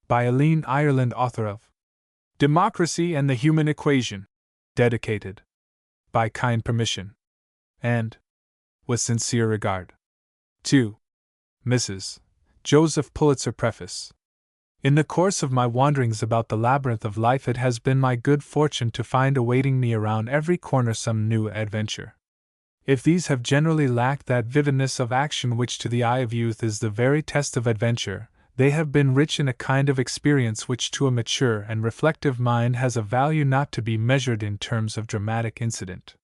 by Alleyne Ireland, author of Democracy and the Human Equation, dedicated, by kind permission, and with sincere regard, to Mrs. Joseph Pulitzer. Preface. In the course of my wanderings about the labyrinth of life, it has been my good fortune to find awaiting me around every corner some new adventure. If these have generally lacked that vividness of action which to the eye of youth is the very test of adventure, they have been rich in a kind of experience which to a mature and reflective mind has a value not to be measured in terms of dramatic incident.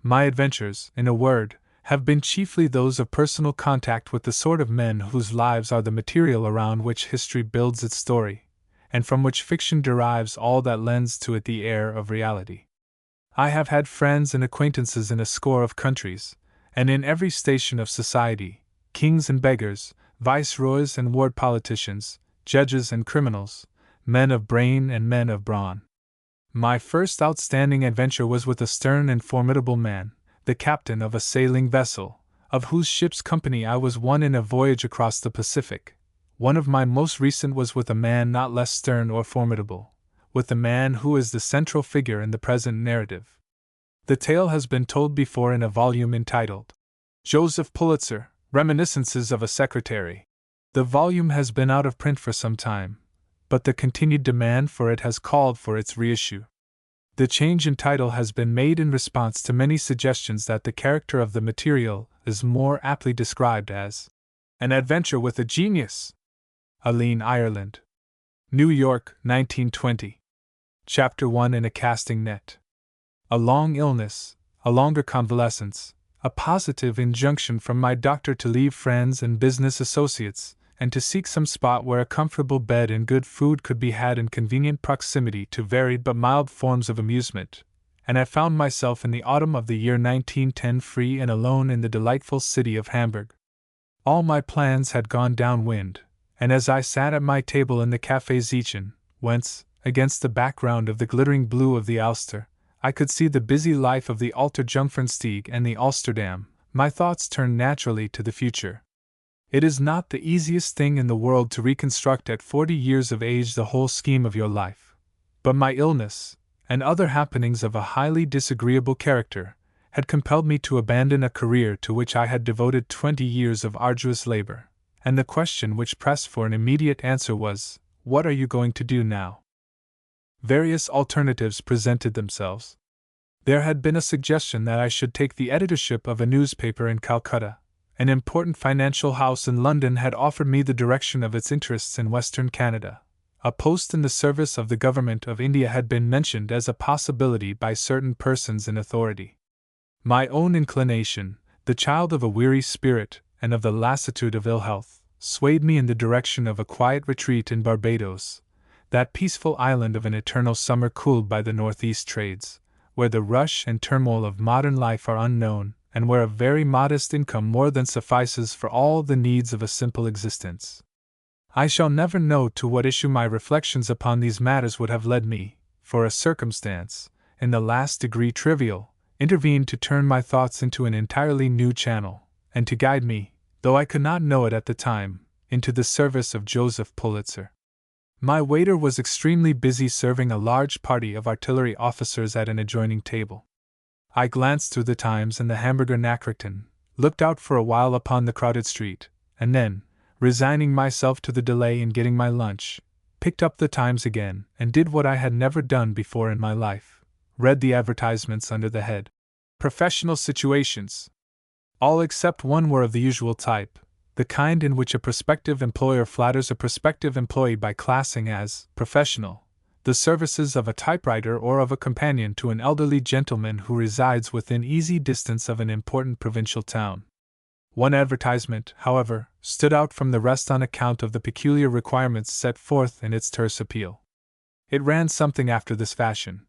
My adventures, in a word, have been chiefly those of personal contact with the sort of men whose lives are the material around which history builds its story, and from which fiction derives all that lends to it the air of reality. I have had friends and acquaintances in a score of countries, and in every station of society, kings and beggars, viceroys and ward politicians, judges and criminals, men of brain and men of brawn. My first outstanding adventure was with a stern and formidable man, the captain of a sailing vessel, of whose ship's company I was one in a voyage across the Pacific. One of my most recent was with a man not less stern or formidable, with the man who is the central figure in the present narrative. The tale has been told before in a volume entitled Joseph Pulitzer, Reminiscences of a Secretary. The volume has been out of print for some time, but the continued demand for it has called for its reissue. The change in title has been made in response to many suggestions that the character of the material is more aptly described as an adventure with a genius. Alleyne Ireland. New York, 1920. Chapter 1 In a Casting Net. A long illness, a longer convalescence, a positive injunction from my doctor to leave friends and business associates, and to seek some spot where a comfortable bed and good food could be had in convenient proximity to varied but mild forms of amusement, and I found myself in the autumn of the year 1910 free and alone in the delightful city of Hamburg. All my plans had gone downwind, and as I sat at my table in the Café Ziethen, whence, against the background of the glittering blue of the Alster, I could see the busy life of the Alter Jungfernstieg and the Alsterdam, my thoughts turned naturally to the future. It is not the easiest thing in the world to reconstruct at 40 years of age the whole scheme of your life, but my illness, and other happenings of a highly disagreeable character, had compelled me to abandon a career to which I had devoted 20 years of arduous labor, and the question which pressed for an immediate answer was, what are you going to do now? Various alternatives presented themselves. There had been a suggestion that I should take the editorship of a newspaper in Calcutta. An important financial house in London had offered me the direction of its interests in Western Canada. A post in the service of the Government of India had been mentioned as a possibility by certain persons in authority. My own inclination, the child of a weary spirit and of the lassitude of ill health, swayed me in the direction of a quiet retreat in Barbados, that peaceful island of an eternal summer cooled by the northeast trades, where the rush and turmoil of modern life are unknown, and where a very modest income more than suffices for all the needs of a simple existence. I shall never know to what issue my reflections upon these matters would have led me, for a circumstance, in the last degree trivial, intervened to turn my thoughts into an entirely new channel, and to guide me, though I could not know it at the time, into the service of Joseph Pulitzer. My waiter was extremely busy serving a large party of artillery officers at an adjoining table. I glanced through the Times and the Hamburger Nachrichten, looked out for a while upon the crowded street, and then, resigning myself to the delay in getting my lunch, picked up the Times again and did what I had never done before in my life, read the advertisements under the head Professional Situations. All except one were of the usual type, the kind in which a prospective employer flatters a prospective employee by classing as professional the services of a typewriter or of a companion to an elderly gentleman who resides within easy distance of an important provincial town. One advertisement, however, stood out from the rest on account of the peculiar requirements set forth in its terse appeal. It ran something after this fashion.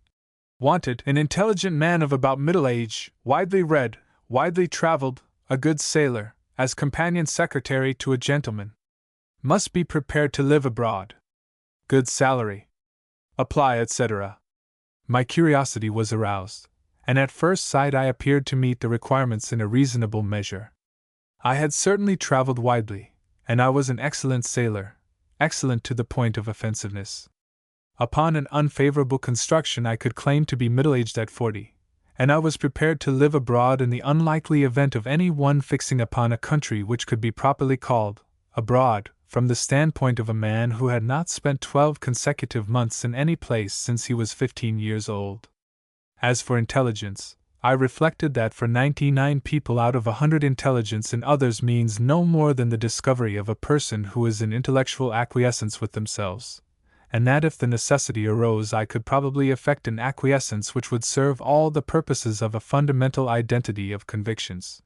Wanted, an intelligent man of about middle age, widely read, widely traveled, a good sailor, as companion secretary to a gentleman. Must be prepared to live abroad. Good salary. Apply, etc. My curiosity was aroused, and at first sight I appeared to meet the requirements in a reasonable measure. I had certainly traveled widely, and I was an excellent sailor, excellent to the point of offensiveness. Upon an unfavorable construction, I could claim to be middle-aged at 40, and I was prepared to live abroad in the unlikely event of any one fixing upon a country which could be properly called abroad, from the standpoint of a man who had not spent 12 consecutive months in any place since he was 15 years old. As for intelligence, I reflected that for 99 people out of 100 intelligence in others means no more than the discovery of a person who is in intellectual acquiescence with themselves, and that if the necessity arose I could probably effect an acquiescence which would serve all the purposes of a fundamental identity of convictions.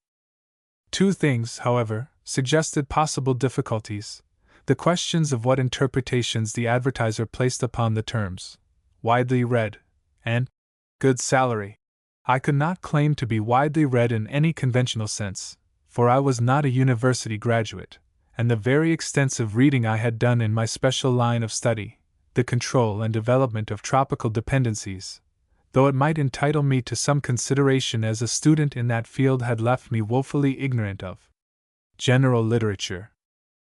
Two things, however, suggested possible difficulties: the questions of what interpretations the advertiser placed upon the terms widely read and good salary. I could not claim to be widely read in any conventional sense, for I was not a university graduate, and the very extensive reading I had done in my special line of study, the control and development of tropical dependencies, though it might entitle me to some consideration as a student in that field, had left me woefully ignorant of general literature.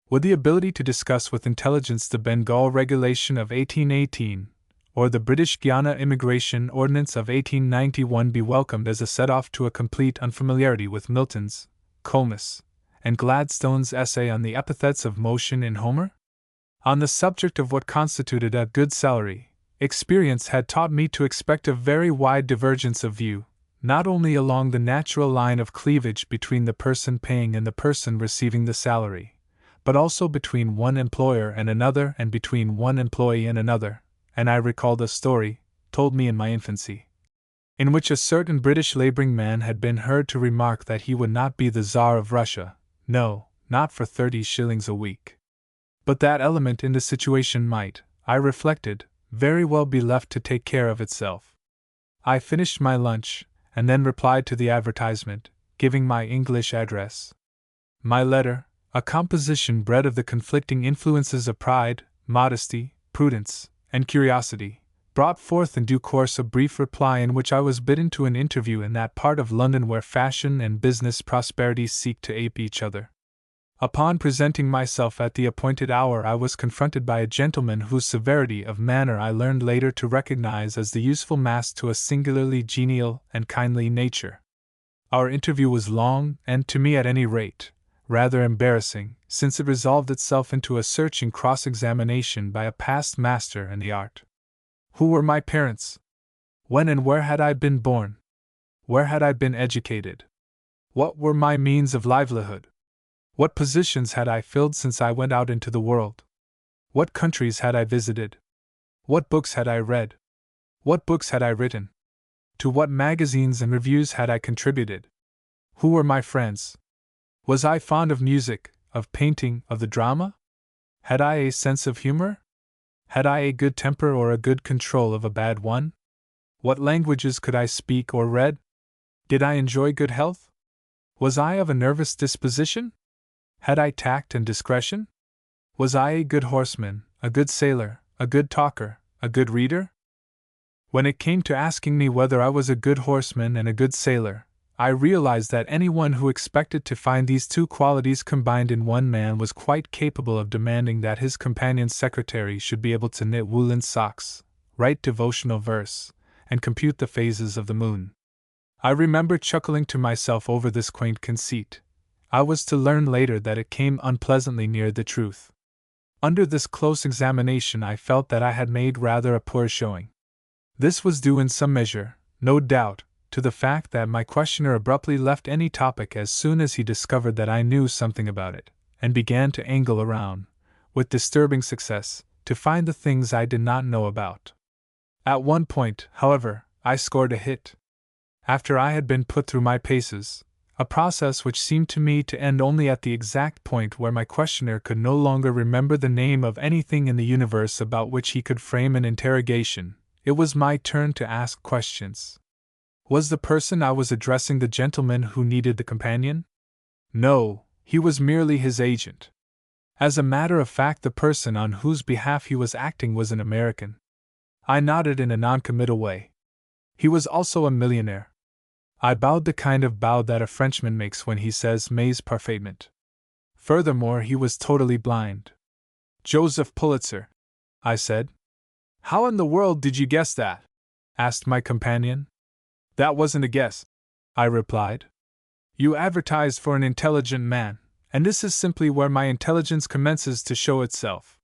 Would the ability to discuss with intelligence the Bengal Regulation of 1818, or the British Guiana Immigration Ordinance of 1891 be welcomed as a set-off to a complete unfamiliarity with Milton's Comus and Gladstone's essay on the epithets of motion in Homer? On the subject of what constituted a good salary, experience had taught me to expect a very wide divergence of view, not only along the natural line of cleavage between the person paying and the person receiving the salary, but also between one employer and another and between one employee and another. And I recalled a story, told me in my infancy, in which a certain British laboring man had been heard to remark that he would not be the Tsar of Russia, no, not for 30 shillings a week. But that element in the situation might, I reflected, very well be left to take care of itself. I finished my lunch, and then replied to the advertisement, giving my English address. My letter, a composition bred of the conflicting influences of pride, modesty, prudence, and curiosity, brought forth in due course a brief reply in which I was bidden to an interview in that part of London where fashion and business prosperity seek to ape each other. Upon presenting myself at the appointed hour, I was confronted by a gentleman whose severity of manner I learned later to recognize as the useful mask to a singularly genial and kindly nature. Our interview was long, and, to me at any rate, rather embarrassing, since it resolved itself into a searching cross-examination by a past master in the art. Who were my parents? When and where had I been born? Where had I been educated? What were my means of livelihood? What positions had I filled since I went out into the world? What countries had I visited? What books had I read? What books had I written? To what magazines and reviews had I contributed? Who were my friends? Was I fond of music, of painting, of the drama? Had I a sense of humor? Had I a good temper or a good control of a bad one? What languages could I speak or read? Did I enjoy good health? Was I of a nervous disposition? Had I tact and discretion? Was I a good horseman, a good sailor, a good talker, a good reader? When it came to asking me whether I was a good horseman and a good sailor, I realized that anyone who expected to find these two qualities combined in one man was quite capable of demanding that his companion's secretary should be able to knit woolen socks, write devotional verse, and compute the phases of the moon. I remember chuckling to myself over this quaint conceit. I was to learn later that it came unpleasantly near the truth. Under this close examination I felt that I had made rather a poor showing. This was due in some measure, no doubt, to the fact that my questioner abruptly left any topic as soon as he discovered that I knew something about it, and began to angle around, with disturbing success, to find the things I did not know about. At one point, however, I scored a hit. After I had been put through my paces, a process which seemed to me to end only at the exact point where my questioner could no longer remember the name of anything in the universe about which he could frame an interrogation, it was my turn to ask questions. Was the person I was addressing the gentleman who needed the companion? No, he was merely his agent. As a matter of fact, the person on whose behalf he was acting was an American. I nodded in a noncommittal way. He was also a millionaire. I bowed the kind of bow that a Frenchman makes when he says mais parfaitement. Furthermore, he was totally blind. Joseph Pulitzer, I said. How in the world did you guess that? Asked my companion. That wasn't a guess, I replied. You advertised for an intelligent man, and this is simply where my intelligence commences to show itself.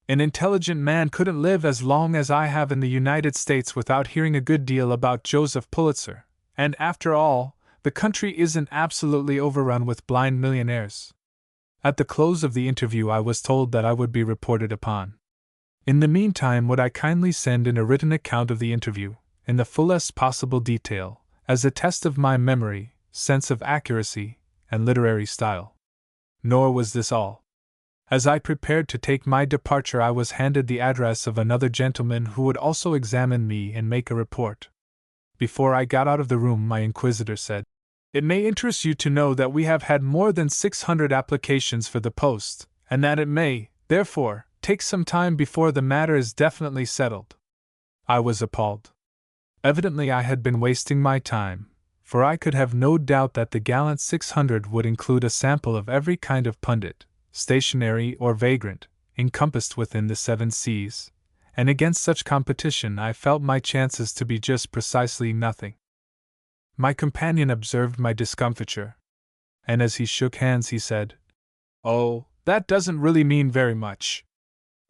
An intelligent man couldn't live as long as I have in the United States without hearing a good deal about Joseph Pulitzer, and after all, the country isn't absolutely overrun with blind millionaires. At the close of the interview, I was told that I would be reported upon. In the meantime, would I kindly send in a written account of the interview, in the fullest possible detail, as a test of my memory, sense of accuracy, and literary style. Nor was this all. As I prepared to take my departure, I was handed the address of another gentleman who would also examine me and make a report. Before I got out of the room, my inquisitor said, "It may interest you to know that we have had more than 600 applications for the post, and that it may, therefore, take some time before the matter is definitely settled." I was appalled. Evidently I had been wasting my time, for I could have no doubt that the gallant 600 would include a sample of every kind of pundit, stationary or vagrant, encompassed within the 7 seas, and against such competition I felt my chances to be just precisely nothing. My companion observed my discomfiture, and as he shook hands he said, "Oh, that doesn't really mean very much.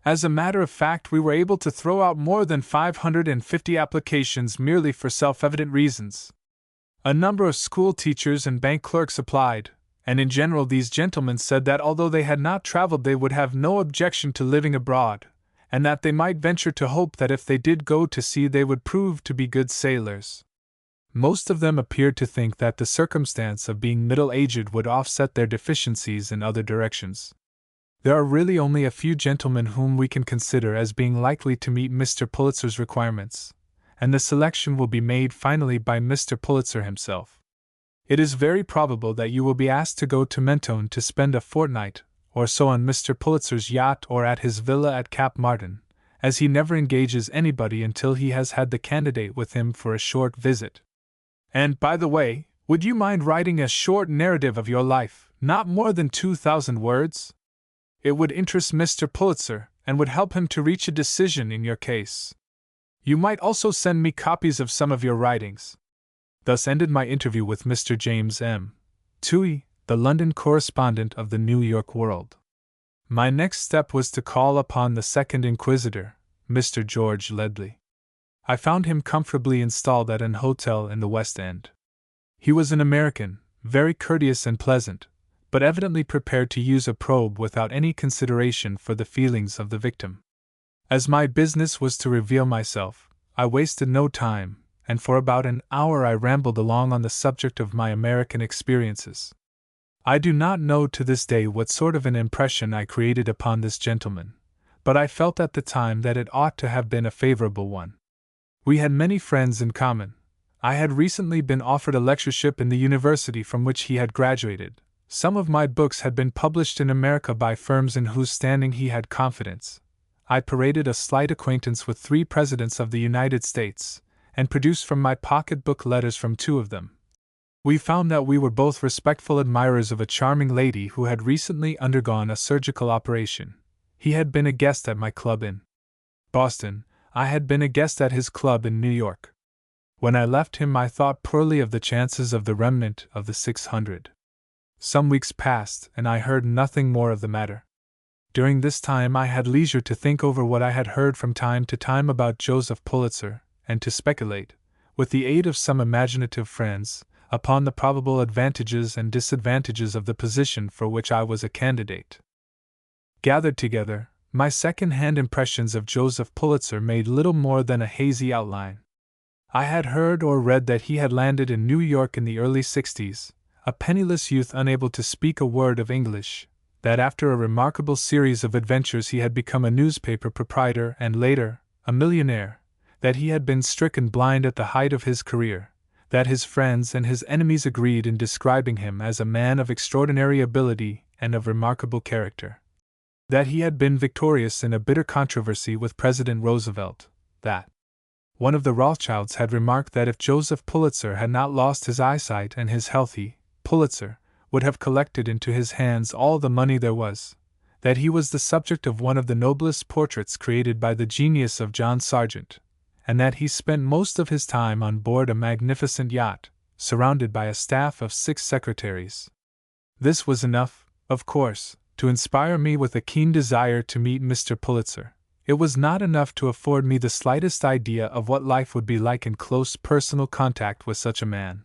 As a matter of fact, we were able to throw out more than 550 applications merely for self-evident reasons. A number of school teachers and bank clerks applied, and in general these gentlemen said that although they had not traveled they would have no objection to living abroad, and that they might venture to hope that if they did go to sea they would prove to be good sailors. Most of them appeared to think that the circumstance of being middle-aged would offset their deficiencies in other directions. There are really only a few gentlemen whom we can consider as being likely to meet Mr. Pulitzer's requirements, and the selection will be made finally by Mr. Pulitzer himself. It is very probable that you will be asked to go to Mentone to spend a fortnight or so on Mr. Pulitzer's yacht or at his villa at Cap Martin, as he never engages anybody until he has had the candidate with him for a short visit. And, by the way, would you mind writing a short narrative of your life, not more than 2,000 words? It would interest Mr. Pulitzer, and would help him to reach a decision in your case. You might also send me copies of some of your writings." Thus ended my interview with Mr. James M. Toohey, the London correspondent of the New York World. My next step was to call upon the second inquisitor, Mr. George Ledley. I found him comfortably installed at an hotel in the West End. He was an American, very courteous and pleasant, but evidently prepared to use a probe without any consideration for the feelings of the victim. As my business was to reveal myself, I wasted no time, and for about an hour I rambled along on the subject of my American experiences. I do not know to this day what sort of an impression I created upon this gentleman, but I felt at the time that it ought to have been a favorable one. We had many friends in common. I had recently been offered a lectureship in the university from which he had graduated. Some of my books had been published in America by firms in whose standing he had confidence. I paraded a slight acquaintance with 3 presidents of the United States, and produced from my pocketbook letters from 2 of them. We found that we were both respectful admirers of a charming lady who had recently undergone a surgical operation. He had been a guest at my club in Boston. I had been a guest at his club in New York. When I left him, I thought poorly of the chances of the remnant of the 600. Some weeks passed, and I heard nothing more of the matter. During this time I had leisure to think over what I had heard from time to time about Joseph Pulitzer, and to speculate, with the aid of some imaginative friends, upon the probable advantages and disadvantages of the position for which I was a candidate. Gathered together, my second-hand impressions of Joseph Pulitzer made little more than a hazy outline. I had heard or read that he had landed in New York in the early 60s, a penniless youth unable to speak a word of English, that after a remarkable series of adventures he had become a newspaper proprietor and later, a millionaire, that he had been stricken blind at the height of his career, that his friends and his enemies agreed in describing him as a man of extraordinary ability and of remarkable character, that he had been victorious in a bitter controversy with President Roosevelt, that one of the Rothschilds had remarked that if Joseph Pulitzer had not lost his eyesight and his health, Pulitzer would have collected into his hands all the money there was, that he was the subject of one of the noblest portraits created by the genius of John Sargent, and that he spent most of his time on board a magnificent yacht, surrounded by a staff of 6 secretaries. This was enough, of course, to inspire me with a keen desire to meet Mr. Pulitzer. It was not enough to afford me the slightest idea of what life would be like in close personal contact with such a man.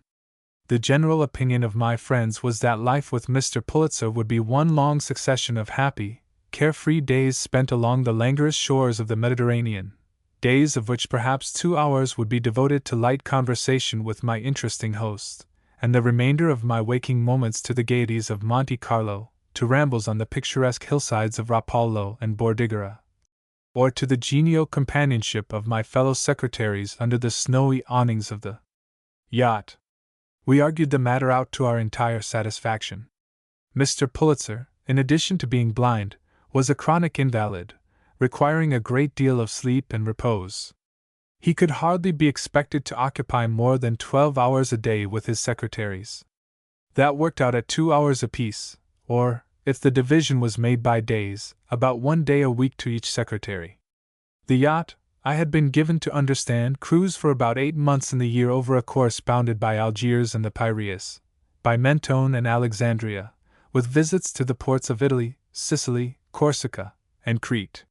The general opinion of my friends was that life with Mr. Pulitzer would be one long succession of happy, carefree days spent along the languorous shores of the Mediterranean, days of which perhaps 2 hours would be devoted to light conversation with my interesting host, and the remainder of my waking moments to the gaieties of Monte Carlo, to rambles on the picturesque hillsides of Rapallo and Bordighera, or to the genial companionship of my fellow secretaries under the snowy awnings of the yacht. We argued the matter out to our entire satisfaction. Mr. Pulitzer, in addition to being blind, was a chronic invalid, requiring a great deal of sleep and repose. He could hardly be expected to occupy more than 12 hours a day with his secretaries. That worked out at 2 hours apiece, or, if the division was made by days, about 1 day a week to each secretary. The yacht, I had been given to understand, cruised for about 8 months in the year over a course bounded by Algiers and the Piraeus, by Mentone and Alexandria, with visits to the ports of Italy, Sicily, Corsica, and Crete.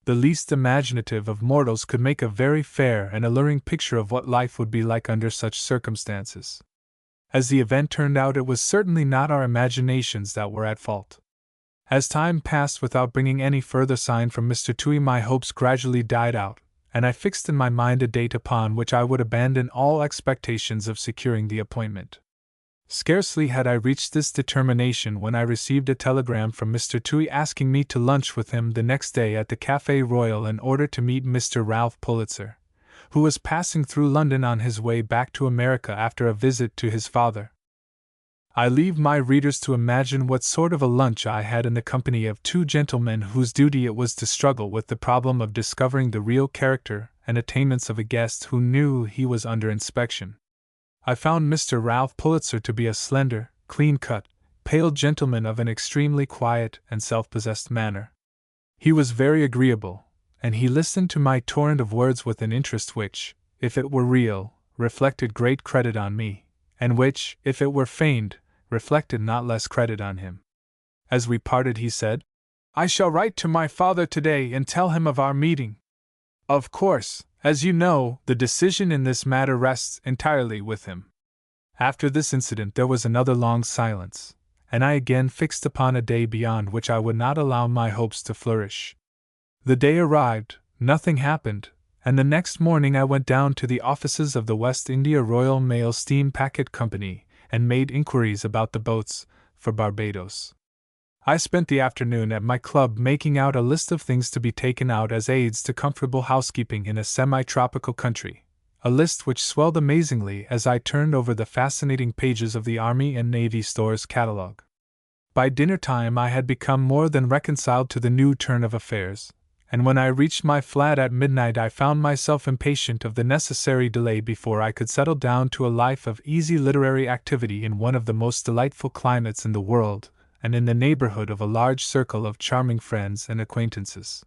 The least imaginative of mortals could make a very fair and alluring picture of what life would be like under such circumstances. As the event turned out, it was certainly not our imaginations that were at fault. As time passed without bringing any further sign from Mr. Toohey, my hopes gradually died out, and I fixed in my mind a date upon which I would abandon all expectations of securing the appointment. Scarcely had I reached this determination when I received a telegram from Mr. Toohey asking me to lunch with him the next day at the Café Royal in order to meet Mr. Ralph Pulitzer, who was passing through London on his way back to America after a visit to his father. I leave my readers to imagine what sort of a lunch I had in the company of 2 gentlemen whose duty it was to struggle with the problem of discovering the real character and attainments of a guest who knew he was under inspection. I found Mr. Ralph Pulitzer to be a slender, clean-cut, pale gentleman of an extremely quiet and self-possessed manner. He was very agreeable, and he listened to my torrent of words with an interest which, if it were real, reflected great credit on me, and which, if it were feigned, reflected not less credit on him. As we parted, he said, "I shall write to my father today and tell him of our meeting. Of course, as you know, the decision in this matter rests entirely with him." After this incident there was another long silence, and I again fixed upon a day beyond which I would not allow my hopes to flourish. The day arrived, nothing happened, and the next morning I went down to the offices of the West India Royal Mail Steam Packet Company and made inquiries about the boats for Barbados. I spent the afternoon at my club making out a list of things to be taken out as aids to comfortable housekeeping in a semi-tropical country, a list which swelled amazingly as I turned over the fascinating pages of the Army and Navy Stores catalogue. By dinner time I had become more than reconciled to the new turn of affairs, and when I reached my flat at midnight I found myself impatient of the necessary delay before I could settle down to a life of easy literary activity in one of the most delightful climates in the world, and in the neighborhood of a large circle of charming friends and acquaintances.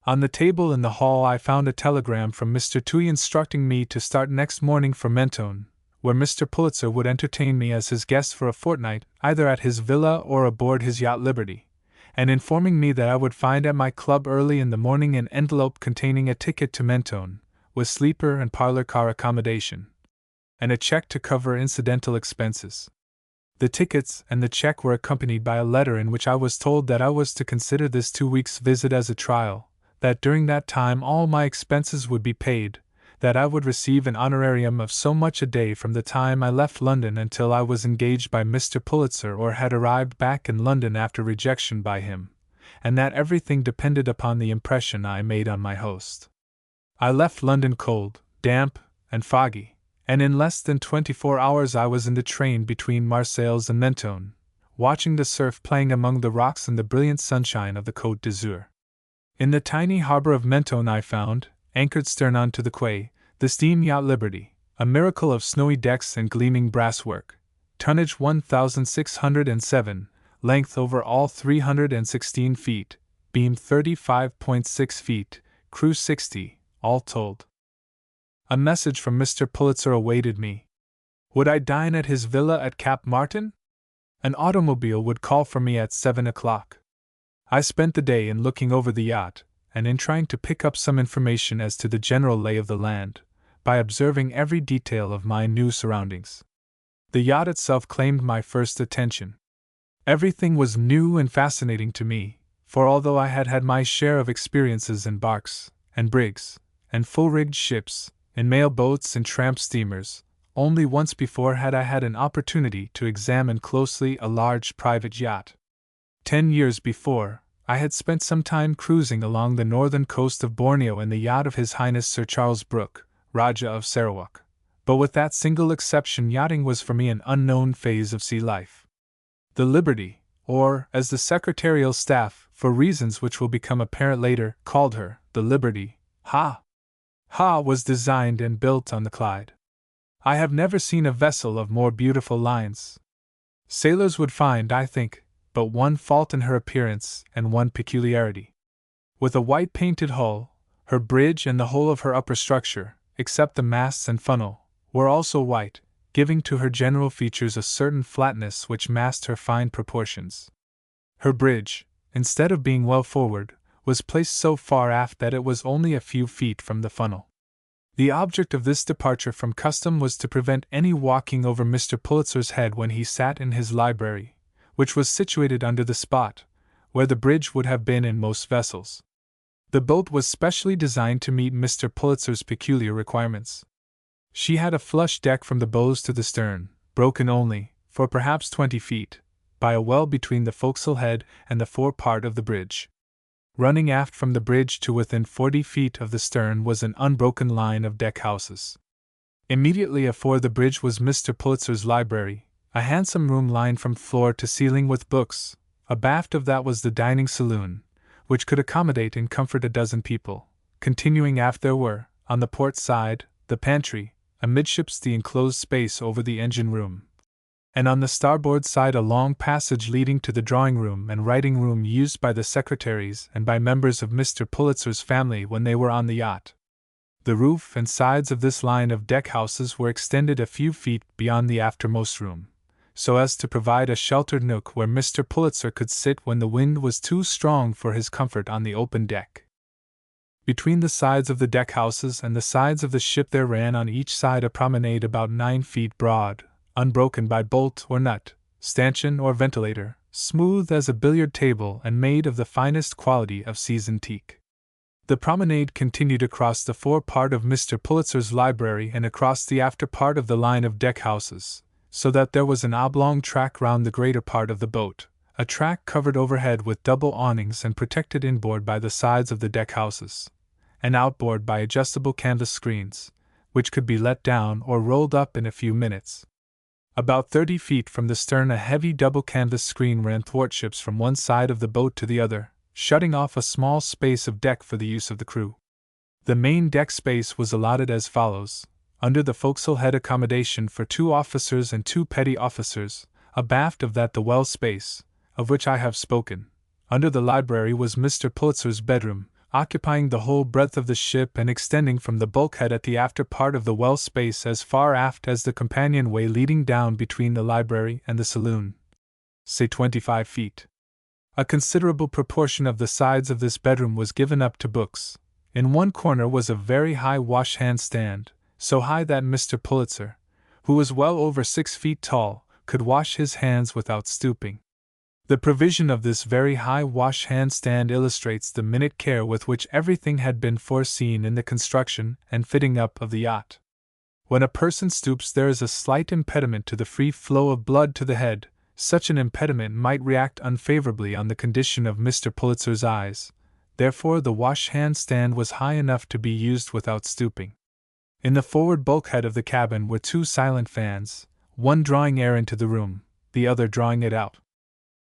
On the table in the hall I found a telegram from Mr. Toohey instructing me to start next morning for Mentone, where Mr. Pulitzer would entertain me as his guest for a fortnight, either at his villa or aboard his yacht Liberty, and informing me that I would find at my club early in the morning an envelope containing a ticket to Mentone, with sleeper and parlor car accommodation, and a check to cover incidental expenses. The tickets and the check were accompanied by a letter in which I was told that I was to consider this 2 weeks' visit as a trial, that during that time all my expenses would be paid, that I would receive an honorarium of so much a day from the time I left London until I was engaged by Mr. Pulitzer or had arrived back in London after rejection by him, and that everything depended upon the impression I made on my host. I left London cold, damp, and foggy, and in less than 24 hours I was in the train between Marseilles and Mentone, watching the surf playing among the rocks in the brilliant sunshine of the Côte d'Azur. In the tiny harbor of Mentone I found, anchored stern on to the quay, the steam yacht Liberty, a miracle of snowy decks and gleaming brasswork, tonnage 1,607, length over all 316 feet, beam 35.6 feet, crew 60, all told. A message from Mr. Pulitzer awaited me. Would I dine at his villa at Cap Martin? An automobile would call for me at 7 o'clock. I spent the day in looking over the yacht, and in trying to pick up some information as to the general lay of the land, by observing every detail of my new surroundings. The yacht itself claimed my first attention. Everything was new and fascinating to me, for although I had had my share of experiences in barques, and brigs, and full-rigged ships, in mail boats and tramp steamers, only once before had I had an opportunity to examine closely a large private yacht. 10 years before, I had spent some time cruising along the northern coast of Borneo in the yacht of His Highness Sir Charles Brooke, Rajah of Sarawak, but with that single exception yachting was for me an unknown phase of sea life. The Liberty, or, as the secretarial staff, for reasons which will become apparent later, called her, the Liberty, was designed and built on the Clyde. I have never seen a vessel of more beautiful lines. Sailors would find, I think, but one fault in her appearance and one peculiarity. With a white painted hull, her bridge and the whole of her upper structure, except the masts and funnel, were also white, giving to her general features a certain flatness which masked her fine proportions. Her bridge, instead of being well forward, was placed so far aft that it was only a few feet from the funnel. The object of this departure from custom was to prevent any walking over Mr. Pulitzer's head when he sat in his library, which was situated under the spot where the bridge would have been in most vessels. The boat was specially designed to meet Mr. Pulitzer's peculiar requirements. She had a flush deck from the bows to the stern, broken only, for perhaps 20 feet, by a well between the forecastle head and the forepart of the bridge. Running aft from the bridge to within 40 feet of the stern was an unbroken line of deck houses. Immediately afore the bridge was Mr. Pulitzer's library, a handsome room lined from floor to ceiling with books. Abaft of that was the dining saloon, which could accommodate in comfort a dozen people. Continuing aft there were, on the port side, the pantry, amidships the enclosed space over the engine room, and on the starboard side a long passage leading to the drawing room and writing room used by the secretaries and by members of Mr. Pulitzer's family when they were on the yacht. The roof and sides of this line of deck houses were extended a few feet beyond the aftermost room, so as to provide a sheltered nook where Mr. Pulitzer could sit when the wind was too strong for his comfort on the open deck. Between the sides of the deck houses and the sides of the ship there ran on each side a promenade about 9 feet broad, unbroken by bolt or nut, stanchion or ventilator, smooth as a billiard table and made of the finest quality of seasoned teak. The promenade continued across the forepart of Mr. Pulitzer's library and across the after part of the line of deck houses, so that there was an oblong track round the greater part of the boat, a track covered overhead with double awnings and protected inboard by the sides of the deck houses, and outboard by adjustable canvas screens, which could be let down or rolled up in a few minutes. About 30 feet from the stern a heavy double canvas screen ran thwartships from one side of the boat to the other, shutting off a small space of deck for the use of the crew. The main deck space was allotted as follows: under the forecastle head accommodation for 2 officers and 2 petty officers, abaft of that the well space, of which I have spoken. Under the library was Mr. Pulitzer's bedroom, occupying the whole breadth of the ship and extending from the bulkhead at the after part of the well space as far aft as the companionway leading down between the library and the saloon, say 25 feet. A considerable proportion of the sides of this bedroom was given up to books. In one corner was a very high wash-hand stand, so high that Mr. Pulitzer, who was well over 6 feet tall, could wash his hands without stooping. The provision of this very high wash-hand stand illustrates the minute care with which everything had been foreseen in the construction and fitting up of the yacht. When a person stoops there is a slight impediment to the free flow of blood to the head. Such an impediment might react unfavorably on the condition of Mr. Pulitzer's eyes, therefore the wash-hand stand was high enough to be used without stooping. In the forward bulkhead of the cabin were 2 silent fans, one drawing air into the room, the other drawing it out.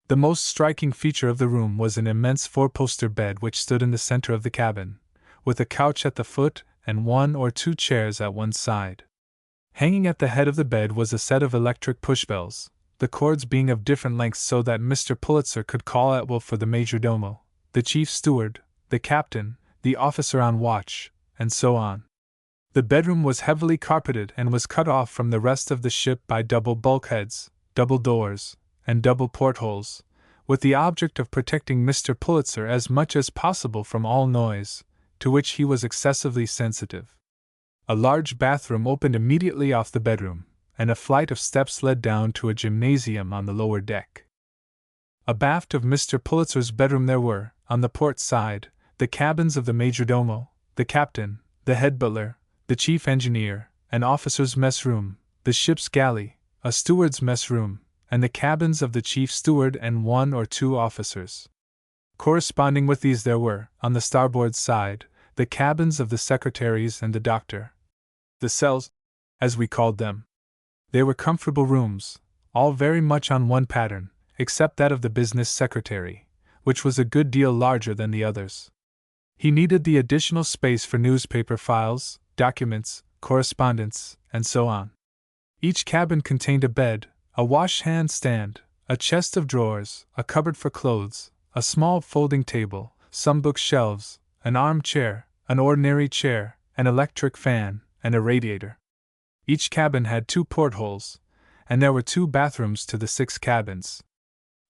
The most striking feature of the room was an immense 4-poster bed which stood in the center of the cabin, with a couch at the foot and 1 or 2 chairs at one side. Hanging at the head of the bed was a set of electric push-bells, the cords being of different lengths so that Mr. Pulitzer could call at will for the majordomo, the chief steward, the captain, the officer on watch, and so on. The bedroom was heavily carpeted and was cut off from the rest of the ship by double bulkheads, double doors, and double portholes, with the object of protecting Mr. Pulitzer as much as possible from all noise, to which he was excessively sensitive. A large bathroom opened immediately off the bedroom, and a flight of steps led down to a gymnasium on the lower deck. Abaft of Mr. Pulitzer's bedroom there were, on the port side, the cabins of the majordomo, the captain, the head butler, the chief engineer, an officer's mess room, the ship's galley, a steward's mess room, and the cabins of the chief steward and 1 or 2 officers. Corresponding with these there were, on the starboard side, the cabins of the secretaries and the doctor. The cells, as we called them. They were comfortable rooms, all very much on one pattern, except that of the business secretary, which was a good deal larger than the others. He needed the additional space for newspaper files, documents, correspondence, and so on. Each cabin contained a bed, a wash-hand stand, a chest of drawers, a cupboard for clothes, a small folding table, some bookshelves, an armchair, an ordinary chair, an electric fan, and a radiator. Each cabin had 2 portholes, and there were 2 bathrooms to the 6 cabins.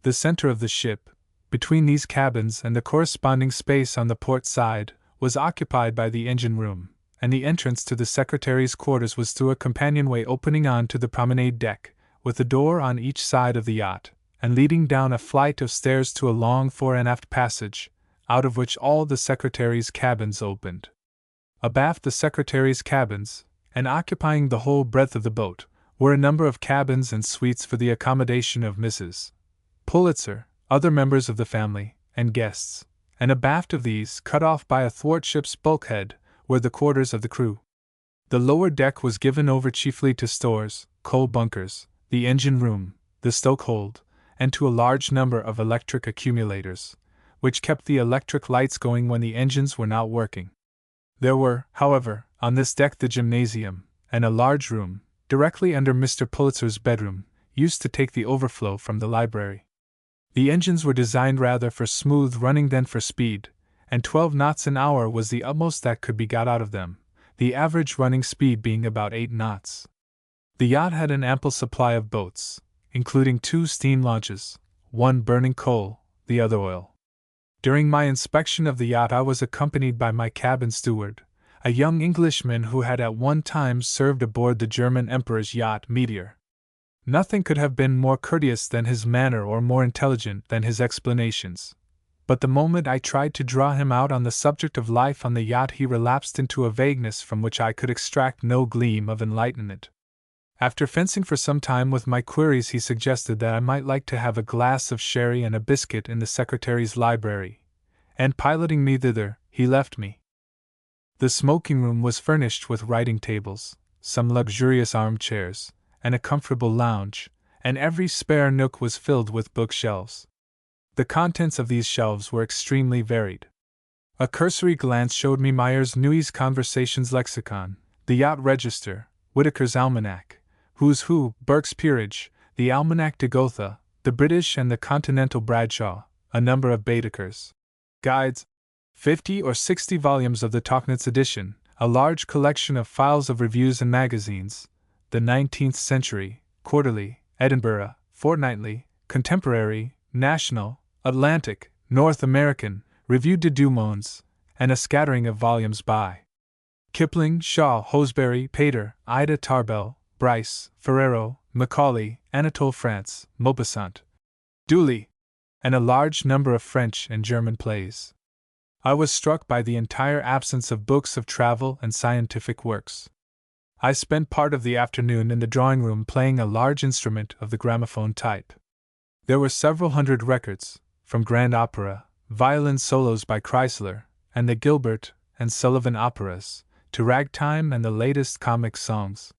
The center of the ship, between these cabins and the corresponding space on the port side, was occupied by the engine room, and the entrance to the secretary's quarters was through a companionway opening on to the promenade deck, with a door on each side of the yacht, and leading down a flight of stairs to a long fore and aft passage, out of which all the secretary's cabins opened. Abaft the secretary's cabins, and occupying the whole breadth of the boat, were a number of cabins and suites for the accommodation of Mrs. Pulitzer, other members of the family, and guests, and abaft of these, cut off by a thwartship's bulkhead, were the quarters of the crew. The lower deck was given over chiefly to stores, coal bunkers, the engine room, the stokehold, and to a large number of electric accumulators, which kept the electric lights going when the engines were not working. There were, however, on this deck the gymnasium, and a large room, directly under Mr. Pulitzer's bedroom, used to take the overflow from the library. The engines were designed rather for smooth running than for speed, and 12 knots an hour was the utmost that could be got out of them, the average running speed being about 8 knots. The yacht had an ample supply of boats, including 2 steam launches, one burning coal, the other oil. During my inspection of the yacht I was accompanied by my cabin steward, a young Englishman who had at one time served aboard the German Emperor's yacht Meteor. Nothing could have been more courteous than his manner or more intelligent than his explanations, but the moment I tried to draw him out on the subject of life on the yacht he relapsed into a vagueness from which I could extract no gleam of enlightenment. After fencing for some time with my queries, he suggested that I might like to have a glass of sherry and a biscuit in the secretary's library, and piloting me thither, he left me. The smoking room was furnished with writing tables, some luxurious armchairs, and a comfortable lounge, and every spare nook was filled with bookshelves. The contents of these shelves were extremely varied. A cursory glance showed me Myers Newey's Conversations Lexicon, the Yacht Register, Whitaker's Almanac, Who's Who, Burke's Peerage, the Almanac de Gotha, the British and the Continental Bradshaw, a number of Baedeker's guides, 50 or 60 volumes of the Tauchnitz edition, a large collection of files of reviews and magazines, the 19th Century, Quarterly, Edinburgh, Fortnightly, Contemporary, National, Atlantic, North American, Revue de Deux Mondes, and a scattering of volumes by Kipling, Shaw, Hosbury, Pater, Ida Tarbell, Bryce, Ferrero, Macaulay, Anatole France, Maupassant, Dooley, and a large number of French and German plays. I was struck by the entire absence of books of travel and scientific works. I spent part of the afternoon in the drawing-room playing a large instrument of the gramophone type. There were several hundred records, from grand opera, violin solos by Chrysler, and the Gilbert and Sullivan operas, to ragtime and the latest comic songs.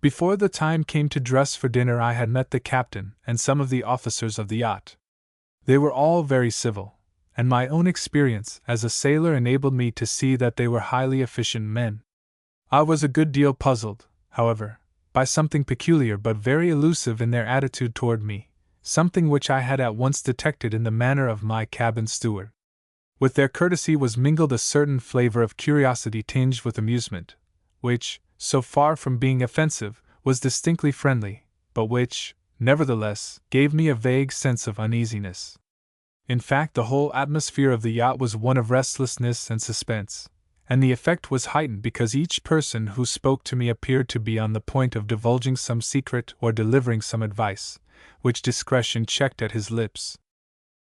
Before the time came to dress for dinner I had met the captain and some of the officers of the yacht. They were all very civil, and my own experience as a sailor enabled me to see that they were highly efficient men. I was a good deal puzzled, however, by something peculiar but very elusive in their attitude toward me, something which I had at once detected in the manner of my cabin steward. With their courtesy was mingled a certain flavor of curiosity tinged with amusement, which, so far from being offensive, was distinctly friendly, but which, nevertheless, gave me a vague sense of uneasiness. In fact, the whole atmosphere of the yacht was one of restlessness and suspense, and the effect was heightened because each person who spoke to me appeared to be on the point of divulging some secret or delivering some advice, which discretion checked at his lips.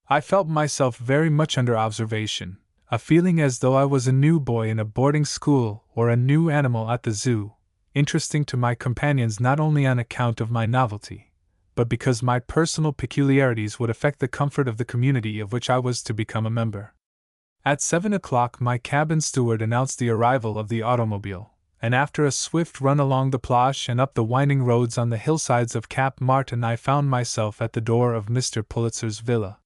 I felt myself very much under observation, a feeling as though I was a new boy in a boarding school or a new animal at the zoo, interesting to my companions not only on account of my novelty, but because my personal peculiarities would affect the comfort of the community of which I was to become a member. At 7 o'clock my cabin steward announced the arrival of the automobile, and after a swift run along the plage and up the winding roads on the hillsides of Cap Martin I found myself at the door of Mr. Pulitzer's villa.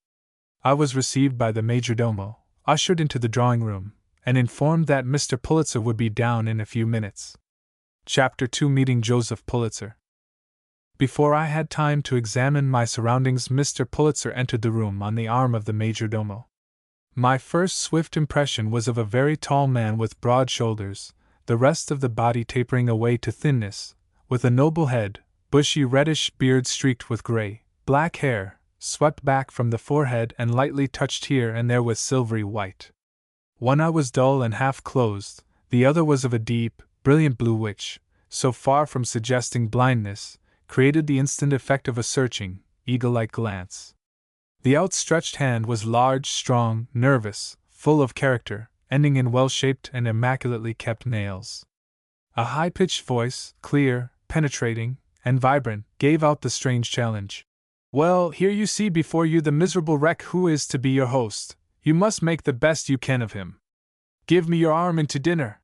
I was received by the majordomo, ushered into the drawing-room, and informed that Mr. Pulitzer would be down in a few minutes. Chapter 2: Meeting Joseph Pulitzer. Before I had time to examine my surroundings, Mr. Pulitzer entered the room on the arm of the majordomo. My first swift impression was of a very tall man with broad shoulders, the rest of the body tapering away to thinness, with a noble head, bushy reddish beard streaked with gray, black hair, swept back from the forehead and lightly touched here and there with silvery white. One eye was dull and half closed, the other was of a deep, brilliant blue which, so far from suggesting blindness, created the instant effect of a searching, eagle-like glance. The outstretched hand was large, strong, nervous, full of character, ending in well-shaped and immaculately kept nails. A high-pitched voice, clear, penetrating, and vibrant, gave out the strange challenge. "Well, here you see before you the miserable wreck who is to be your host. You must make the best you can of him. Give me your arm into dinner."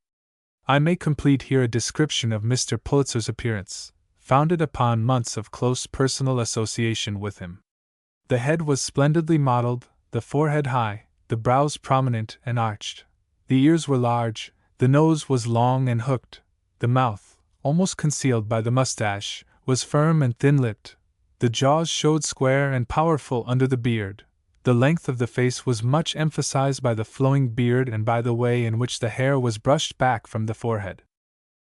I may complete here a description of Mr. Pulitzer's appearance, founded upon months of close personal association with him. The head was splendidly modeled, the forehead high, the brows prominent and arched. The ears were large, the nose was long and hooked, the mouth, almost concealed by the mustache, was firm and thin-lipped. The jaws showed square and powerful under the beard. The length of the face was much emphasized by the flowing beard and by the way in which the hair was brushed back from the forehead.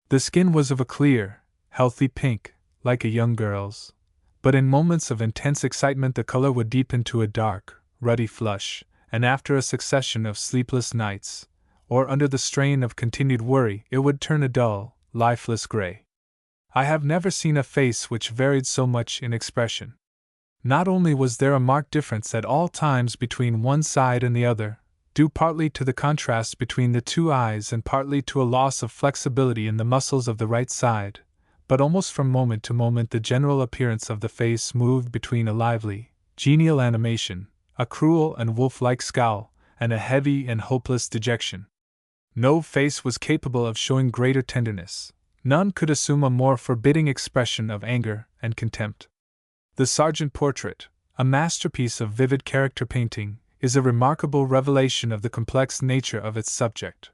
The skin was of a clear, healthy pink, like a young girl's, but in moments of intense excitement the color would deepen to a dark, ruddy flush, and after a succession of sleepless nights, or under the strain of continued worry, it would turn a dull, lifeless gray. I have never seen a face which varied so much in expression. Not only was there a marked difference at all times between one side and the other, due partly to the contrast between the two eyes and partly to a loss of flexibility in the muscles of the right side, but almost from moment to moment the general appearance of the face moved between a lively, genial animation, a cruel and wolf-like scowl, and a heavy and hopeless dejection. No face was capable of showing greater tenderness. None could assume a more forbidding expression of anger and contempt. The Sargent portrait, a masterpiece of vivid character painting, is a remarkable revelation of the complex nature of its subject.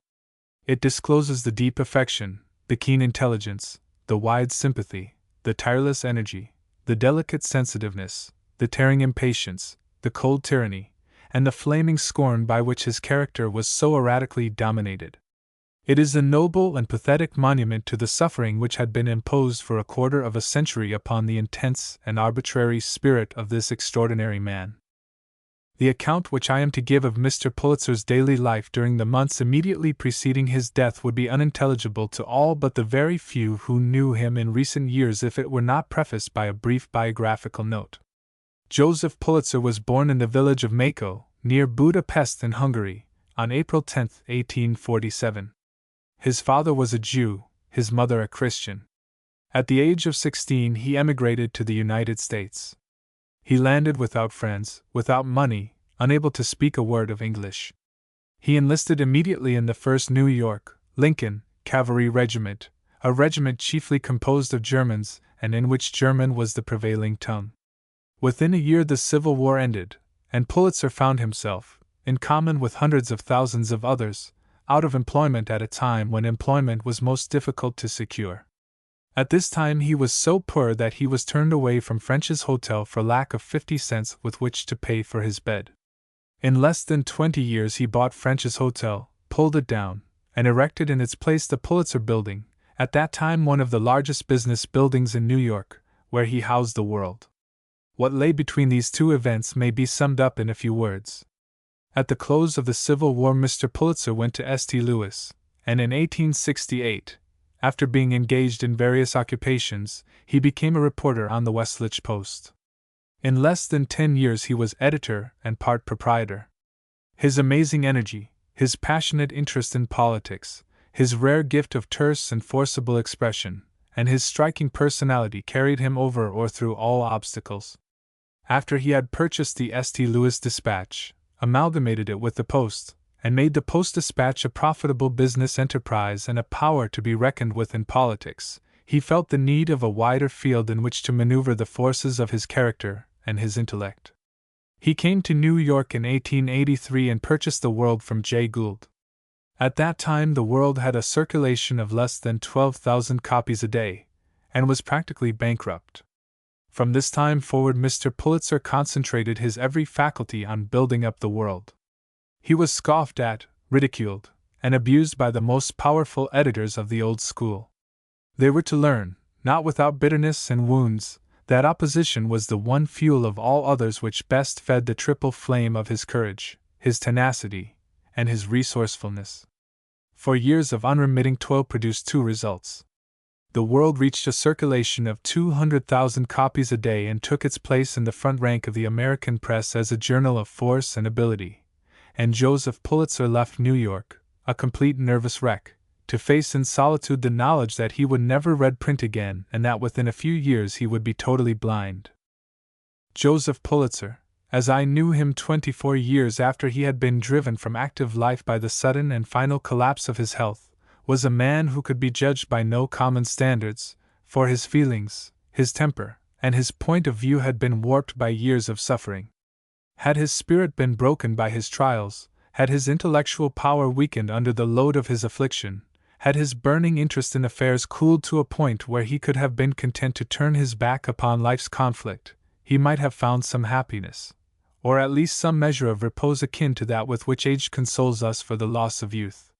It discloses the deep affection, the keen intelligence, the wide sympathy, the tireless energy, the delicate sensitiveness, the tearing impatience, the cold tyranny, and the flaming scorn by which his character was so erratically dominated. It is a noble and pathetic monument to the suffering which had been imposed for a quarter of a century upon the intense and arbitrary spirit of this extraordinary man. The account which I am to give of Mr. Pulitzer's daily life during the months immediately preceding his death would be unintelligible to all but the very few who knew him in recent years if it were not prefaced by a brief biographical note. Joseph Pulitzer was born in the village of Mako, near Budapest in Hungary, on April 10, 1847. His father was a Jew, his mother a Christian. At the age of 16 he emigrated to the United States. He landed without friends, without money, unable to speak a word of English. He enlisted immediately in the 1st New York, Lincoln, Cavalry Regiment, a regiment chiefly composed of Germans and in which German was the prevailing tongue. Within a year the Civil War ended, and Pulitzer found himself, in common with hundreds of thousands of others, out of employment at a time when employment was most difficult to secure. At this time he was so poor that he was turned away from French's hotel for lack of 50 cents with which to pay for his bed. In less than 20 years he bought French's hotel, pulled it down, and erected in its place the Pulitzer building, at that time one of the largest business buildings in New York, where he housed the world. What lay between these two events may be summed up in a few words. At the close of the Civil War Mr. Pulitzer went to St. Louis, and in 1868, after being engaged in various occupations, he became a reporter on the Westlich Post. In less than 10 years he was editor and part proprietor. His amazing energy, his passionate interest in politics, his rare gift of terse and forcible expression, and his striking personality carried him over or through all obstacles. After he had purchased the St. Louis Dispatch, amalgamated it with the Post, and made the Post-Dispatch a profitable business enterprise and a power to be reckoned with in politics, he felt the need of a wider field in which to maneuver the forces of his character and his intellect. He came to New York in 1883 and purchased the World from Jay Gould. At that time the World had a circulation of less than 12,000 copies a day, and was practically bankrupt. From this time forward Mr. Pulitzer concentrated his every faculty on building up the World. He was scoffed at, ridiculed, and abused by the most powerful editors of the old school. They were to learn, not without bitterness and wounds, that opposition was the one fuel of all others which best fed the triple flame of his courage, his tenacity, and his resourcefulness. For years of unremitting toil produced two results. The World reached a circulation of 200,000 copies a day and took its place in the front rank of the American press as a journal of force and ability, and Joseph Pulitzer left New York, a complete nervous wreck, to face in solitude the knowledge that he would never read print again and that within a few years he would be totally blind. Joseph Pulitzer, as I knew him 24 years after he had been driven from active life by the sudden and final collapse of his health, was a man who could be judged by no common standards, for his feelings, his temper, and his point of view had been warped by years of suffering. Had his spirit been broken by his trials, had his intellectual power weakened under the load of his affliction, had his burning interest in affairs cooled to a point where he could have been content to turn his back upon life's conflict, he might have found some happiness, or at least some measure of repose akin to that with which age consoles us for the loss of youth.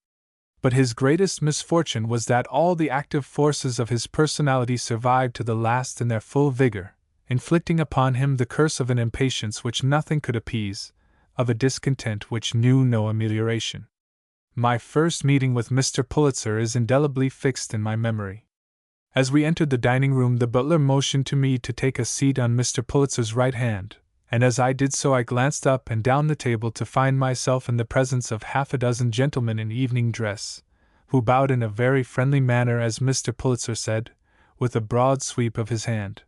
But his greatest misfortune was that all the active forces of his personality survived to the last in their full vigor, inflicting upon him the curse of an impatience which nothing could appease, of a discontent which knew no amelioration. My first meeting with Mr. Pulitzer is indelibly fixed in my memory. As we entered the dining room, the butler motioned to me to take a seat on Mr. Pulitzer's right hand, and as I did so I glanced up and down the table to find myself in the presence of half a dozen gentlemen in evening dress, who bowed in a very friendly manner as Mr. Pulitzer said, with a broad sweep of his hand,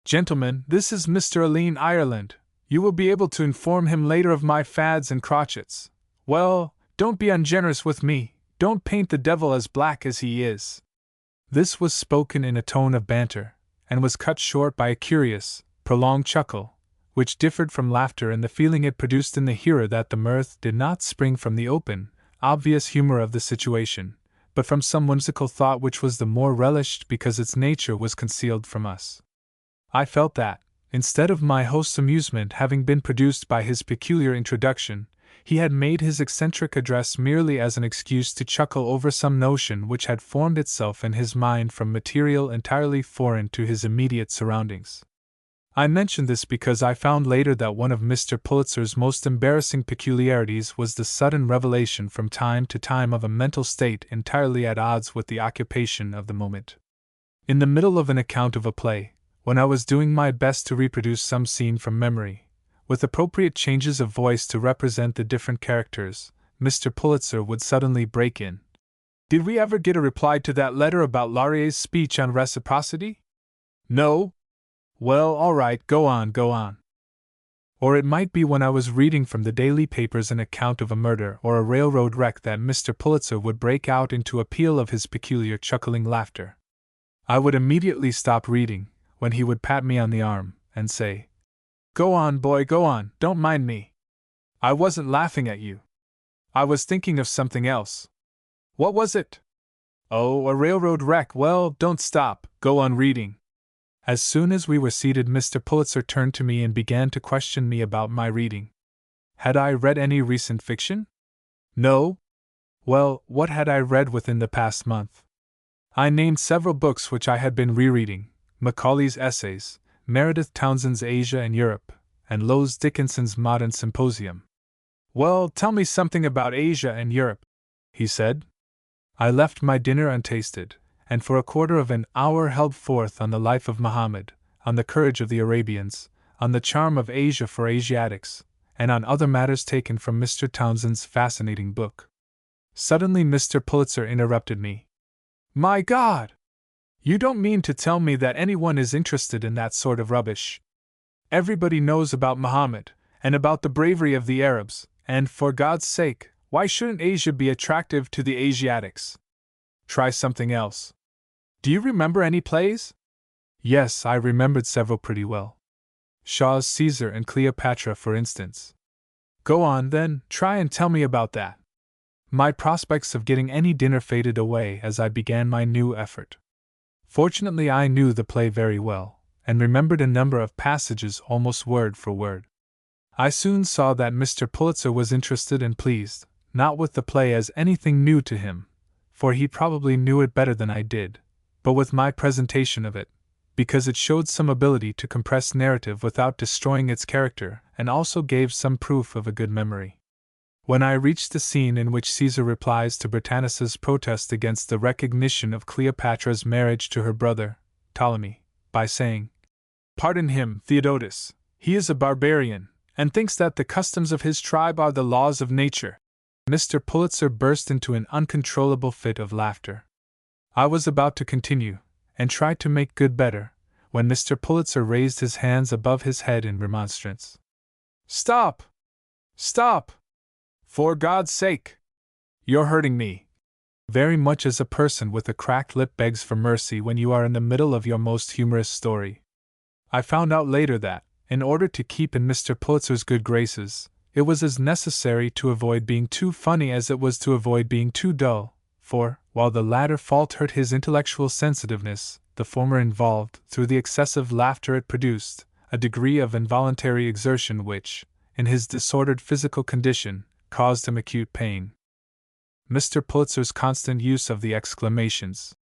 "Gentlemen, this is Mr. Alleyne Ireland. You will be able to inform him later of my fads and crotchets. Well, don't be ungenerous with me, don't paint the devil as black as he is." This was spoken in a tone of banter, and was cut short by a curious, prolonged chuckle, which differed from laughter in the feeling it produced in the hearer that the mirth did not spring from the open, obvious humor of the situation, but from some whimsical thought which was the more relished because its nature was concealed from us. I felt that, instead of my host's amusement having been produced by his peculiar introduction, he had made his eccentric address merely as an excuse to chuckle over some notion which had formed itself in his mind from material entirely foreign to his immediate surroundings. I mention this because I found later that one of Mr. Pulitzer's most embarrassing peculiarities was the sudden revelation from time to time of a mental state entirely at odds with the occupation of the moment. In the middle of an account of a play, when I was doing my best to reproduce some scene from memory, with appropriate changes of voice to represent the different characters, Mr. Pulitzer would suddenly break in. "Did we ever get a reply to that letter about Laurier's speech on reciprocity? No? Well, all right, go on, go on." Or it might be when I was reading from the daily papers an account of a murder or a railroad wreck that Mr. Pulitzer would break out into a peal of his peculiar chuckling laughter. I would immediately stop reading, when he would pat me on the arm, and say, "Go on, boy, go on, don't mind me. I wasn't laughing at you. I was thinking of something else." "What was it?" Oh, a railroad wreck. Well, don't stop, go on reading. As soon as we were seated, Mr. Pulitzer turned to me and began to question me about my reading. Had I read any recent fiction? No. Well, what had I read within the past month? I named several books which I had been rereading: Macaulay's Essays, Meredith Townsend's Asia and Europe, and Lowes Dickinson's Modern Symposium. Well, tell me something about Asia and Europe, he said. I left my dinner untasted, and for a quarter of an hour held forth on the life of Muhammad, on the courage of the Arabians, on the charm of Asia for Asiatics, and on other matters taken from Mr. Townsend's fascinating book. Suddenly Mr. Pulitzer interrupted me. My God! You don't mean to tell me that anyone is interested in that sort of rubbish? Everybody knows about Muhammad, and about the bravery of the Arabs, and for God's sake, why shouldn't Asia be attractive to the Asiatics? Try something else. Do you remember any plays? Yes, I remembered several pretty well. Shaw's Caesar and Cleopatra, for instance. Go on, then, try and tell me about that. My prospects of getting any dinner faded away as I began my new effort. Fortunately, I knew the play very well, and remembered a number of passages almost word for word. I soon saw that Mr. Pulitzer was interested and pleased, not with the play as anything new to him, for he probably knew it better than I did, but with my presentation of it, because it showed some ability to compress narrative without destroying its character, and also gave some proof of a good memory. When I reached the scene in which Caesar replies to Britannicus's protest against the recognition of Cleopatra's marriage to her brother, Ptolemy, by saying, "Pardon him, Theodotus, he is a barbarian, and thinks that the customs of his tribe are the laws of nature," Mr. Pulitzer burst into an uncontrollable fit of laughter. I was about to continue, and try to make good better, when Mr. Pulitzer raised his hands above his head in remonstrance. Stop! Stop! For God's sake! You're hurting me. Very much as a person with a cracked lip begs for mercy when you are in the middle of your most humorous story. I found out later that, in order to keep in Mr. Pulitzer's good graces, it was as necessary to avoid being too funny as it was to avoid being too dull, for, while the latter fault hurt his intellectual sensitiveness, the former involved, through the excessive laughter it produced, a degree of involuntary exertion which, in his disordered physical condition, caused him acute pain. Mr. Pulitzer's constant use of the exclamations,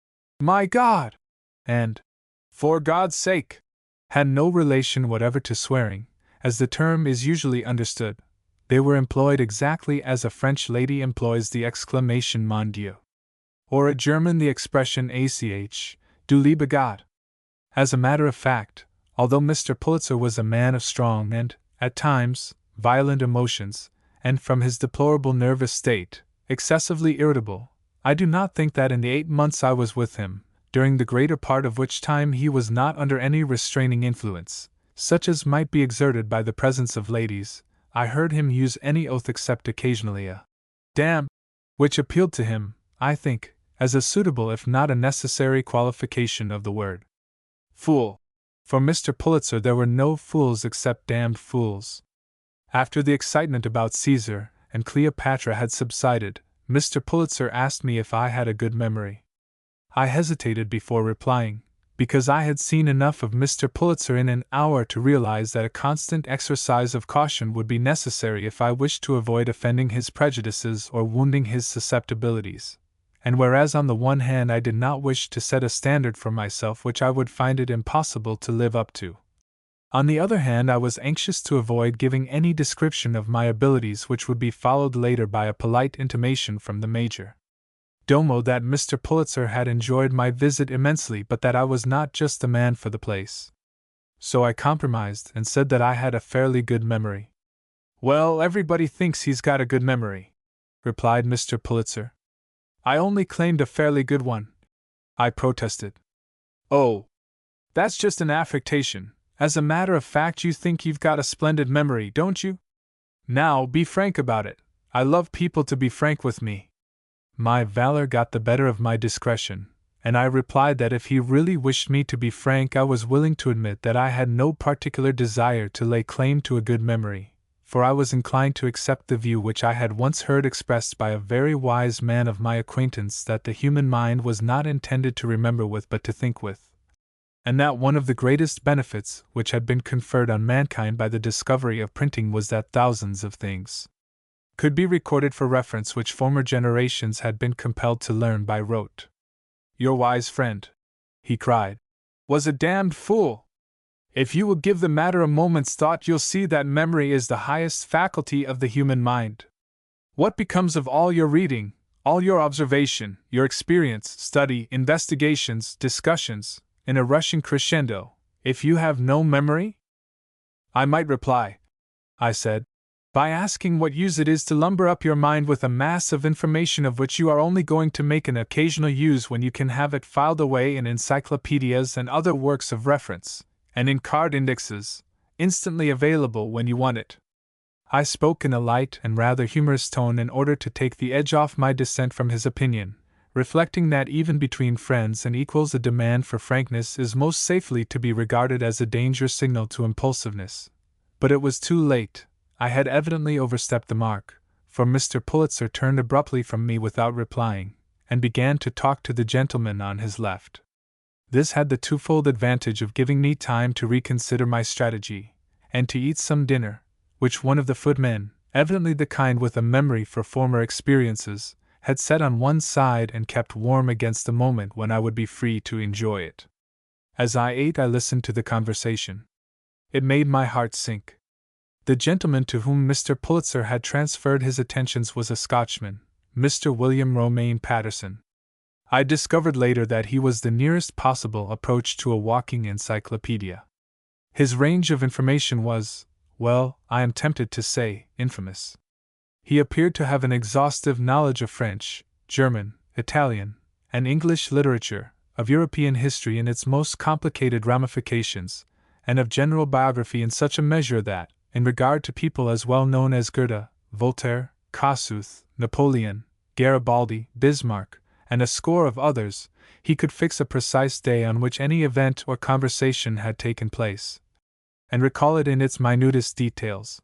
"My God!" and "For God's sake!" had no relation whatever to swearing, as the term is usually understood. They were employed exactly as a French lady employs the exclamation "Mon Dieu," or a German the expression "Ach, du liebe Gott." As a matter of fact, although Mr. Pulitzer was a man of strong and, at times, violent emotions, and from his deplorable nervous state, excessively irritable, I do not think that in the 8 months I was with him, during the greater part of which time he was not under any restraining influence, such as might be exerted by the presence of ladies, I heard him use any oath except occasionally a damn, which appealed to him, I think, as a suitable if not a necessary qualification of the word fool. For Mr. Pulitzer there were no fools except damned fools. After the excitement about Caesar and Cleopatra had subsided, Mr. Pulitzer asked me if I had a good memory. I hesitated before replying, because I had seen enough of Mr. Pulitzer in an hour to realize that a constant exercise of caution would be necessary if I wished to avoid offending his prejudices or wounding his susceptibilities, and whereas on the one hand I did not wish to set a standard for myself which I would find it impossible to live up to, on the other hand I was anxious to avoid giving any description of my abilities which would be followed later by a polite intimation from the Major Domo that Mr. Pulitzer had enjoyed my visit immensely but that I was not just the man for the place. So I compromised and said that I had a fairly good memory. "Well, everybody thinks he's got a good memory," replied Mr. Pulitzer. "I only claimed a fairly good one," I protested. "Oh, that's just an affectation. As a matter of fact, you think you've got a splendid memory, don't you? Now, be frank about it. I love people to be frank with me." My valor got the better of my discretion, and I replied that if he really wished me to be frank I was willing to admit that I had no particular desire to lay claim to a good memory, for I was inclined to accept the view which I had once heard expressed by a very wise man of my acquaintance, that the human mind was not intended to remember with but to think with, and that one of the greatest benefits which had been conferred on mankind by the discovery of printing was that thousands of things could be recorded for reference which former generations had been compelled to learn by rote. "Your wise friend," he cried, "was a damned fool! If you will give the matter a moment's thought, you'll see that memory is the highest faculty of the human mind. What becomes of all your reading, all your observation, your experience, study, investigations, discussions, in a rushing crescendo, if you have no memory?" "I might reply," I said, "by asking what use it is to lumber up your mind with a mass of information of which you are only going to make an occasional use when you can have it filed away in encyclopedias and other works of reference, and in card indexes, instantly available when you want it." I spoke in a light and rather humorous tone in order to take the edge off my dissent from his opinion, reflecting that even between friends and equals a demand for frankness is most safely to be regarded as a danger signal to impulsiveness. But it was too late. I had evidently overstepped the mark, for Mr. Pulitzer turned abruptly from me without replying, and began to talk to the gentleman on his left. This had the twofold advantage of giving me time to reconsider my strategy, and to eat some dinner, which one of the footmen, evidently the kind with a memory for former experiences, had set on one side and kept warm against the moment when I would be free to enjoy it. As I ate, I listened to the conversation. It made my heart sink. The gentleman to whom Mr. Pulitzer had transferred his attentions was a Scotchman, Mr. William Romaine Patterson. I discovered later that he was the nearest possible approach to a walking encyclopedia. His range of information was, well, I am tempted to say, infamous. He appeared to have an exhaustive knowledge of French, German, Italian, and English literature, of European history in its most complicated ramifications, and of general biography in such a measure that, in regard to people as well known as Goethe, Voltaire, Kossuth, Napoleon, Garibaldi, Bismarck, and a score of others, he could fix a precise day on which any event or conversation had taken place, and recall it in its minutest details.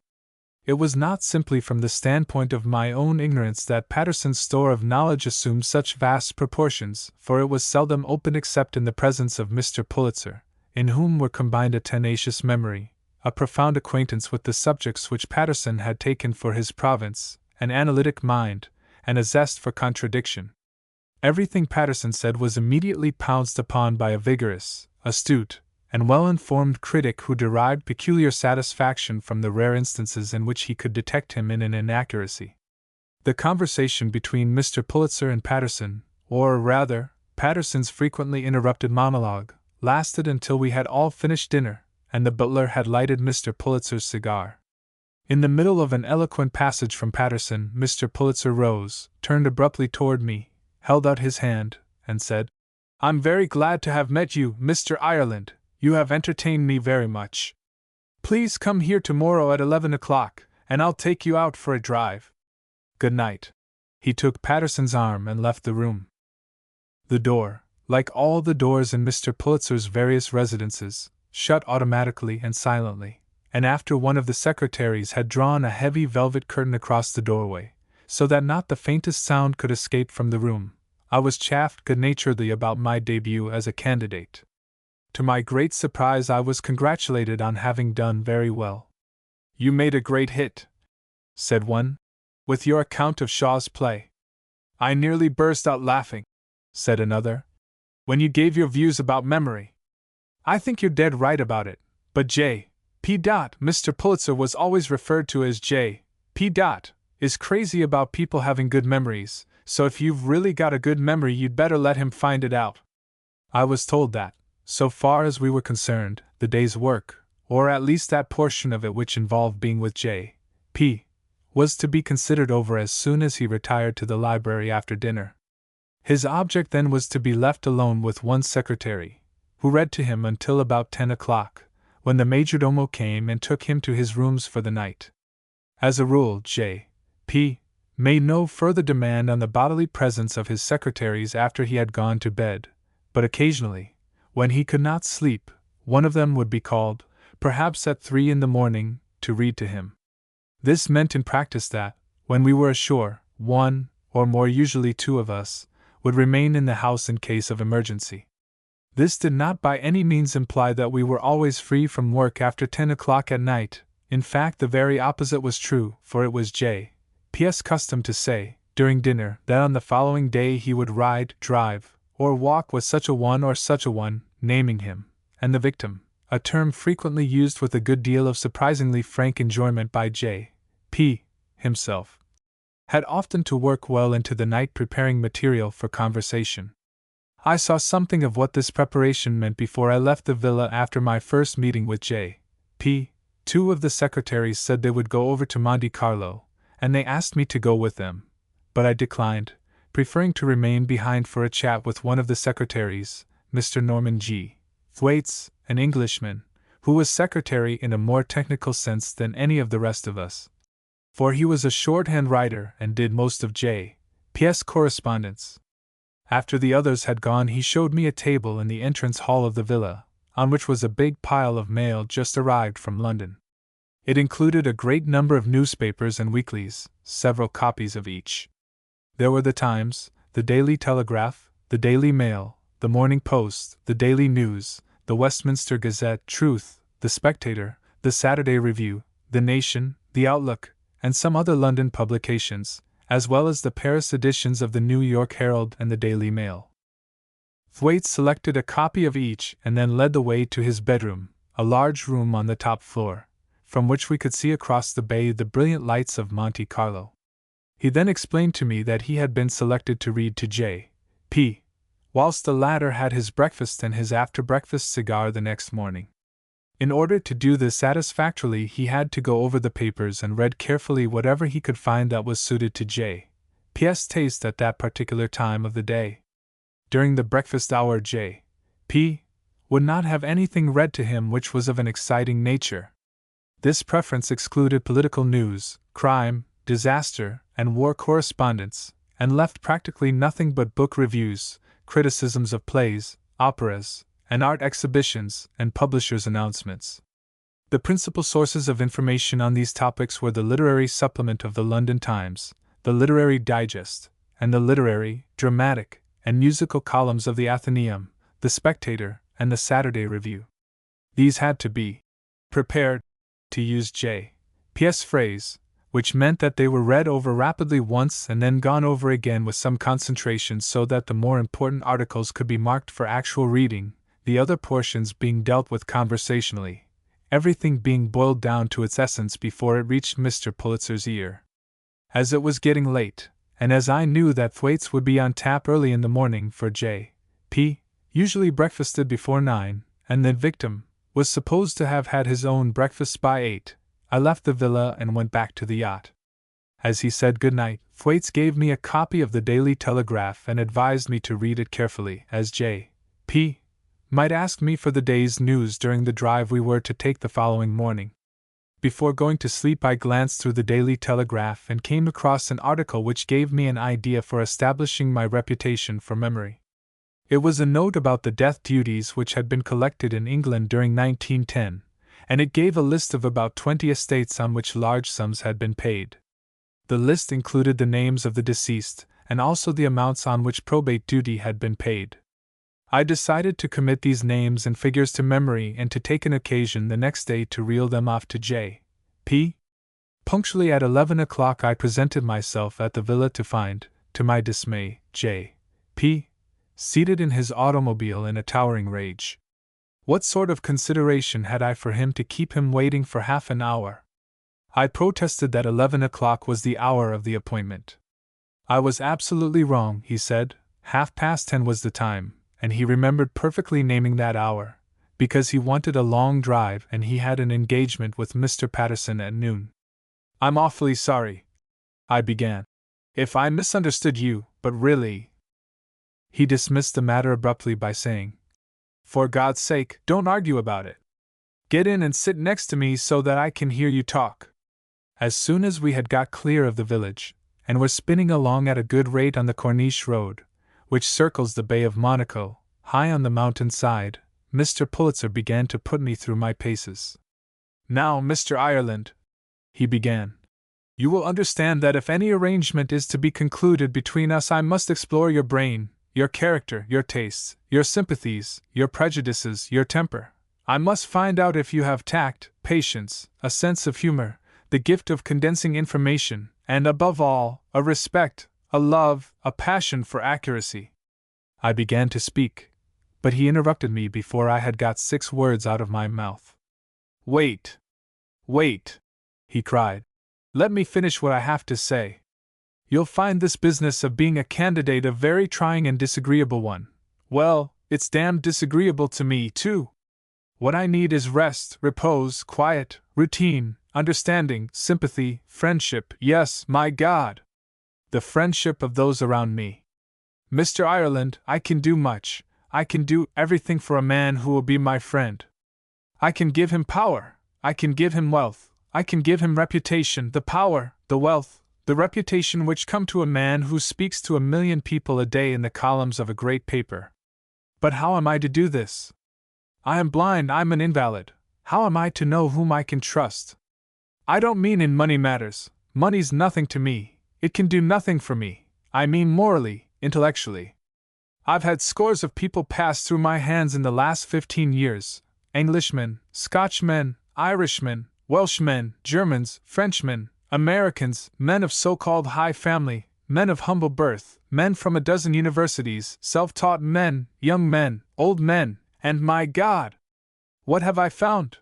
It was not simply from the standpoint of my own ignorance that Patterson's store of knowledge assumed such vast proportions, for it was seldom open except in the presence of Mr. Pulitzer, in whom were combined a tenacious memory, a profound acquaintance with the subjects which Patterson had taken for his province, an analytic mind, and a zest for contradiction. Everything Patterson said was immediately pounced upon by a vigorous, astute, and well-informed critic who derived peculiar satisfaction from the rare instances in which he could detect him in an inaccuracy. The conversation between Mr. Pulitzer and Patterson, or rather, Patterson's frequently interrupted monologue, lasted until we had all finished dinner, and the butler had lighted Mr. Pulitzer's cigar. In the middle of an eloquent passage from Patterson, Mr. Pulitzer rose, turned abruptly toward me, held out his hand, and said, "I'm very glad to have met you, Mr. Ireland. You have entertained me very much. Please come here tomorrow at 11 o'clock, and I'll take you out for a drive. Good night." He took Patterson's arm and left the room. The door, like all the doors in Mr. Pulitzer's various residences, shut automatically and silently, and after one of the secretaries had drawn a heavy velvet curtain across the doorway, so that not the faintest sound could escape from the room, I was chaffed good-naturedly about my debut as a candidate. To my great surprise, I was congratulated on having done very well. "You made a great hit," said one, "with your account of Shaw's play." "I nearly burst out laughing," said another, "when you gave your views about memory. I think you're dead right about it, but J. P. Mr. Pulitzer was always referred to as J. P. is crazy about people having good memories, so if you've really got a good memory, you'd better let him find it out." I was told that, so far as we were concerned, the day's work, or at least that portion of it which involved being with J. P., was to be considered over as soon as he retired to the library after dinner. His object then was to be left alone with one secretary, who read to him until about 10 o'clock, when the majordomo came and took him to his rooms for the night. As a rule, J. P. made no further demand on the bodily presence of his secretaries after he had gone to bed, but occasionally, when he could not sleep, one of them would be called, perhaps at 3 in the morning, to read to him. This meant in practice that, when we were ashore, one, or more usually two of us, would remain in the house in case of emergency. This did not by any means imply that we were always free from work after 10 o'clock at night. In fact, the very opposite was true, for it was J.P.'s custom to say, during dinner, that on the following day he would ride, drive, or walk with such a one or such a one, naming him, and the victim, a term frequently used with a good deal of surprisingly frank enjoyment by J.P. himself, had often to work well into the night preparing material for conversation. I saw something of what this preparation meant before I left the villa after my first meeting with J.P. Two of the secretaries said they would go over to Monte Carlo, and they asked me to go with them, but I declined, preferring to remain behind for a chat with one of the secretaries, Mr. Norman G. Thwaites, an Englishman, who was secretary in a more technical sense than any of the rest of us. For he was a shorthand writer and did most of J.P.'s correspondence. After the others had gone, he showed me a table in the entrance hall of the villa, on which was a big pile of mail just arrived from London. It included a great number of newspapers and weeklies, several copies of each. There were the Times, the Daily Telegraph, the Daily Mail, the Morning Post, the Daily News, the Westminster Gazette, Truth, the Spectator, the Saturday Review, the Nation, the Outlook, and some other London publications, as well as the Paris editions of the New York Herald and the Daily Mail. Thwaites selected a copy of each and then led the way to his bedroom, a large room on the top floor, from which we could see across the bay the brilliant lights of Monte Carlo. He then explained to me that he had been selected to read to J.P., whilst the latter had his breakfast and his after-breakfast cigar the next morning. In order to do this satisfactorily, he had to go over the papers and read carefully whatever he could find that was suited to J.P.'s taste at that particular time of the day. During the breakfast hour, J.P. would not have anything read to him which was of an exciting nature. This preference excluded political news, crime, disaster, and war correspondence, and left practically nothing but book reviews, criticisms of plays, operas, and art exhibitions, and publishers' announcements. The principal sources of information on these topics were the literary supplement of the London Times, the literary digest, and the literary, dramatic, and musical columns of the Athenaeum, the Spectator, and the Saturday Review. These had to be prepared, to use J.P.'s phrase, which meant that they were read over rapidly once and then gone over again with some concentration so that the more important articles could be marked for actual reading, the other portions being dealt with conversationally, everything being boiled down to its essence before it reached Mr. Pulitzer's ear. As it was getting late, and as I knew that Thwaites would be on tap early in the morning, for J.P. usually breakfasted before 9, and the victim was supposed to have had his own breakfast by 8, I left the villa and went back to the yacht. As he said good night, Thwaites gave me a copy of the Daily Telegraph and advised me to read it carefully, as J.P. might ask me for the day's news during the drive we were to take the following morning. Before going to sleep, I glanced through the Daily Telegraph and came across an article which gave me an idea for establishing my reputation for memory. It was a note about the death duties which had been collected in England during 1910, and it gave a list of about 20 estates on which large sums had been paid. The list included the names of the deceased, and also the amounts on which probate duty had been paid. I decided to commit these names and figures to memory and to take an occasion the next day to reel them off to J.P. Punctually at 11 o'clock I presented myself at the villa to find, to my dismay, J.P. seated in his automobile in a towering rage. What sort of consideration had I for him to keep him waiting for half an hour? I protested that 11 o'clock was the hour of the appointment. I was absolutely wrong, he said. 10:30 was the time, and he remembered perfectly naming that hour, because he wanted a long drive and he had an engagement with Mr. Patterson at noon. "I'm awfully sorry," I began, "if I misunderstood you, but really—" He dismissed the matter abruptly by saying, "For God's sake, don't argue about it. Get in and sit next to me so that I can hear you talk." As soon as we had got clear of the village, and were spinning along at a good rate on the Corniche road, which circles the Bay of Monaco, high on the mountain side, Mr. Pulitzer began to put me through my paces. "Now, Mr. Ireland," he began, You will understand that if any arrangement is to be concluded between us, I must explore your brain, your character, your tastes, your sympathies, your prejudices, your temper. I must find out if you have tact, patience, a sense of humor, the gift of condensing information, and above all, a respect, a love, a passion for accuracy. I began to speak, but he interrupted me before I had got 6 words out of my mouth. Wait! Wait! He cried. Let me finish what I have to say. You'll find this business of being a candidate a very trying and disagreeable one. Well, it's damned disagreeable to me, too. What I need is rest, repose, quiet, routine, understanding, sympathy, friendship, yes, my God! The friendship of those around me. Mr. Ireland, I can do much. I can do everything for a man who will be my friend. I can give him power. I can give him wealth. I can give him reputation, the power, the wealth, the reputation which come to a man who speaks to 1,000,000 people a day in the columns of a great paper. But how am I to do this? I am blind, I'm an invalid. How am I to know whom I can trust? I don't mean in money matters. Money's nothing to me. It can do nothing for me. I mean morally, intellectually. I've had scores of people pass through my hands in the last 15 years. Englishmen, Scotchmen, Irishmen, Welshmen, Germans, Frenchmen, Americans, men of so-called high family, men of humble birth, men from a dozen universities, self-taught men, young men, old men, and my God! What have I found?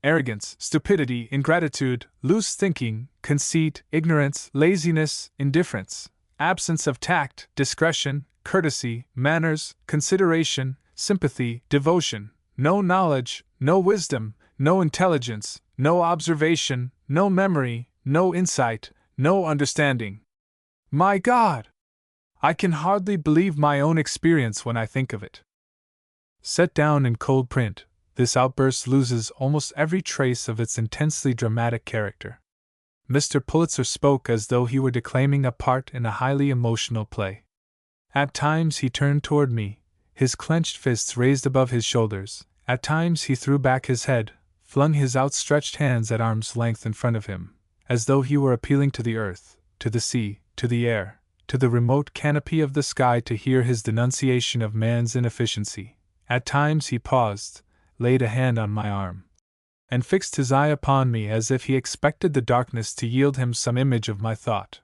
Arrogance, stupidity, ingratitude, loose thinking, conceit, ignorance, laziness, indifference, absence of tact, discretion, courtesy, manners, consideration, sympathy, devotion, no knowledge, no wisdom, no intelligence, no observation, no memory, no insight, no understanding. My God! I can hardly believe my own experience when I think of it. Set down in cold print, this outburst loses almost every trace of its intensely dramatic character. Mr. Pulitzer spoke as though he were declaiming a part in a highly emotional play. At times he turned toward me, his clenched fists raised above his shoulders. At times he threw back his head, flung his outstretched hands at arm's length in front of him, as though he were appealing to the earth, to the sea, to the air, to the remote canopy of the sky to hear his denunciation of man's inefficiency. At times he paused, laid a hand on my arm, and fixed his eye upon me as if he expected the darkness to yield him some image of my thought.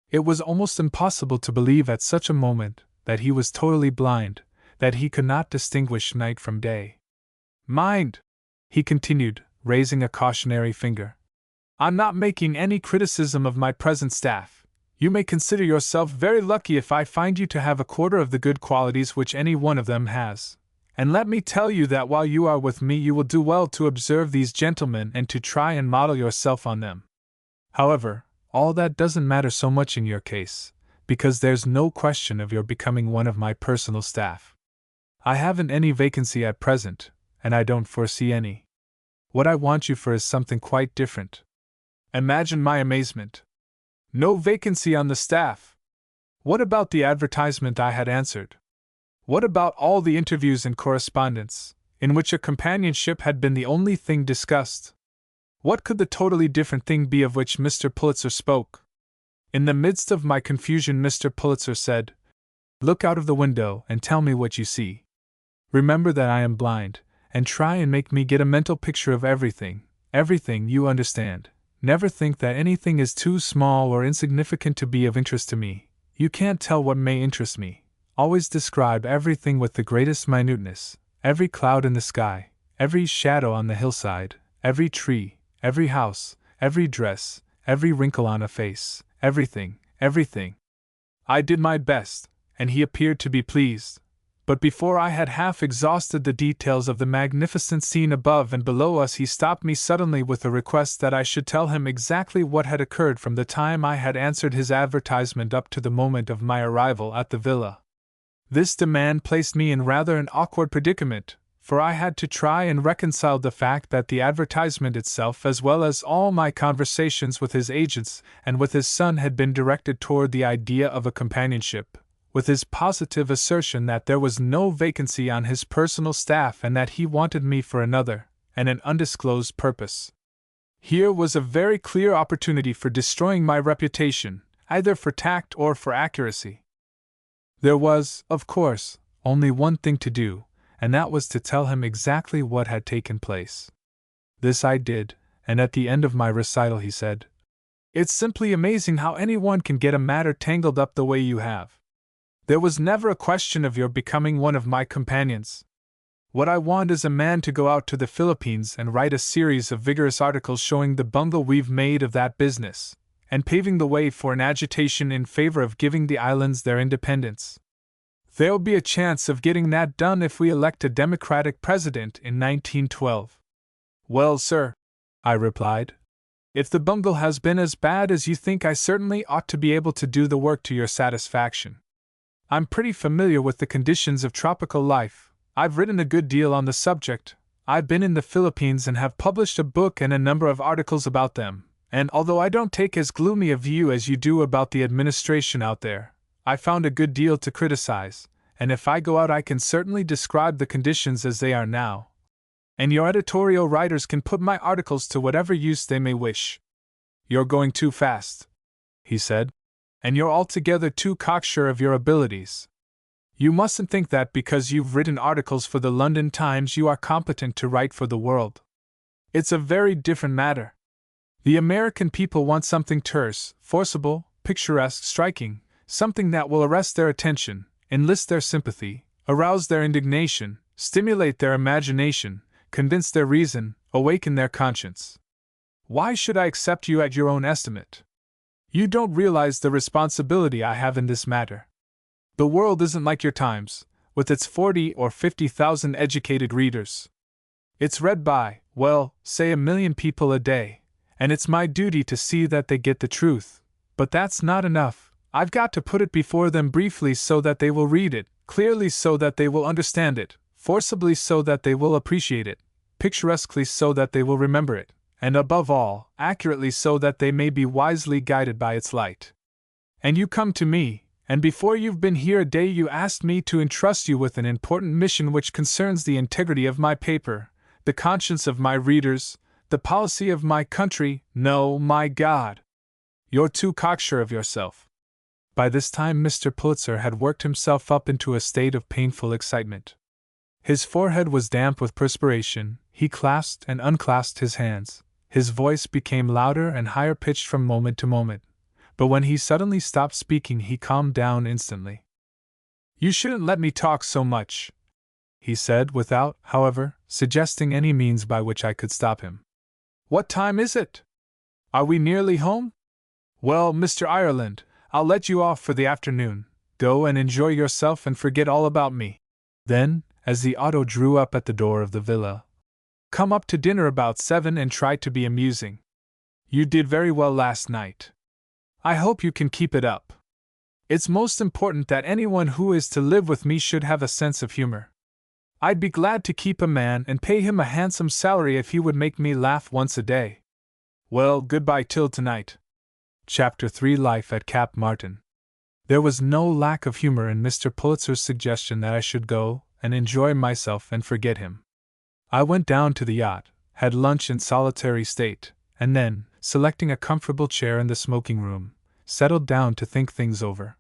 It was almost impossible to believe at such a moment that he was totally blind, that he could not distinguish night from day. Mind, he continued, raising a cautionary finger. I'm not making any criticism of my present staff. You may consider yourself very lucky if I find you to have a quarter of the good qualities which any one of them has. And let me tell you that while you are with me you will do well to observe these gentlemen and to try and model yourself on them. However, all that doesn't matter so much in your case, because there's no question of your becoming one of my personal staff. I haven't any vacancy at present, and I don't foresee any. What I want you for is something quite different. Imagine my amazement. No vacancy on the staff! What about the advertisement I had answered? What about all the interviews and correspondence, in which a companionship had been the only thing discussed? What could the totally different thing be of which Mr. Pulitzer spoke? In the midst of my confusion, Mr. Pulitzer said, "Look out of the window and tell me what you see. Remember that I am blind, and try and make me get a mental picture of everything, you understand. Never think that anything is too small or insignificant to be of interest to me. You can't tell what may interest me. Always describe everything with the greatest minuteness, every cloud in the sky, every shadow on the hillside, every tree, every house, every dress, every wrinkle on a face, everything. I did my best, and he appeared to be pleased. But before I had half exhausted the details of the magnificent scene above and below us, he stopped me suddenly with a request that I should tell him exactly what had occurred from the time I had answered his advertisement up to the moment of my arrival at the villa. This demand placed me in rather an awkward predicament, for I had to try and reconcile the fact that the advertisement itself, as well as all my conversations with his agents and with his son, had been directed toward the idea of a companionship, with his positive assertion that there was no vacancy on his personal staff and that he wanted me for another, and an undisclosed purpose. Here was a very clear opportunity for destroying my reputation, either for tact or for accuracy. There was, of course, only one thing to do, and that was to tell him exactly what had taken place. This I did, and at the end of my recital he said, "It's simply amazing how anyone can get a matter tangled up the way you have. There was never a question of your becoming one of my companions. What I want is a man to go out to the Philippines and write a series of vigorous articles showing the bungle we've made of that business, and paving the way for an agitation in favor of giving the islands their independence. There'll be a chance of getting that done if we elect a Democratic president in 1912. Well, sir," I replied, "if the bungle has been as bad as you think, I certainly ought to be able to do the work to your satisfaction. I'm pretty familiar with the conditions of tropical life. I've written a good deal on the subject. I've been in the Philippines and have published a book and a number of articles about them, and although I don't take as gloomy a view as you do about the administration out there, I found a good deal to criticize, and if I go out I can certainly describe the conditions as they are now. And your editorial writers can put my articles to whatever use they may wish. You're going too fast," he said, "and you're altogether too cocksure of your abilities. You mustn't think that because you've written articles for the London Times you are competent to write for the world. It's a very different matter. The American people want something terse, forcible, picturesque, striking, something that will arrest their attention, enlist their sympathy, arouse their indignation, stimulate their imagination, convince their reason, awaken their conscience. Why should I accept you at your own estimate? You don't realize the responsibility I have in this matter. The world isn't like your Times, with its 40 or 50,000 educated readers. It's read by, well, say 1 million people a day, and it's my duty to see that they get the truth. But that's not enough. I've got to put it before them briefly so that they will read it, clearly so that they will understand it, forcibly so that they will appreciate it, picturesquely so that they will remember it, and above all, accurately so that they may be wisely guided by its light. And you come to me, and before you've been here a day you asked me to entrust you with an important mission which concerns the integrity of my paper, the conscience of my readers, the policy of my country. No, my God! You're too cocksure of yourself." By this time Mr. Pulitzer had worked himself up into a state of painful excitement. His forehead was damp with perspiration, he clasped and unclasped his hands, his voice became louder and higher pitched from moment to moment. But when he suddenly stopped speaking he calmed down instantly. "You shouldn't let me talk so much," he said, without, however, suggesting any means by which I could stop him. "What time is it? Are we nearly home? Well, Mr. Ireland, I'll let you off for the afternoon. Go and enjoy yourself and forget all about me." Then, as the auto drew up at the door of the villa, "Come up to dinner about 7 and try to be amusing. You did very well last night. I hope you can keep it up. It's most important that anyone who is to live with me should have a sense of humor. I'd be glad to keep a man and pay him a handsome salary if he would make me laugh once a day. Well, goodbye till tonight." Chapter 3 Life at Cap Martin. There was no lack of humor in Mr. Pulitzer's suggestion that I should go and enjoy myself and forget him. I went down to the yacht, had lunch in solitary state, and then, selecting a comfortable chair in the smoking room, settled down to think things over.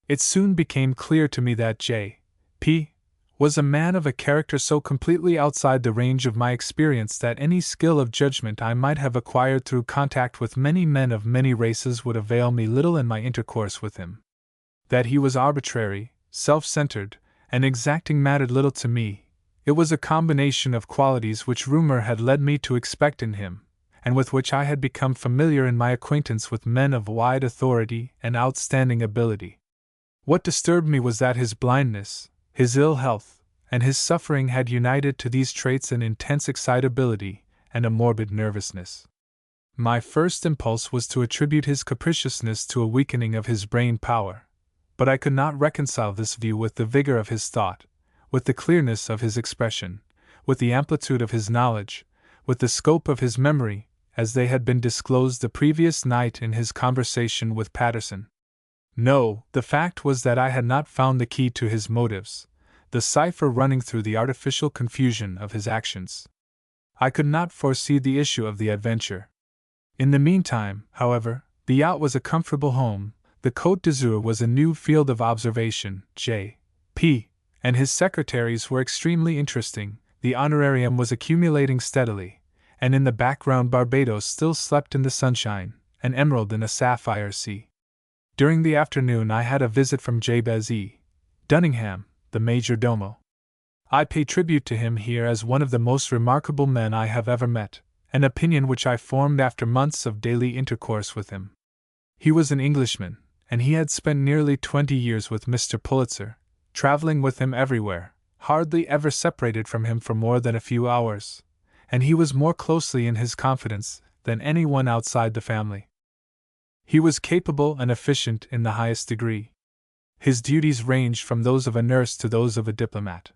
It soon became clear to me that J.P. was a man of a character so completely outside the range of my experience that any skill of judgment I might have acquired through contact with many men of many races would avail me little in my intercourse with him. That he was arbitrary, self-centered, and exacting mattered little to me. It was a combination of qualities which rumor had led me to expect in him, and with which I had become familiar in my acquaintance with men of wide authority and outstanding ability. What disturbed me was that his blindness, his ill health, and his suffering had united to these traits an intense excitability and a morbid nervousness. My first impulse was to attribute his capriciousness to a weakening of his brain power, but I could not reconcile this view with the vigor of his thought, with the clearness of his expression, with the amplitude of his knowledge, with the scope of his memory, as they had been disclosed the previous night in his conversation with Patterson. No, the fact was that I had not found the key to his motives, the cipher running through the artificial confusion of his actions. I could not foresee the issue of the adventure, In the meantime, however, the yacht was a comfortable home, the Côte d'Azur was a new field of observation, J.P. and his secretaries were extremely interesting, the honorarium was accumulating steadily, and in the background Barbados still slept in the sunshine, an emerald in a sapphire sea. During the afternoon I had a visit from Jabez E. Dunningham, the major domo. I pay tribute to him here as one of the most remarkable men I have ever met, an opinion which I formed after months of daily intercourse with him. He was an Englishman, and he had spent nearly 20 years with Mr. Pulitzer, traveling with him everywhere, hardly ever separated from him for more than a few hours, and he was more closely in his confidence than anyone outside the family. He was capable and efficient in the highest degree. His duties ranged from those of a nurse to those of a diplomat.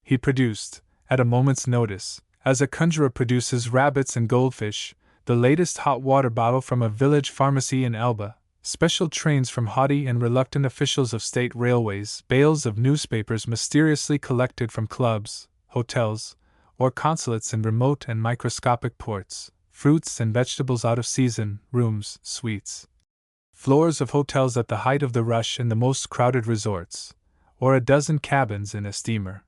He produced, at a moment's notice, as a conjurer produces rabbits and goldfish, the latest hot water bottle from a village pharmacy in Elba, special trains from haughty and reluctant officials of state railways, bales of newspapers mysteriously collected from clubs, hotels, or consulates in remote and microscopic ports, fruits and vegetables out of season, rooms, suites, floors of hotels at the height of the rush in the most crowded resorts, or a dozen cabins in a steamer.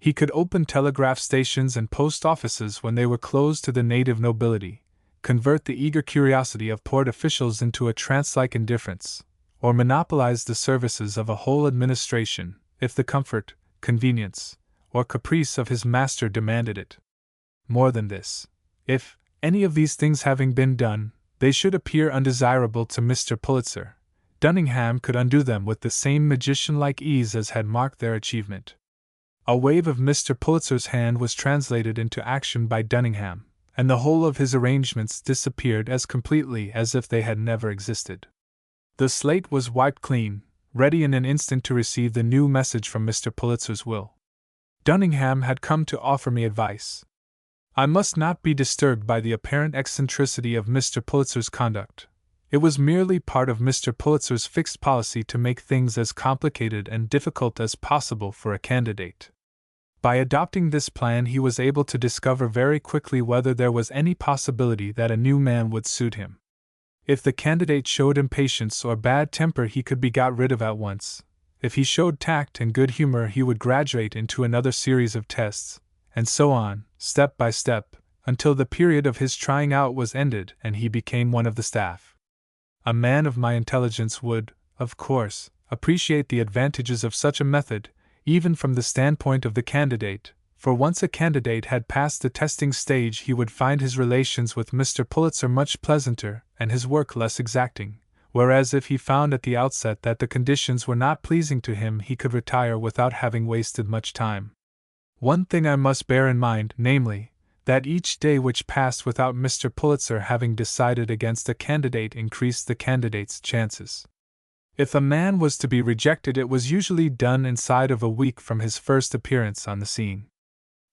He could open telegraph stations and post offices when they were closed to the native nobility, convert the eager curiosity of port officials into a trance-like indifference, or monopolize the services of a whole administration, if the comfort, convenience, or caprice of his master demanded it. More than this, if, any of these things having been done, they should appear undesirable to Mr. Pulitzer, Dunningham could undo them with the same magician-like ease as had marked their achievement. A wave of Mr. Pulitzer's hand was translated into action by Dunningham, and the whole of his arrangements disappeared as completely as if they had never existed. The slate was wiped clean, ready in an instant to receive the new message from Mr. Pulitzer's will. Dunningham had come to offer me advice. I must not be disturbed by the apparent eccentricity of Mr. Pulitzer's conduct. It was merely part of Mr. Pulitzer's fixed policy to make things as complicated and difficult as possible for a candidate. By adopting this plan, he was able to discover very quickly whether there was any possibility that a new man would suit him. If the candidate showed impatience or bad temper, he could be got rid of at once. If he showed tact and good humor, he would graduate into another series of tests, and so on, step by step, until the period of his trying out was ended and he became one of the staff. A man of my intelligence would, of course, appreciate the advantages of such a method, even from the standpoint of the candidate, for once a candidate had passed the testing stage, he would find his relations with Mr. Pulitzer much pleasanter and his work less exacting, whereas if he found at the outset that the conditions were not pleasing to him, he could retire without having wasted much time. One thing I must bear in mind, namely, that each day which passed without Mr. Pulitzer having decided against a candidate increased the candidate's chances. If a man was to be rejected, it was usually done inside of a week from his first appearance on the scene.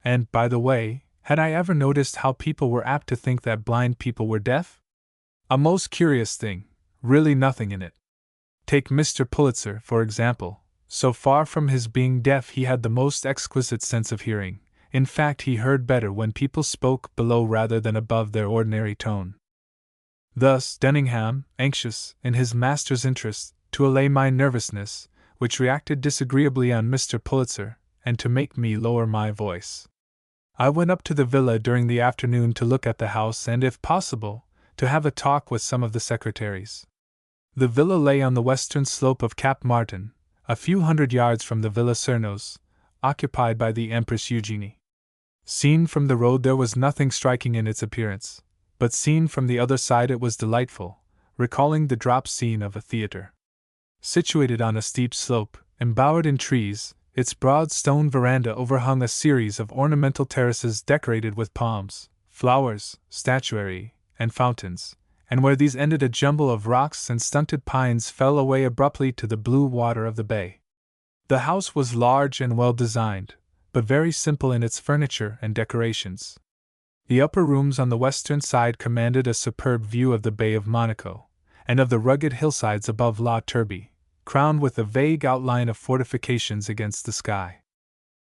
And, by the way, had I ever noticed how people were apt to think that blind people were deaf? A most curious thing, really nothing in it. Take Mr. Pulitzer, for example. So far from his being deaf, he had the most exquisite sense of hearing. In fact, he heard better when people spoke below rather than above their ordinary tone. Thus, Dunningham, anxious, in his master's interest, to allay my nervousness, which reacted disagreeably on Mr. Pulitzer, and to make me lower my voice, I went up to the villa during the afternoon to look at the house and, if possible, to have a talk with some of the secretaries. The villa lay on the western slope of Cap Martin, a few hundred yards from the Villa Cernos, occupied by the Empress Eugenie. Seen from the road there was nothing striking in its appearance, but seen from the other side it was delightful, recalling the drop scene of a theater. Situated on a steep slope, embowered in trees, its broad stone veranda overhung a series of ornamental terraces decorated with palms, flowers, statuary, and fountains, and where these ended a jumble of rocks and stunted pines fell away abruptly to the blue water of the bay. The house was large and well designed, but very simple in its furniture and decorations. The upper rooms on the western side commanded a superb view of the Bay of Monaco, and of the rugged hillsides above La Turbie, crowned with a vague outline of fortifications against the sky.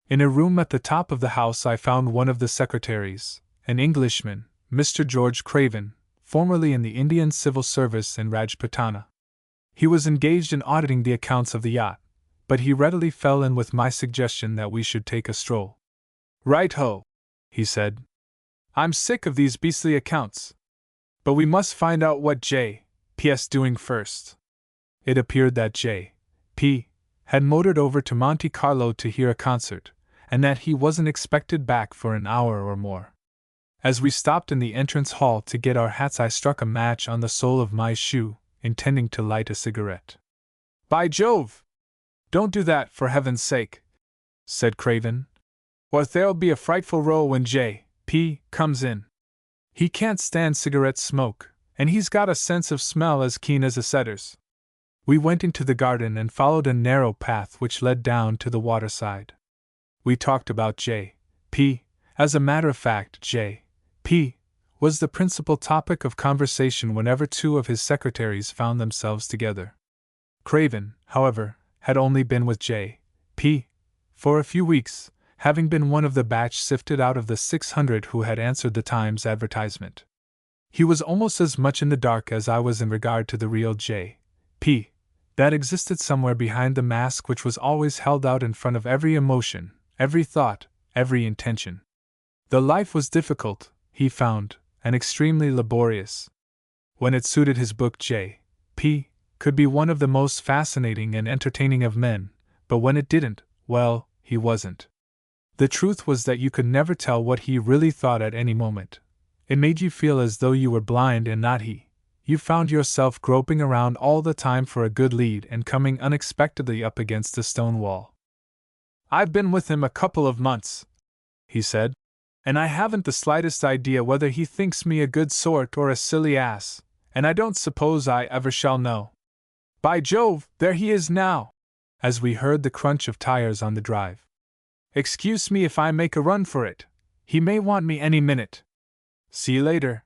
In a room at the top of the house I found one of the secretaries, an Englishman, Mr. George Craven, formerly in the Indian Civil Service in Rajputana. He was engaged in auditing the accounts of the yacht, but he readily fell in with my suggestion that we should take a stroll. "Right-ho," he said. "I'm sick of these beastly accounts. But we must find out what J.P.'s doing first." It appeared that J.P. had motored over to Monte Carlo to hear a concert, and that he wasn't expected back for an hour or more. As we stopped in the entrance hall to get our hats, I struck a match on the sole of my shoe, intending to light a cigarette. "By Jove! Don't do that, for heaven's sake," said Craven, "or there'll be a frightful row when J.P. comes in. He can't stand cigarette smoke, and he's got a sense of smell as keen as a setter's." We went into the garden and followed a narrow path which led down to the waterside. We talked about J.P. As a matter of fact, J.P. was the principal topic of conversation whenever two of his secretaries found themselves together. Craven, however, had only been with J.P. for a few weeks, having been one of the batch sifted out of the 600 who had answered the Times advertisement. He was almost as much in the dark as I was in regard to the real J.P. that existed somewhere behind the mask which was always held out in front of every emotion, every thought, every intention. The life was difficult, he found, and extremely laborious. When it suited his book, J.P. could be one of the most fascinating and entertaining of men, but when it didn't, well, he wasn't. The truth was that you could never tell what he really thought at any moment. It made you feel as though you were blind and not he. You found yourself groping around all the time for a good lead and coming unexpectedly up against a stone wall. "I've been with him a couple of months," he said, "and I haven't the slightest idea whether he thinks me a good sort or a silly ass, and I don't suppose I ever shall know. By Jove, there he is now!" as we heard the crunch of tires on the drive. "Excuse me if I make a run for it. He may want me any minute. See you later."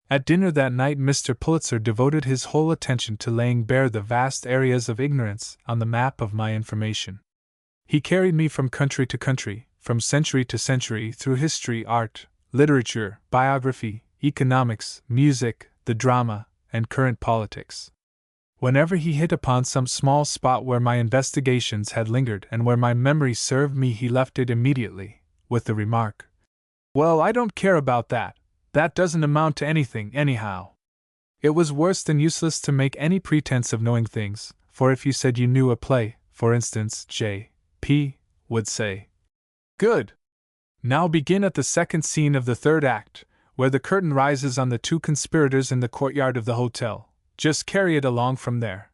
At dinner that night, Mr. Pulitzer devoted his whole attention to laying bare the vast areas of ignorance on the map of my information. He carried me from country to country, from century to century, through history, art, literature, biography, economics, music, the drama, and current politics. Whenever he hit upon some small spot where my investigations had lingered and where my memory served me, he left it immediately, with the remark, "Well, I don't care about that. That doesn't amount to anything, anyhow." It was worse than useless to make any pretense of knowing things, for if you said you knew a play, for instance, J.P. would say, "Good. Now begin at the second scene of the third act, where the curtain rises on the two conspirators in the courtyard of the hotel. Just carry it along from there."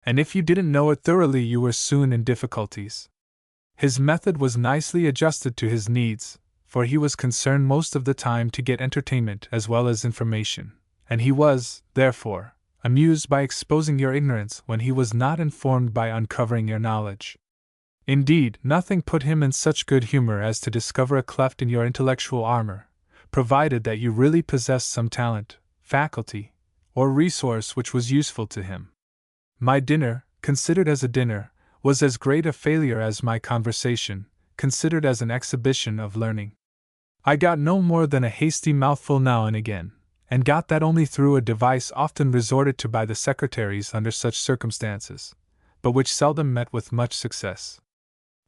And if you didn't know it thoroughly, you were soon in difficulties. His method was nicely adjusted to his needs, for he was concerned most of the time to get entertainment as well as information, and he was, therefore, amused by exposing your ignorance when he was not informed by uncovering your knowledge. Indeed, nothing put him in such good humor as to discover a cleft in your intellectual armor, provided that you really possessed some talent, faculty, or resource which was useful to him. My dinner, considered as a dinner, was as great a failure as my conversation, considered as an exhibition of learning. I got no more than a hasty mouthful now and again, and got that only through a device often resorted to by the secretaries under such circumstances, but which seldom met with much success.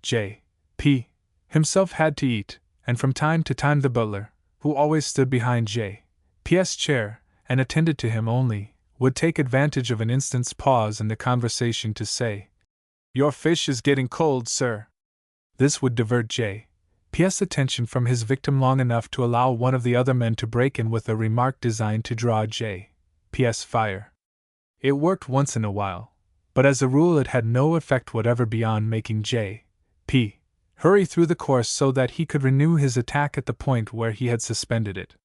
J.P. himself had to eat, and from time to time the butler, who always stood behind J.P.'s chair and attended to him only, would take advantage of an instant's pause in the conversation to say, "Your fish is getting cold, sir." This would divert J.P.'s attention from his victim long enough to allow one of the other men to break in with a remark designed to draw J.P.'s fire. It worked once in a while, but as a rule it had no effect whatever beyond making J.P. hurry through the course so that he could renew his attack at the point where he had suspended it.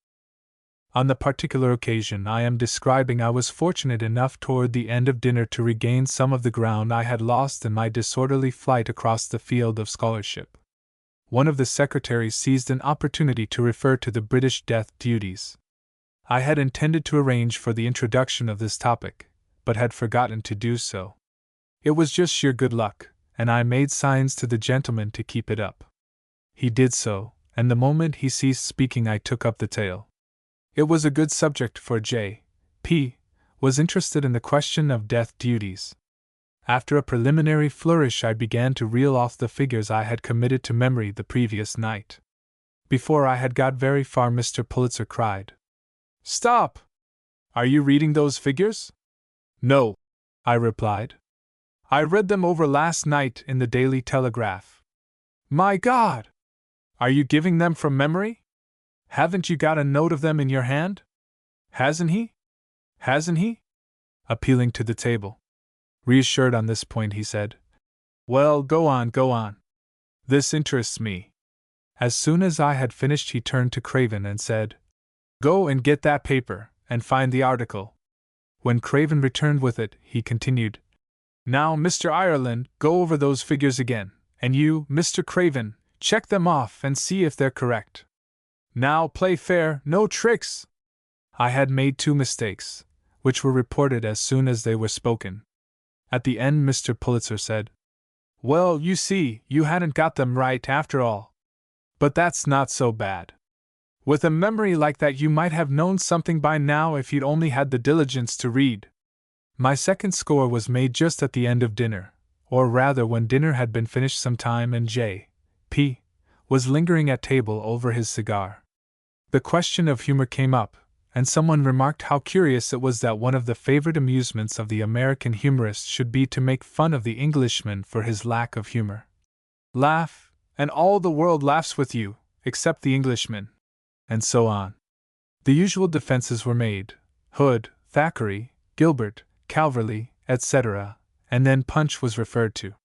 On the particular occasion I am describing, I was fortunate enough toward the end of dinner to regain some of the ground I had lost in my disorderly flight across the field of scholarship. One of the secretaries seized an opportunity to refer to the British death duties. I had intended to arrange for the introduction of this topic, but had forgotten to do so. It was just sheer good luck, and I made signs to the gentleman to keep it up. He did so, and the moment he ceased speaking I took up the tale. It was a good subject, for J.P. was interested in the question of death duties. After a preliminary flourish, I began to reel off the figures I had committed to memory the previous night. Before I had got very far, Mr. Pulitzer cried, "Stop! Are you reading those figures?" "No," I replied. "I read them over last night in the Daily Telegraph." "My God! Are you giving them from memory? Haven't you got a note of them in your hand? Hasn't he? Hasn't he?" Appealing to the table. Reassured on this point, he said, "Well, go on, go on. This interests me." As soon as I had finished, he turned to Craven and said, "Go and get that paper, and find the article." When Craven returned with it, he continued, "Now, Mr. Ireland, go over those figures again, and you, Mr. Craven, check them off and see if they're correct. Now, play fair, no tricks." I had made 2 mistakes, which were reported as soon as they were spoken. At the end, Mr. Pulitzer said, "Well, you see, you hadn't got them right after all. But that's not so bad. With a memory like that, you might have known something by now if you'd only had the diligence to read." My second score was made just at the end of dinner, or rather when dinner had been finished some time and J.P. was lingering at table over his cigar. The question of humor came up, and someone remarked how curious it was that one of the favorite amusements of the American humorist should be to make fun of the Englishman for his lack of humor. Laugh, and all the world laughs with you, except the Englishman. And so on. The usual defenses were made: Hood, Thackeray, Gilbert, Calverley, etc., and then Punch was referred to.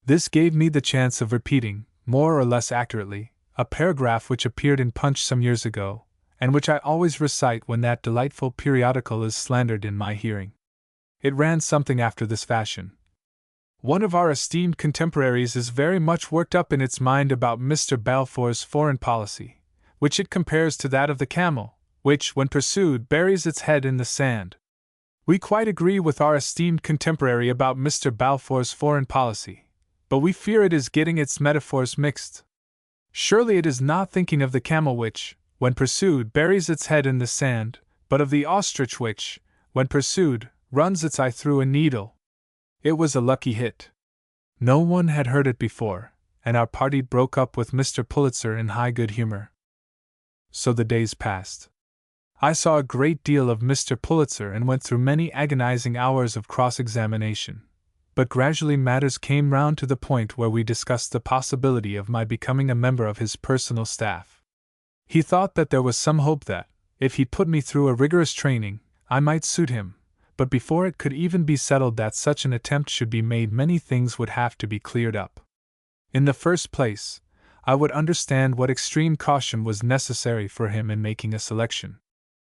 This gave me the chance of repeating, more or less accurately, a paragraph which appeared in Punch some years ago, and which I always recite when that delightful periodical is slandered in my hearing. It ran something after this fashion: "One of our esteemed contemporaries is very much worked up in its mind about Mr. Balfour's foreign policy, which it compares to that of the camel, which, when pursued, buries its head in the sand. We quite agree with our esteemed contemporary about Mr. Balfour's foreign policy, but we fear it is getting its metaphors mixed. Surely it is not thinking of the camel which, when pursued, buries its head in the sand, but of the ostrich which, when pursued, runs its eye through a needle." It was a lucky hit. No one had heard it before, and our party broke up with Mr. Pulitzer in high good humor. So the days passed. I saw a great deal of Mr. Pulitzer and went through many agonizing hours of cross-examination, but gradually matters came round to the point where we discussed the possibility of my becoming a member of his personal staff. He thought that there was some hope that, if he put me through a rigorous training, I might suit him, but before it could even be settled that such an attempt should be made, many things would have to be cleared up. In the first place, I would understand what extreme caution was necessary for him in making a selection.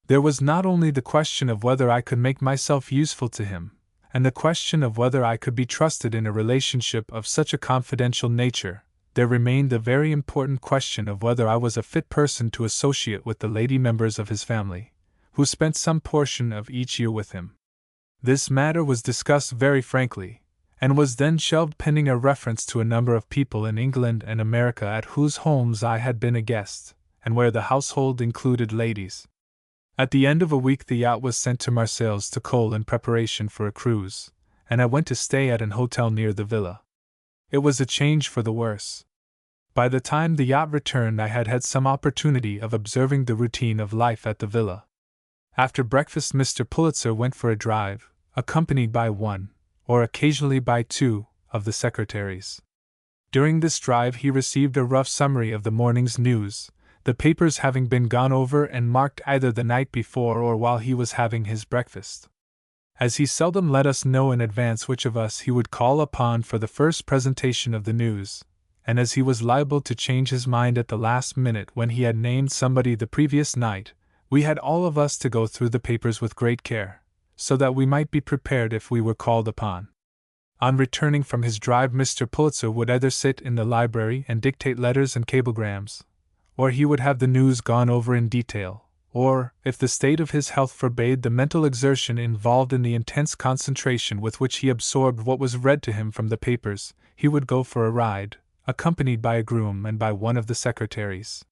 There was not only the question of whether I could make myself useful to him, and the question of whether I could be trusted in a relationship of such a confidential nature, there remained the very important question of whether I was a fit person to associate with the lady members of his family, who spent some portion of each year with him. This matter was discussed very frankly, and was then shelved pending a reference to a number of people in England and America at whose homes I had been a guest, and where the household included ladies. At the end of a week the yacht was sent to Marseilles to coal in preparation for a cruise, and I went to stay at an hotel near the villa. It was a change for the worse. By the time the yacht returned I had had some opportunity of observing the routine of life at the villa. After breakfast Mr. Pulitzer went for a drive, accompanied by one, or occasionally by two, of the secretaries. During this drive he received a rough summary of the morning's news, the papers having been gone over and marked either the night before or while he was having his breakfast. As he seldom let us know in advance which of us he would call upon for the first presentation of the news, and as he was liable to change his mind at the last minute when he had named somebody the previous night, we had all of us to go through the papers with great care, so that we might be prepared if we were called upon. On returning from his drive Mr. Pulitzer would either sit in the library and dictate letters and cablegrams, or he would have the news gone over in detail, or, if the state of his health forbade the mental exertion involved in the intense concentration with which he absorbed what was read to him from the papers, he would go for a ride, accompanied by a groom and by one of the secretaries.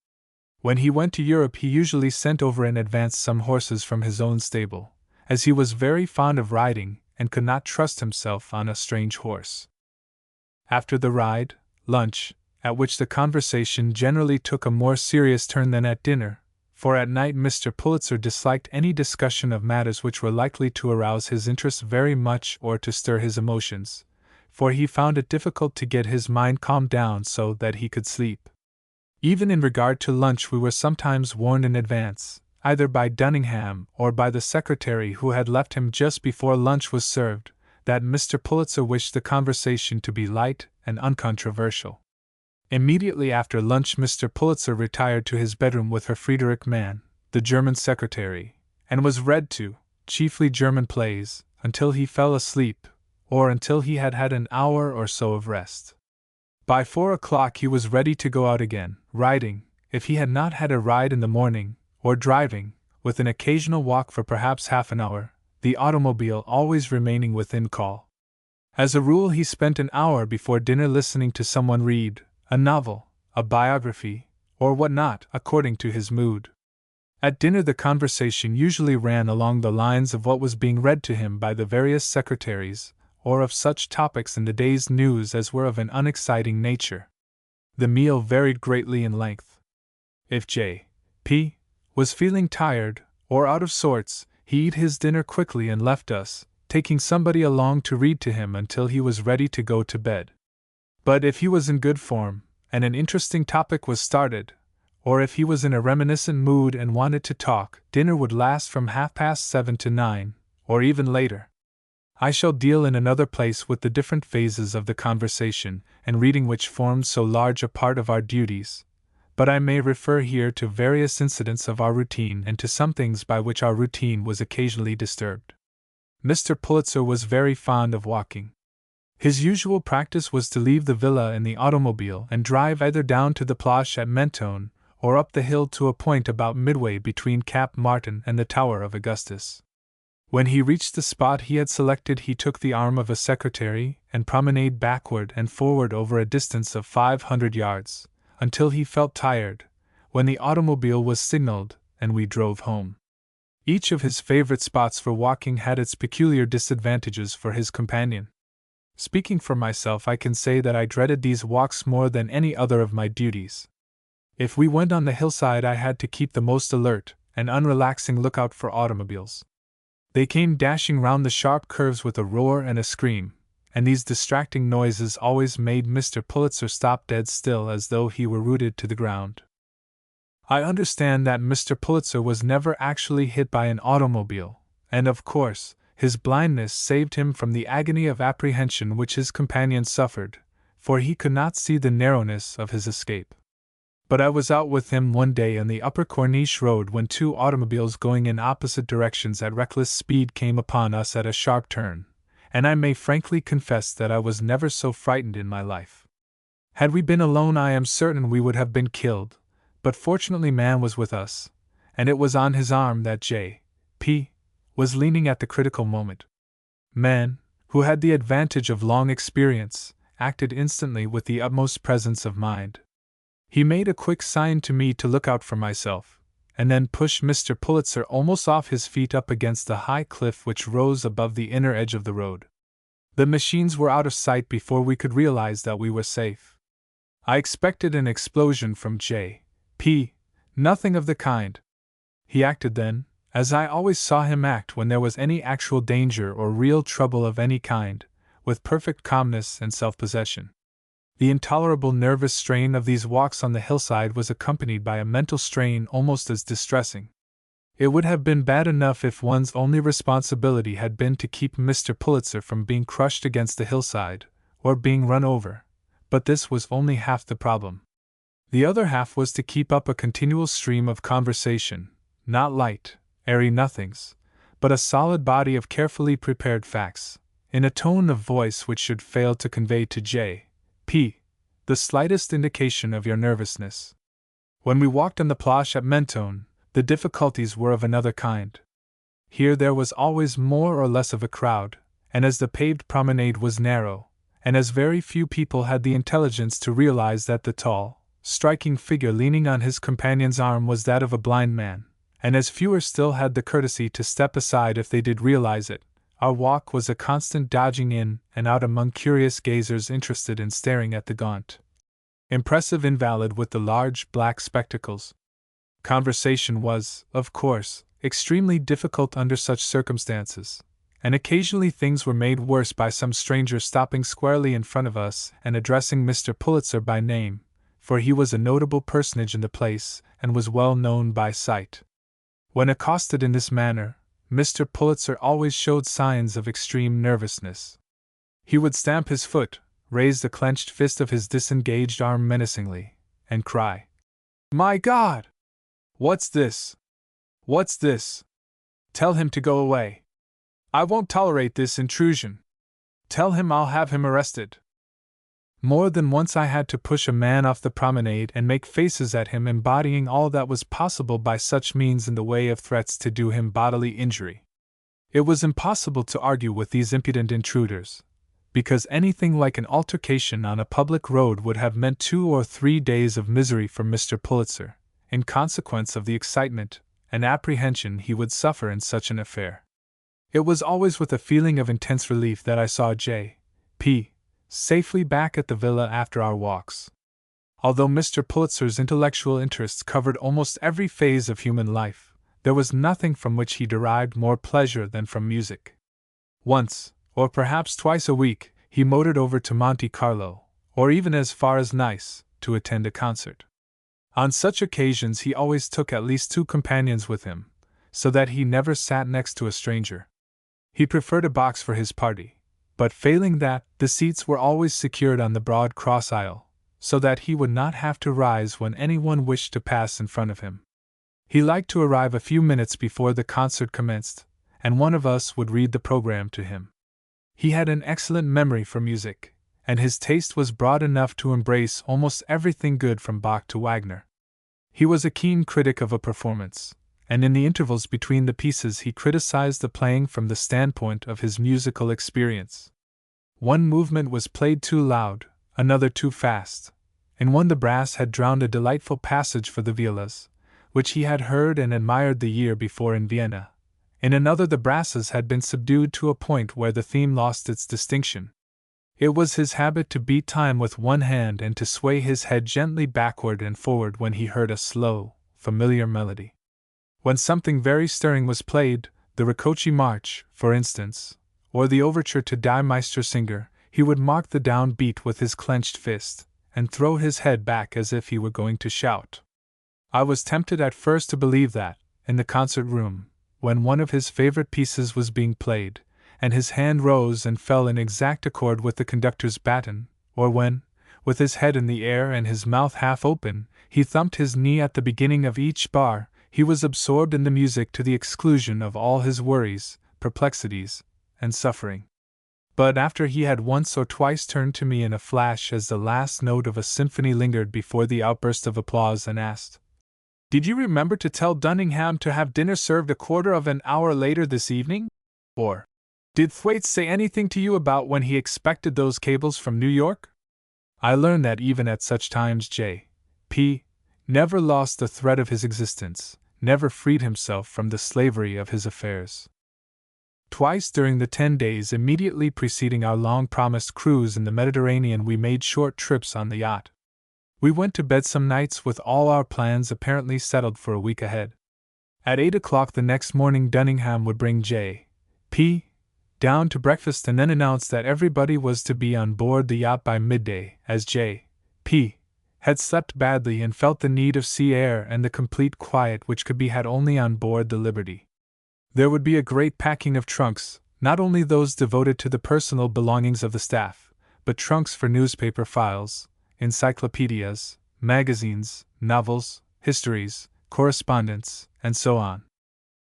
When he went to Europe, he usually sent over in advance some horses from his own stable, as he was very fond of riding and could not trust himself on a strange horse. After the ride, lunch, at which the conversation generally took a more serious turn than at dinner, for at night Mr. Pulitzer disliked any discussion of matters which were likely to arouse his interest very much or to stir his emotions, for he found it difficult to get his mind calmed down so that he could sleep. Even in regard to lunch, we were sometimes warned in advance, either by Dunningham or by the secretary who had left him just before lunch was served, that Mr. Pulitzer wished the conversation to be light and uncontroversial. Immediately after lunch, Mr. Pulitzer retired to his bedroom with Herr Friedrich Mann, the German secretary, and was read to, chiefly German plays, until he fell asleep, or until he had had an hour or so of rest. By 4 o'clock he was ready to go out again, riding, if he had not had a ride in the morning, or driving, with an occasional walk for perhaps half an hour, the automobile always remaining within call. As a rule, he spent an hour before dinner listening to someone read a novel, a biography, or what not, according to his mood. At dinner the conversation usually ran along the lines of what was being read to him by the various secretaries, or of such topics in the day's news as were of an unexciting nature. The meal varied greatly in length. If J.P. was feeling tired, or out of sorts, he ate his dinner quickly and left us, taking somebody along to read to him until he was ready to go to bed. But if he was in good form, and an interesting topic was started, or if he was in a reminiscent mood and wanted to talk, dinner would last from 7:30 to 9, or even later. I shall deal in another place with the different phases of the conversation and reading which formed so large a part of our duties, but I may refer here to various incidents of our routine and to some things by which our routine was occasionally disturbed. Mr. Pulitzer was very fond of walking. His usual practice was to leave the villa in the automobile and drive either down to the Place at Mentone or up the hill to a point about midway between Cap Martin and the Tower of Augustus. When he reached the spot he had selected, he took the arm of a secretary and promenaded backward and forward over a distance of 500 yards, until he felt tired, when the automobile was signaled and we drove home. Each of his favorite spots for walking had its peculiar disadvantages for his companion. Speaking for myself, I can say that I dreaded these walks more than any other of my duties. If we went on the hillside, I had to keep the most alert and unrelaxing lookout for automobiles. They came dashing round the sharp curves with a roar and a scream, and these distracting noises always made Mr. Pulitzer stop dead still as though he were rooted to the ground. I understand that Mr. Pulitzer was never actually hit by an automobile, and of course, his blindness saved him from the agony of apprehension which his companion suffered, for he could not see the narrowness of his escape. But I was out with him one day on the Upper Corniche Road when two automobiles going in opposite directions at reckless speed came upon us at a sharp turn, and I may frankly confess that I was never so frightened in my life. Had we been alone, I am certain we would have been killed, but fortunately Mann was with us, and it was on his arm that J.P. was leaning at the critical moment. Mann, who had the advantage of long experience, acted instantly with the utmost presence of mind. He made a quick sign to me to look out for myself, and then pushed Mr. Pulitzer almost off his feet up against the high cliff which rose above the inner edge of the road. The machines were out of sight before we could realize that we were safe. I expected an explosion from J.P. Nothing of the kind. He acted then, as I always saw him act when there was any actual danger or real trouble of any kind, with perfect calmness and self-possession. The intolerable nervous strain of these walks on the hillside was accompanied by a mental strain almost as distressing. It would have been bad enough if one's only responsibility had been to keep Mr. Pulitzer from being crushed against the hillside, or being run over, but this was only half the problem. The other half was to keep up a continual stream of conversation, not light, airy nothings, but a solid body of carefully prepared facts, in a tone of voice which should fail to convey to J.P. the slightest indication of your nervousness. When we walked on the Place at Mentone, the difficulties were of another kind. Here there was always more or less of a crowd, and as the paved promenade was narrow, and as very few people had the intelligence to realize that the tall, striking figure leaning on his companion's arm was that of a blind man, and as fewer still had the courtesy to step aside if they did realize it, our walk was a constant dodging in and out among curious gazers interested in staring at the gaunt, impressive invalid with the large black spectacles. Conversation was, of course, extremely difficult under such circumstances, and occasionally things were made worse by some stranger stopping squarely in front of us and addressing Mr. Pulitzer by name, for he was a notable personage in the place and was well known by sight. When accosted in this manner, Mr. Pulitzer always showed signs of extreme nervousness. He would stamp his foot, raise the clenched fist of his disengaged arm menacingly, and cry, "My God! What's this? What's this? Tell him to go away. I won't tolerate this intrusion. Tell him I'll have him arrested." More than once I had to push a man off the promenade and make faces at him, embodying all that was possible by such means in the way of threats to do him bodily injury. It was impossible to argue with these impudent intruders, because anything like an altercation on a public road would have meant 2 or 3 days of misery for Mr. Pulitzer, in consequence of the excitement and apprehension he would suffer in such an affair. It was always with a feeling of intense relief that I saw J.P. safely back at the villa after our walks. Although Mr. Pulitzer's intellectual interests covered almost every phase of human life, there was nothing from which he derived more pleasure than from music. Once, or perhaps twice a week, he motored over to Monte Carlo, or even as far as Nice, to attend a concert. On such occasions he always took at least 2 companions with him, so that he never sat next to a stranger. He preferred a box for his party, but failing that, the seats were always secured on the broad cross aisle, so that he would not have to rise when anyone wished to pass in front of him. He liked to arrive a few minutes before the concert commenced, and one of us would read the program to him. He had an excellent memory for music, and his taste was broad enough to embrace almost everything good from Bach to Wagner. He was a keen critic of a performance, and in the intervals between the pieces he criticized the playing from the standpoint of his musical experience. One movement was played too loud, another too fast. In one the brass had drowned a delightful passage for the violas, which he had heard and admired the year before in Vienna. In another the brasses had been subdued to a point where the theme lost its distinction. It was his habit to beat time with one hand and to sway his head gently backward and forward when he heard a slow, familiar melody. When something very stirring was played, the Ricochi March, for instance, or the overture to Die Meistersinger, he would mark the down beat with his clenched fist, and throw his head back as if he were going to shout. I was tempted at first to believe that, in the concert room, when one of his favorite pieces was being played, and his hand rose and fell in exact accord with the conductor's baton, or when, with his head in the air and his mouth half open, he thumped his knee at the beginning of each bar, he was absorbed in the music to the exclusion of all his worries, perplexities, and suffering. But after he had once or twice turned to me in a flash as the last note of a symphony lingered before the outburst of applause and asked, "Did you remember to tell Dunningham to have dinner served a quarter of an hour later this evening? Or, did Thwaites say anything to you about when he expected those cables from New York?" I learned that even at such times J.P. never lost the thread of his existence, never freed himself from the slavery of his affairs. Twice during the 10 days immediately preceding our long-promised cruise in the Mediterranean we made short trips on the yacht. We went to bed some nights with all our plans apparently settled for a week ahead. At 8 o'clock the next morning Dunningham would bring J.P. down to breakfast and then announce that everybody was to be on board the yacht by midday, as J.P. had slept badly and felt the need of sea air and the complete quiet which could be had only on board the Liberty. There would be a great packing of trunks, not only those devoted to the personal belongings of the staff, but trunks for newspaper files, encyclopedias, magazines, novels, histories, correspondence, and so on.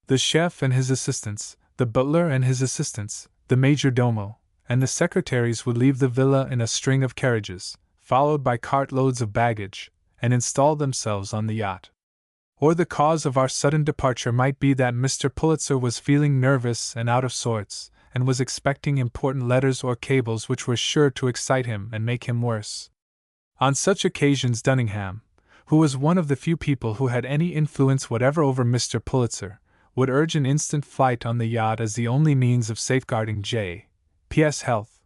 The chef and his assistants, the butler and his assistants, the major domo, and the secretaries would leave the villa in a string of carriages, followed by cartloads of baggage, and install themselves on the yacht. Or the cause of our sudden departure might be that Mr. Pulitzer was feeling nervous and out of sorts, and was expecting important letters or cables which were sure to excite him and make him worse. On such occasions Dunningham, who was one of the few people who had any influence whatever over Mr. Pulitzer, would urge an instant flight on the yacht as the only means of safeguarding J.P.'s health.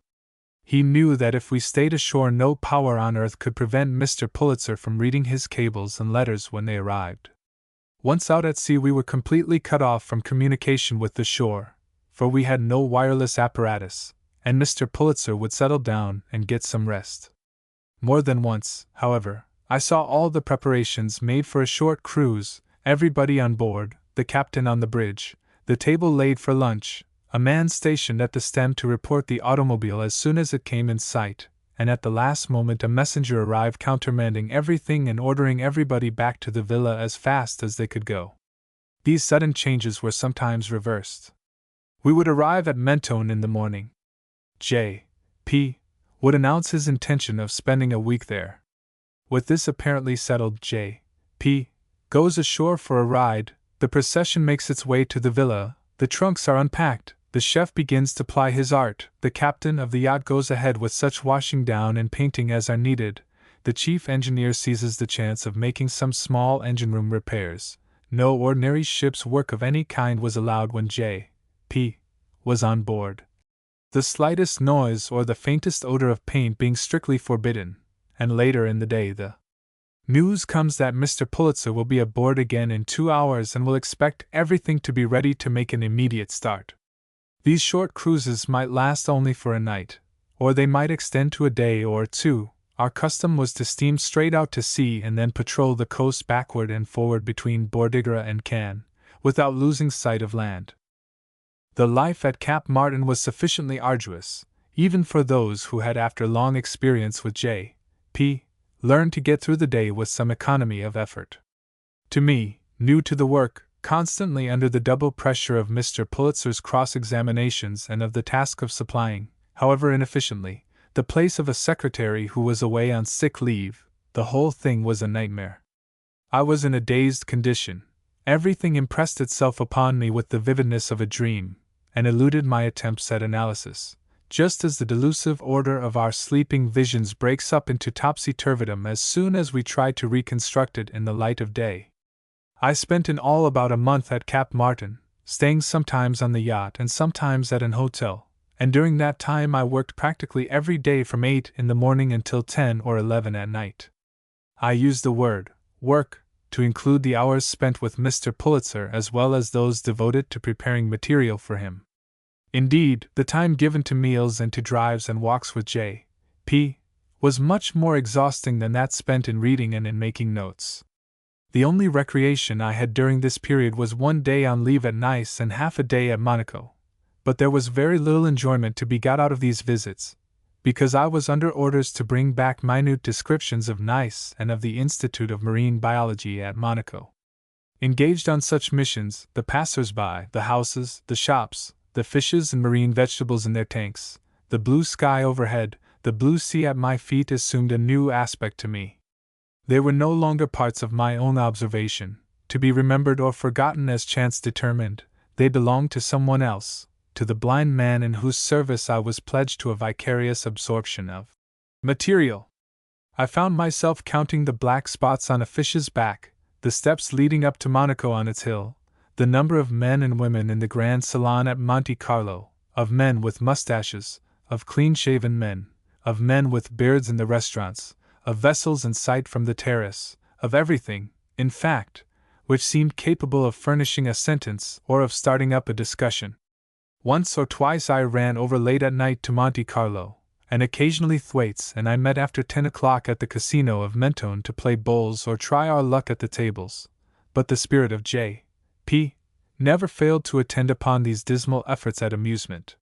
He knew that if we stayed ashore, no power on earth could prevent Mr. Pulitzer from reading his cables and letters when they arrived. Once out at sea, we were completely cut off from communication with the shore, for we had no wireless apparatus, and Mr. Pulitzer would settle down and get some rest. More than once, however, I saw all the preparations made for a short cruise, everybody on board, the captain on the bridge, the table laid for lunch, a man stationed at the stem to report the automobile as soon as it came in sight, and at the last moment a messenger arrived countermanding everything and ordering everybody back to the villa as fast as they could go. These sudden changes were sometimes reversed. We would arrive at Mentone in the morning. J.P. would announce his intention of spending a week there. With this apparently settled, J.P. goes ashore for a ride, the procession makes its way to the villa, the trunks are unpacked, the chef begins to ply his art, the captain of the yacht goes ahead with such washing down and painting as are needed, the chief engineer seizes the chance of making some small engine room repairs. No ordinary ship's work of any kind was allowed when J.P. was on board. The slightest noise or the faintest odor of paint being strictly forbidden, and later in the day the news comes that Mr. Pulitzer will be aboard again in 2 hours and will expect everything to be ready to make an immediate start. These short cruises might last only for a night, or they might extend to a day or two. Our custom was to steam straight out to sea and then patrol the coast backward and forward between Bordighera and Cannes, without losing sight of land. The life at Cap Martin was sufficiently arduous, even for those who had, after long experience with J.P., learned to get through the day with some economy of effort. To me, new to the work, constantly under the double pressure of Mr. Pulitzer's cross-examinations and of the task of supplying, however inefficiently, the place of a secretary who was away on sick leave, the whole thing was a nightmare. I was in a dazed condition. Everything impressed itself upon me with the vividness of a dream, and eluded my attempts at analysis, just as the delusive order of our sleeping visions breaks up into topsy-turvydom as soon as we try to reconstruct it in the light of day. I spent in all about a month at Cap Martin, staying sometimes on the yacht and sometimes at an hotel, and during that time I worked practically every day from 8 in the morning until 10 or 11 at night. I use the word work to include the hours spent with Mr. Pulitzer as well as those devoted to preparing material for him. Indeed, the time given to meals and to drives and walks with J.P. was much more exhausting than that spent in reading and in making notes. The only recreation I had during this period was 1 day on leave at Nice and half a day at Monaco, but there was very little enjoyment to be got out of these visits, because I was under orders to bring back minute descriptions of Nice and of the Institute of Marine Biology at Monaco. Engaged on such missions, the passers-by, the houses, the shops, the fishes and marine vegetables in their tanks, the blue sky overhead, the blue sea at my feet assumed a new aspect to me. They were no longer parts of my own observation, to be remembered or forgotten as chance determined. They belonged to someone else, to the blind man in whose service I was pledged to a vicarious absorption of material. I found myself counting the black spots on a fish's back, the steps leading up to Monaco on its hill, the number of men and women in the Grand Salon at Monte Carlo, of men with mustaches, of clean-shaven men, of men with beards in the restaurants, of vessels in sight from the terrace, of everything, in fact, which seemed capable of furnishing a sentence or of starting up a discussion. Once or twice I ran over late at night to Monte Carlo, and occasionally Thwaites and I met after 10 o'clock at the casino of Mentone to play bowls or try our luck at the tables, but the spirit of J.P. never failed to attend upon these dismal efforts at amusement.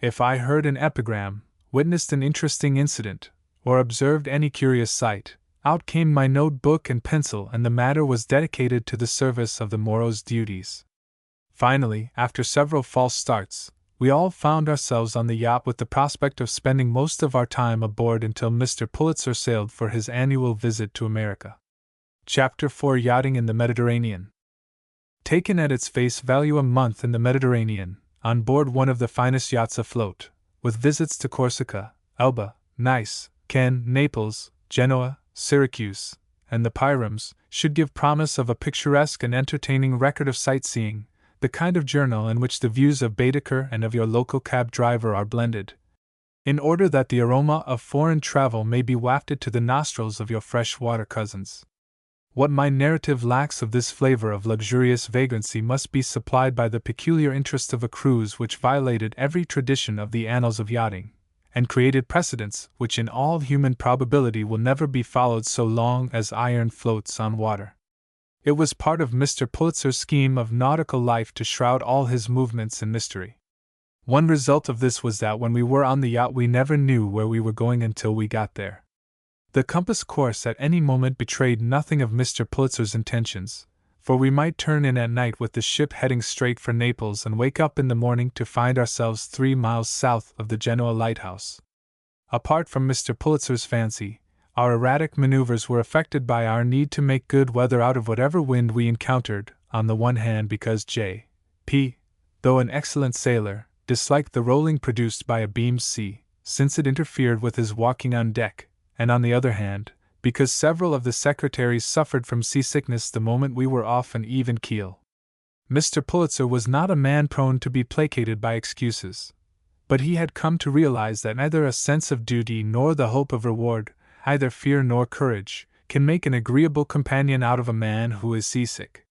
If I heard an epigram, witnessed an interesting incident, or observed any curious sight, out came my notebook and pencil and the matter was dedicated to the service of the morrow's duties. Finally, after several false starts, we all found ourselves on the yacht with the prospect of spending most of our time aboard until Mr. Pulitzer sailed for his annual visit to America. Chapter 4: Yachting in the Mediterranean. Taken at its face value, a month in the Mediterranean, on board one of the finest yachts afloat, with visits to Corsica, Elba, Nice, Cannes, Naples, Genoa, Syracuse, and the Pyrams, should give promise of a picturesque and entertaining record of sightseeing, the kind of journal in which the views of Baedeker and of your local cab driver are blended, in order that the aroma of foreign travel may be wafted to the nostrils of your freshwater cousins. What my narrative lacks of this flavor of luxurious vagrancy must be supplied by the peculiar interest of a cruise which violated every tradition of the annals of yachting, and created precedents which in all human probability will never be followed so long as iron floats on water. It was part of Mr. Pulitzer's scheme of nautical life to shroud all his movements in mystery. One result of this was that when we were on the yacht we never knew where we were going until we got there. The compass course at any moment betrayed nothing of Mr. Pulitzer's intentions, for we might turn in at night with the ship heading straight for Naples and wake up in the morning to find ourselves 3 miles south of the Genoa lighthouse. Apart from Mr. Pulitzer's fancy, our erratic maneuvers were affected by our need to make good weather out of whatever wind we encountered, on the one hand because J.P., though an excellent sailor, disliked the rolling produced by a beamed sea, since it interfered with his walking on deck, and on the other hand, because several of the secretaries suffered from seasickness the moment we were off an even keel. Mr. Pulitzer was not a man prone to be placated by excuses, but he had come to realize that neither a sense of duty nor the hope of reward, either fear nor courage, can make an agreeable companion out of a man who is seasick.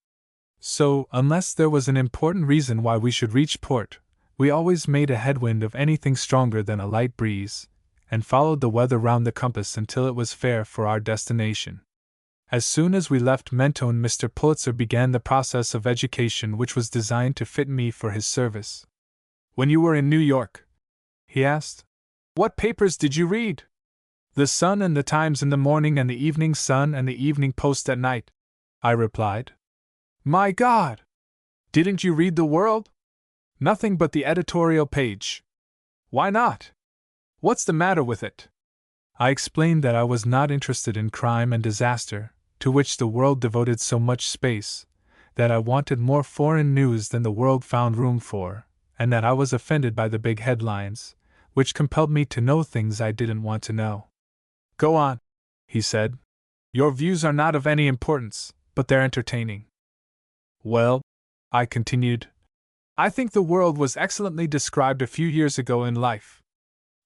So, unless there was an important reason why we should reach port, we always made a headwind of anything stronger than a light breeze, and followed the weather round the compass until it was fair for our destination. As soon as we left Mentone, Mr. Pulitzer began the process of education which was designed to fit me for his service. "When you were in New York," he asked, "what papers did you read?" "The Sun and the Times in the morning and the Evening Sun and the Evening Post at night," I replied. "My God! Didn't you read the World?" "Nothing but the editorial page." "Why not? What's the matter with it?" I explained that I was not interested in crime and disaster, to which the World devoted so much space, that I wanted more foreign news than the World found room for, and that I was offended by the big headlines, which compelled me to know things I didn't want to know. "Go on," he said. "Your views are not of any importance, but they're entertaining." "Well," I continued, "I think the World was excellently described a few years ago in Life.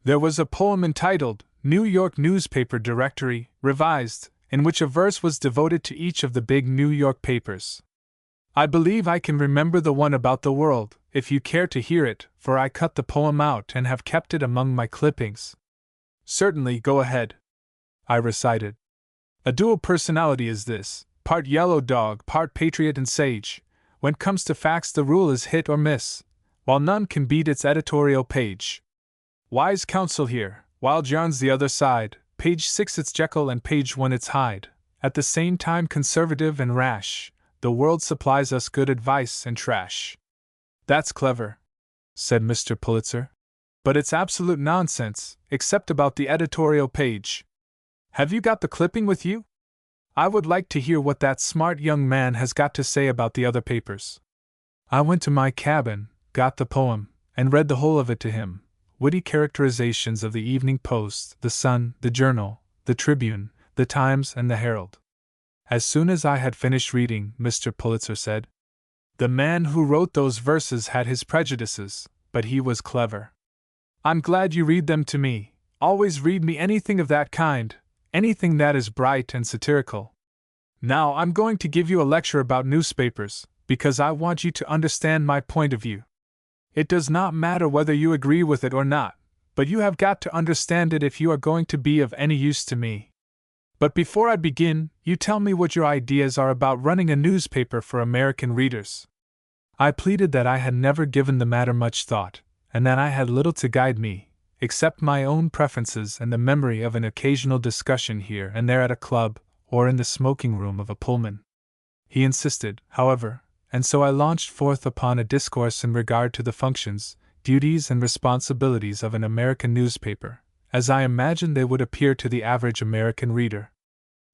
There was a poem entitled New York Newspaper Directory, Revised, in which a verse was devoted to each of the big New York papers. I believe I can remember the one about the World, if you care to hear it, for I cut the poem out and have kept it among my clippings." "Certainly, go ahead," I recited. "A dual personality is this, part yellow dog, part patriot and sage. When comes to facts the rule is hit or miss, while none can beat its editorial page. Wise counsel here, wild yarns the other side, page 6 it's Jekyll and page 1 it's Hyde, at the same time conservative and rash, the World supplies us good advice and trash." "That's clever," said Mr. Pulitzer. "But it's absolute nonsense, except about the editorial page. Have you got the clipping with you? I would like to hear what that smart young man has got to say about the other papers." I went to my cabin, got the poem, and read the whole of it to him. Witty characterizations of the Evening Post, the Sun, the Journal, the Tribune, the Times, and the Herald. As soon as I had finished reading, Mr. Pulitzer said, "The man who wrote those verses had his prejudices, but he was clever. I'm glad you read them to me. Always read me anything of that kind, anything that is bright and satirical. Now I'm going to give you a lecture about newspapers, because I want you to understand my point of view. It does not matter whether you agree with it or not, but you have got to understand it if you are going to be of any use to me. But before I begin, you tell me what your ideas are about running a newspaper for American readers." I pleaded that I had never given the matter much thought, and that I had little to guide me, except my own preferences and the memory of an occasional discussion here and there at a club, or in the smoking room of a Pullman. He insisted, however, and so I launched forth upon a discourse in regard to the functions, duties, and responsibilities of an American newspaper, as I imagined they would appear to the average American reader.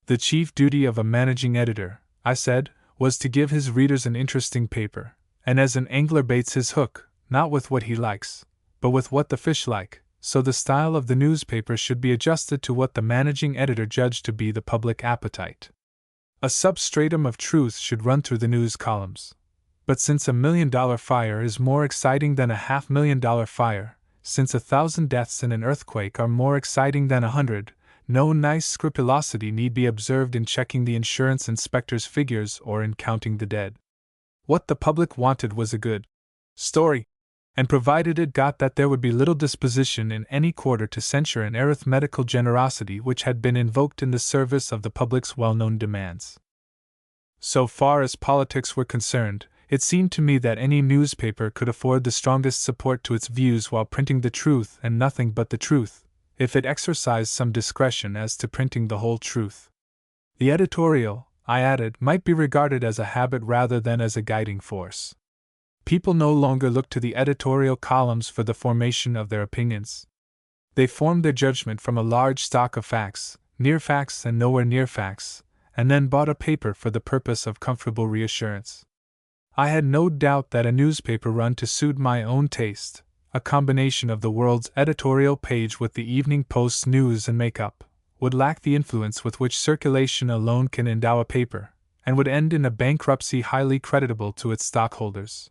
The chief duty of a managing editor, I said, was to give his readers an interesting paper, and as an angler baits his hook, not with what he likes, but with what the fish like, so the style of the newspaper should be adjusted to what the managing editor judged to be the public appetite. A substratum of truth should run through the news columns. But since $1 million fire is more exciting than a $500,000 fire, since 1,000 deaths in an earthquake are more exciting than 100, no nice scrupulosity need be observed in checking the insurance inspector's figures or in counting the dead. What the public wanted was a good story, and provided it got that, there would be little disposition in any quarter to censure an arithmetical generosity which had been invoked in the service of the public's well-known demands. So far as politics were concerned, it seemed to me that any newspaper could afford the strongest support to its views while printing the truth and nothing but the truth, if it exercised some discretion as to printing the whole truth. The editorial, I added, might be regarded as a habit rather than as a guiding force. People no longer looked to the editorial columns for the formation of their opinions. They formed their judgment from a large stock of facts, near facts and nowhere near facts, and then bought a paper for the purpose of comfortable reassurance. I had no doubt that a newspaper run to suit my own taste, a combination of the World's editorial page with the Evening Post's news and make-up, would lack the influence with which circulation alone can endow a paper, and would end in a bankruptcy highly creditable to its stockholders.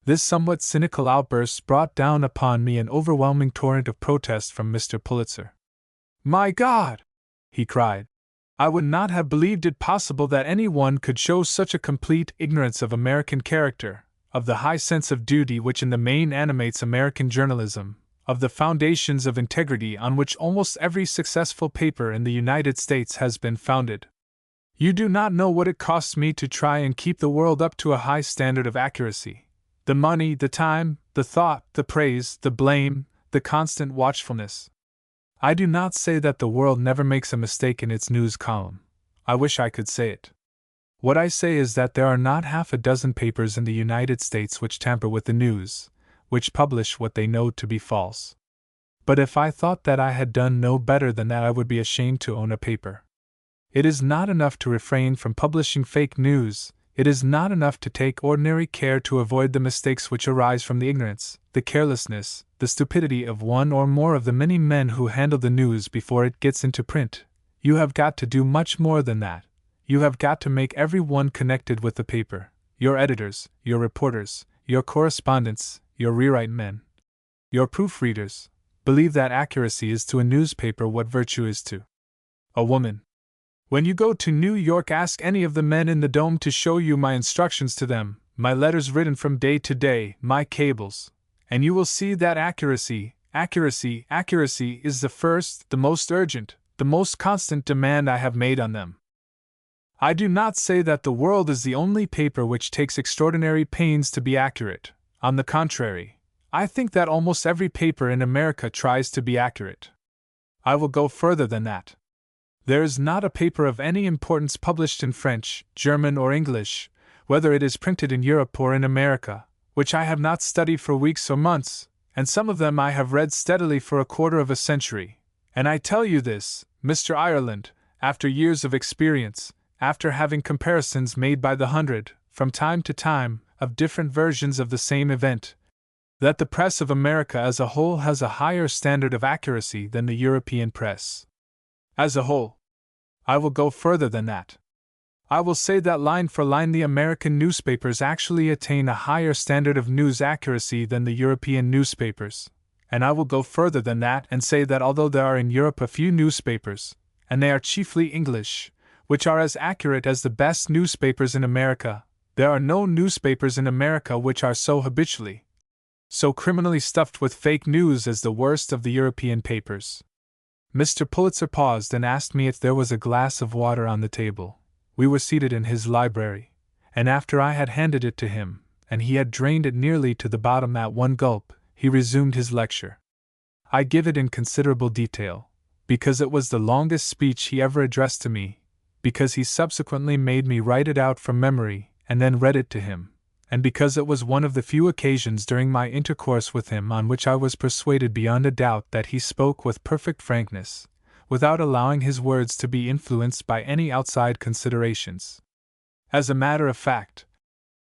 This somewhat cynical outburst brought down upon me an overwhelming torrent of protest from Mr. Pulitzer. "My God!" he cried. "I would not have believed it possible that anyone could show such a complete ignorance of American character, of the high sense of duty which in the main animates American journalism, of the foundations of integrity on which almost every successful paper in the United States has been founded. You do not know what it costs me to try and keep the world up to a high standard of accuracy. The money, the time, the thought, the praise, the blame, the constant watchfulness. I do not say that the world never makes a mistake in its news column. I wish I could say it. What I say is that there are not half a dozen papers in the United States which tamper with the news, which publish what they know to be false. But if I thought that I had done no better than that, I would be ashamed to own a paper. It is not enough to refrain from publishing fake news. It is not enough to take ordinary care to avoid the mistakes which arise from the ignorance, the carelessness, the stupidity of one or more of the many men who handle the news before it gets into print. You have got to do much more than that. You have got to make every one connected with the paper, your editors, your reporters, your correspondents, your rewrite men, your proofreaders, believe that accuracy is to a newspaper what virtue is to a woman. When you go to New York, ask any of the men in the Dome to show you my instructions to them, my letters written from day to day, my cables, and you will see that accuracy is the first, the most urgent, the most constant demand I have made on them. I do not say that the World is the only paper which takes extraordinary pains to be accurate. On the contrary, I think that almost every paper in America tries to be accurate. I will go further than that. There is not a paper of any importance published in French, German, or English, whether it is printed in Europe or in America, which I have not studied for weeks or months, and some of them I have read steadily for a quarter of a century. And I tell you this, Mr. Ireland, after years of experience, after having comparisons made by the hundred, from time to time, of different versions of the same event, that the press of America as a whole has a higher standard of accuracy than the European press. As a whole. I will go further than that. I will say that line for line the American newspapers actually attain a higher standard of news accuracy than the European newspapers, and I will go further than that and say that although there are in Europe a few newspapers, and they are chiefly English, which are as accurate as the best newspapers in America, there are no newspapers in America which are so habitually, so criminally stuffed with fake news as the worst of the European papers. Mr. Pulitzer paused and asked me if there was a glass of water on the table. We were seated in his library, and after I had handed it to him, and he had drained it nearly to the bottom at one gulp, he resumed his lecture. I give it in considerable detail, because it was the longest speech he ever addressed to me, because he subsequently made me write it out from memory, and then read it to him, and because it was one of the few occasions during my intercourse with him on which I was persuaded beyond a doubt that he spoke with perfect frankness, without allowing his words to be influenced by any outside considerations. As a matter of fact,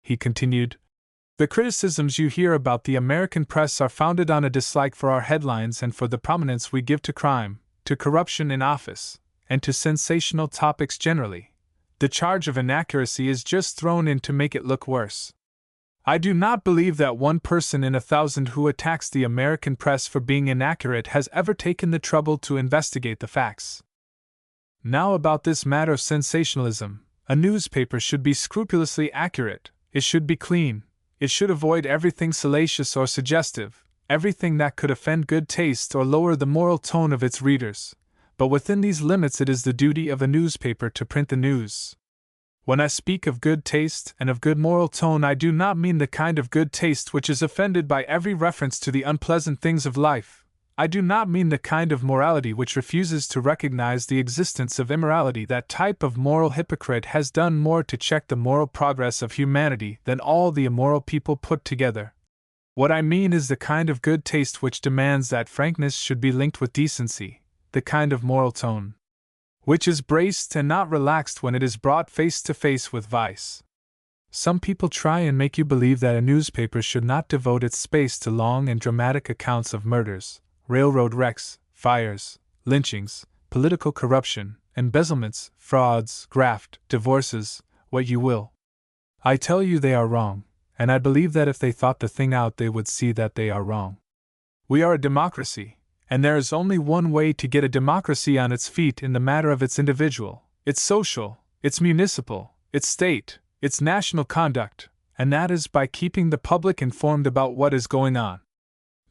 he continued, the criticisms you hear about the American press are founded on a dislike for our headlines and for the prominence we give to crime, to corruption in office, and to sensational topics generally. The charge of inaccuracy is just thrown in to make it look worse. I do not believe that one person in 1,000 who attacks the American press for being inaccurate has ever taken the trouble to investigate the facts. Now about this matter of sensationalism, a newspaper should be scrupulously accurate, it should be clean, it should avoid everything salacious or suggestive, everything that could offend good taste or lower the moral tone of its readers, but within these limits it is the duty of a newspaper to print the news. When I speak of good taste and of good moral tone, I do not mean the kind of good taste which is offended by every reference to the unpleasant things of life. I do not mean the kind of morality which refuses to recognize the existence of immorality. That type of moral hypocrite has done more to check the moral progress of humanity than all the immoral people put together. What I mean is the kind of good taste which demands that frankness should be linked with decency, the kind of moral tone which is braced and not relaxed when it is brought face to face with vice. Some people try and make you believe that a newspaper should not devote its space to long and dramatic accounts of murders, railroad wrecks, fires, lynchings, political corruption, embezzlements, frauds, graft, divorces, what you will. I tell you they are wrong, and I believe that if they thought the thing out they would see that they are wrong. We are a democracy, and there is only one way to get a democracy on its feet in the matter of its individual, its social, its municipal, its state, its national conduct, and that is by keeping the public informed about what is going on.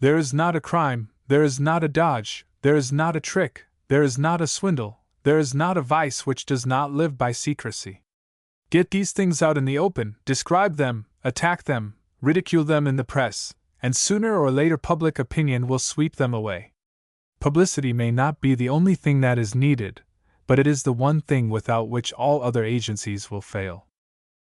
There is not a crime, there is not a dodge, there is not a trick, there is not a swindle, there is not a vice which does not live by secrecy. Get these things out in the open, describe them, attack them, ridicule them in the press, and sooner or later public opinion will sweep them away. Publicity may not be the only thing that is needed, but it is the one thing without which all other agencies will fail.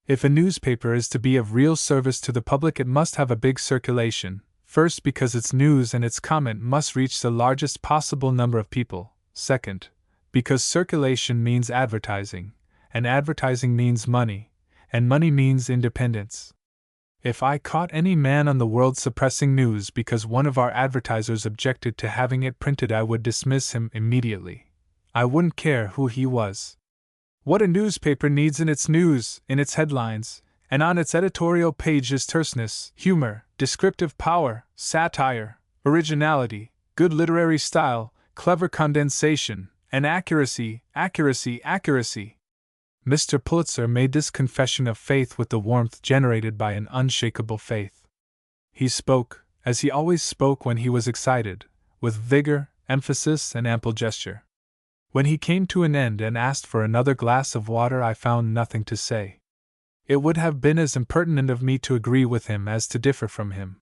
If a newspaper is to be of real service to the public, it must have a big circulation, first because its news and its comment must reach the largest possible number of people, second, because circulation means advertising, and advertising means money, and money means independence. If I caught any man on the world suppressing news because one of our advertisers objected to having it printed, I would dismiss him immediately. I wouldn't care who he was. What a newspaper needs in its news, in its headlines, and on its editorial page is terseness, humor, descriptive power, satire, originality, good literary style, clever condensation, and accuracy, accuracy, accuracy. Mr. Pulitzer made this confession of faith with the warmth generated by an unshakable faith. He spoke, as he always spoke when he was excited, with vigor, emphasis, and ample gesture. When he came to an end and asked for another glass of water, I found nothing to say. It would have been as impertinent of me to agree with him as to differ from him.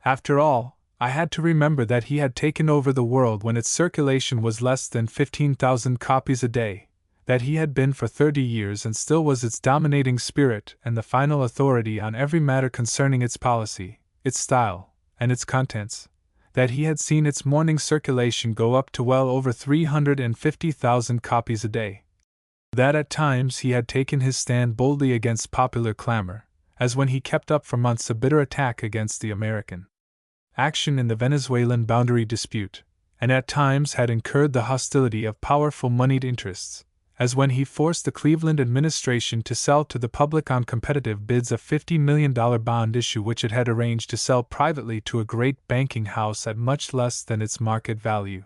After all, I had to remember that he had taken over the world when its circulation was less than 15,000 copies a day, that he had been for 30 years and still was its dominating spirit and the final authority on every matter concerning its policy, its style, and its contents, that he had seen its morning circulation go up to well over 350,000 copies a day, that at times he had taken his stand boldly against popular clamor, as when he kept up for months a bitter attack against the American action in the Venezuelan boundary dispute, and at times had incurred the hostility of powerful moneyed interests, as when he forced the Cleveland administration to sell to the public on competitive bids a $50 million bond issue which it had arranged to sell privately to a great banking house at much less than its market value.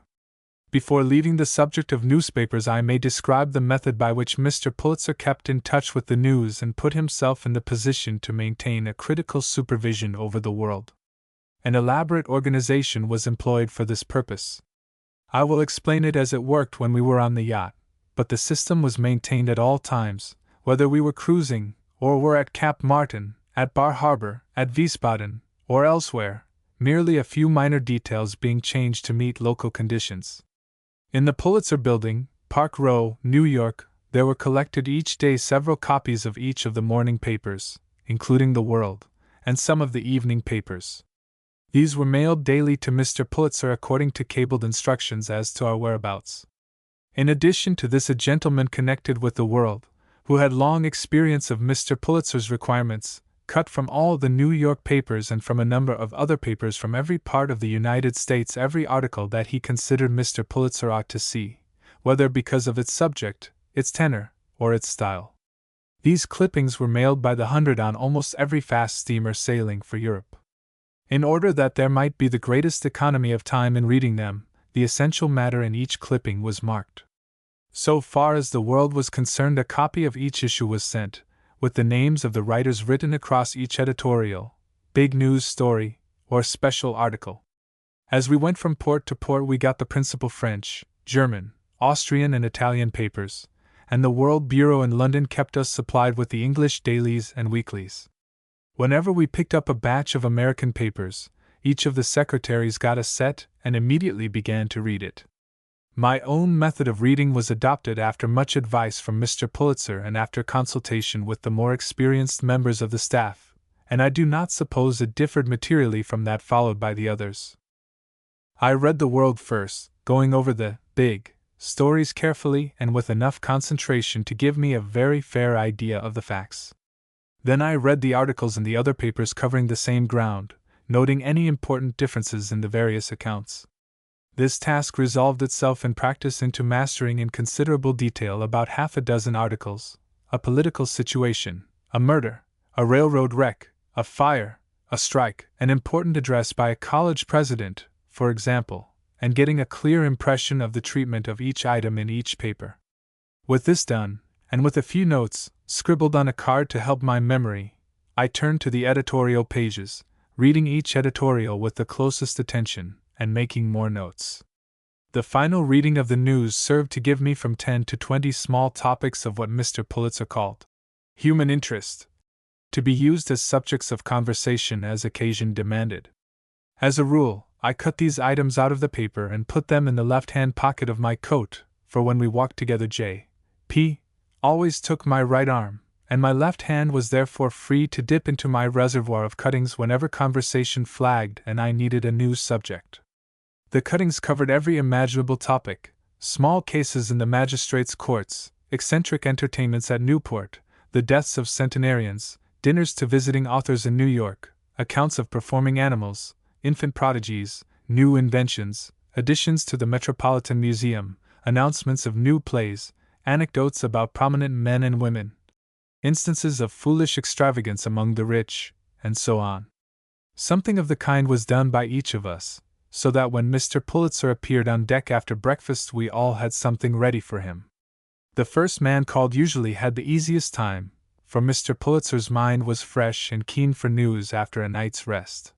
Before leaving the subject of newspapers, I may describe the method by which Mr. Pulitzer kept in touch with the news and put himself in the position to maintain a critical supervision over the world. An elaborate organization was employed for this purpose. I will explain it as it worked when we were on the yacht, but the system was maintained at all times, whether we were cruising, or were at Cap Martin, at Bar Harbor, at Wiesbaden, or elsewhere, merely a few minor details being changed to meet local conditions. In the Pulitzer Building, Park Row, New York, there were collected each day several copies of each of the morning papers, including The World, and some of the evening papers. These were mailed daily to Mr. Pulitzer according to cabled instructions as to our whereabouts. In addition to this, a gentleman connected with The World, who had long experience of Mr. Pulitzer's requirements, cut from all the New York papers and from a number of other papers from every part of the United States every article that he considered Mr. Pulitzer ought to see, whether because of its subject, its tenor, or its style. These clippings were mailed by the hundred on almost every fast steamer sailing for Europe. In order that there might be the greatest economy of time in reading them, the essential matter in each clipping was marked. So far as the world was concerned, a copy of each issue was sent, with the names of the writers written across each editorial, big news story, or special article. As we went from port to port, we got the principal French, German, Austrian, and Italian papers, and the World Bureau in London kept us supplied with the English dailies and weeklies. Whenever we picked up a batch of American papers, each of the secretaries got a set and immediately began to read it. My own method of reading was adopted after much advice from Mr. Pulitzer and after consultation with the more experienced members of the staff, and I do not suppose it differed materially from that followed by the others. I read the World first, going over the big stories carefully and with enough concentration to give me a very fair idea of the facts. Then I read the articles in the other papers covering the same ground, noting any important differences in the various accounts. This task resolved itself in practice into mastering in considerable detail about half a dozen articles: a political situation, a murder, a railroad wreck, a fire, a strike, an important address by a college president, for example, and getting a clear impression of the treatment of each item in each paper. With this done, and with a few notes scribbled on a card to help my memory, I turned to the editorial pages, reading each editorial with the closest attention, and making more notes. The final reading of the news served to give me from 10 to 20 small topics of what Mr. Pulitzer called human interest, to be used as subjects of conversation as occasion demanded. As a rule, I cut these items out of the paper and put them in the left-hand pocket of my coat, for when we walked together J.P. always took my right arm, and my left hand was therefore free to dip into my reservoir of cuttings whenever conversation flagged and I needed a new subject. The cuttings covered every imaginable topic: small cases in the magistrates' courts, eccentric entertainments at Newport, the deaths of centenarians, dinners to visiting authors in New York, accounts of performing animals, infant prodigies, new inventions, additions to the Metropolitan Museum, announcements of new plays, anecdotes about prominent men and women, instances of foolish extravagance among the rich, and so on. Something of the kind was done by each of us, so that when Mr. Pulitzer appeared on deck after breakfast we all had something ready for him. The first man called usually had the easiest time, for Mr. Pulitzer's mind was fresh and keen for news after a night's rest.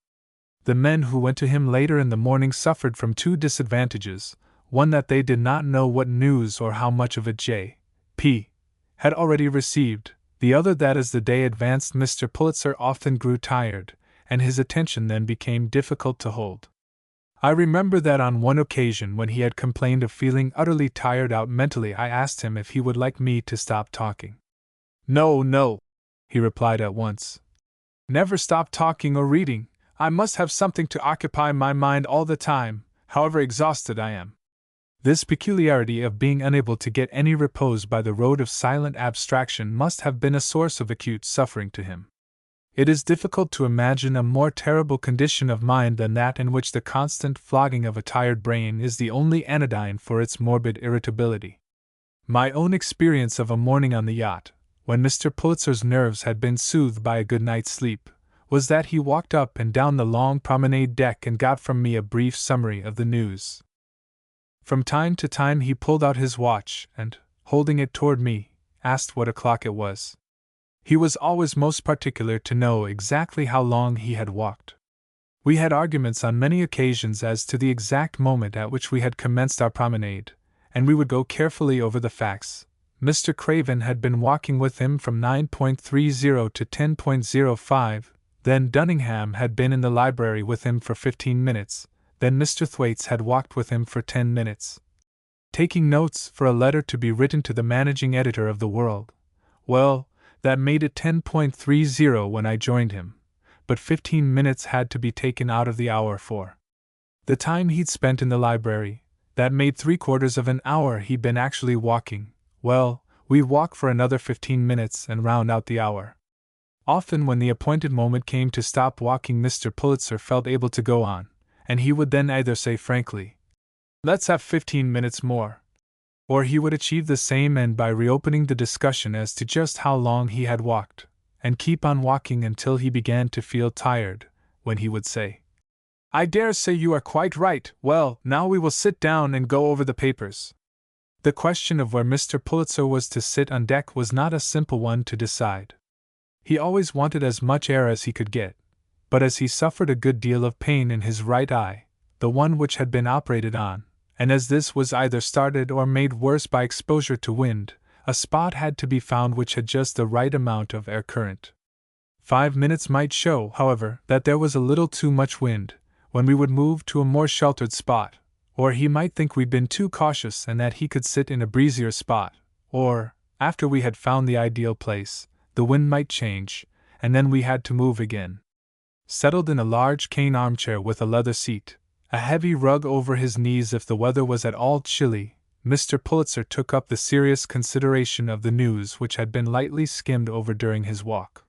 The men who went to him later in the morning suffered from two disadvantages: one, that they did not know what news or how much of it J.P. had already received; the other, that as the day advanced Mr. Pulitzer often grew tired, and his attention then became difficult to hold. I remember that on one occasion when he had complained of feeling utterly tired out mentally, I asked him if he would like me to stop talking. "No, no," he replied at once. "Never stop talking or reading. I must have something to occupy my mind all the time, however exhausted I am." This peculiarity of being unable to get any repose by the road of silent abstraction must have been a source of acute suffering to him. It is difficult to imagine a more terrible condition of mind than that in which the constant flogging of a tired brain is the only anodyne for its morbid irritability. My own experience of a morning on the yacht, when Mr. Pulitzer's nerves had been soothed by a good night's sleep, was that he walked up and down the long promenade deck and got from me a brief summary of the news. From time to time he pulled out his watch and, holding it toward me, asked what o'clock it was. He was always most particular to know exactly how long he had walked. We had arguments on many occasions as to the exact moment at which we had commenced our promenade, and we would go carefully over the facts. Mr. Craven had been walking with him from 9:30 to 10:05, then Dunningham had been in the library with him for 15 minutes, then Mr. Thwaites had walked with him for 10 minutes. Taking notes for a letter to be written to the managing editor of the World. Well, that made it 10:30 when I joined him, but 15 minutes had to be taken out of the hour for the time he'd spent in the library. That made 3/4 of an hour he'd been actually walking. Well, we'd walk for another 15 minutes and round out the hour. Often when the appointed moment came to stop walking, Mr. Pulitzer felt able to go on, and he would then either say frankly, "Let's have 15 minutes more," Or he would achieve the same end by reopening the discussion as to just how long he had walked, and keep on walking until he began to feel tired, when he would say, "I dare say you are quite right. Well, now we will sit down and go over the papers." The question of where Mr. Pulitzer was to sit on deck was not a simple one to decide. He always wanted as much air as he could get, but as he suffered a good deal of pain in his right eye, the one which had been operated on, and as this was either started or made worse by exposure to wind, a spot had to be found which had just the right amount of air current. 5 minutes might show, however, that there was a little too much wind, when we would move to a more sheltered spot, or he might think we'd been too cautious and that he could sit in a breezier spot, or, after we had found the ideal place, the wind might change, and then we had to move again. Settled in a large cane armchair with a leather seat, a heavy rug over his knees if the weather was at all chilly, Mr. Pulitzer took up the serious consideration of the news which had been lightly skimmed over during his walk.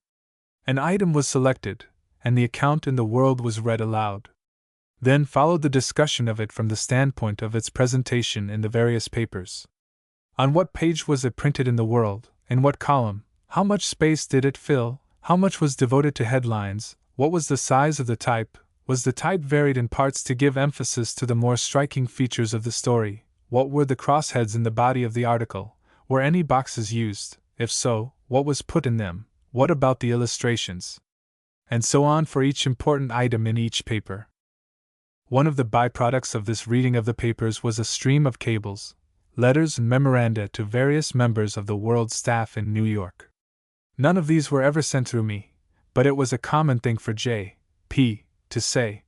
An item was selected, and the account in the World was read aloud. Then followed the discussion of it from the standpoint of its presentation in the various papers. On what page was it printed in the World, in what column, how much space did it fill, how much was devoted to headlines, what was the size of the type, was the type varied in parts to give emphasis to the more striking features of the story, what were the crossheads in the body of the article, were any boxes used, if so, what was put in them, what about the illustrations, and so on for each important item in each paper. One of the byproducts of this reading of the papers was a stream of cables, letters and memoranda to various members of the World staff in New York. None of these were ever sent through me, but it was a common thing for J.P. to say,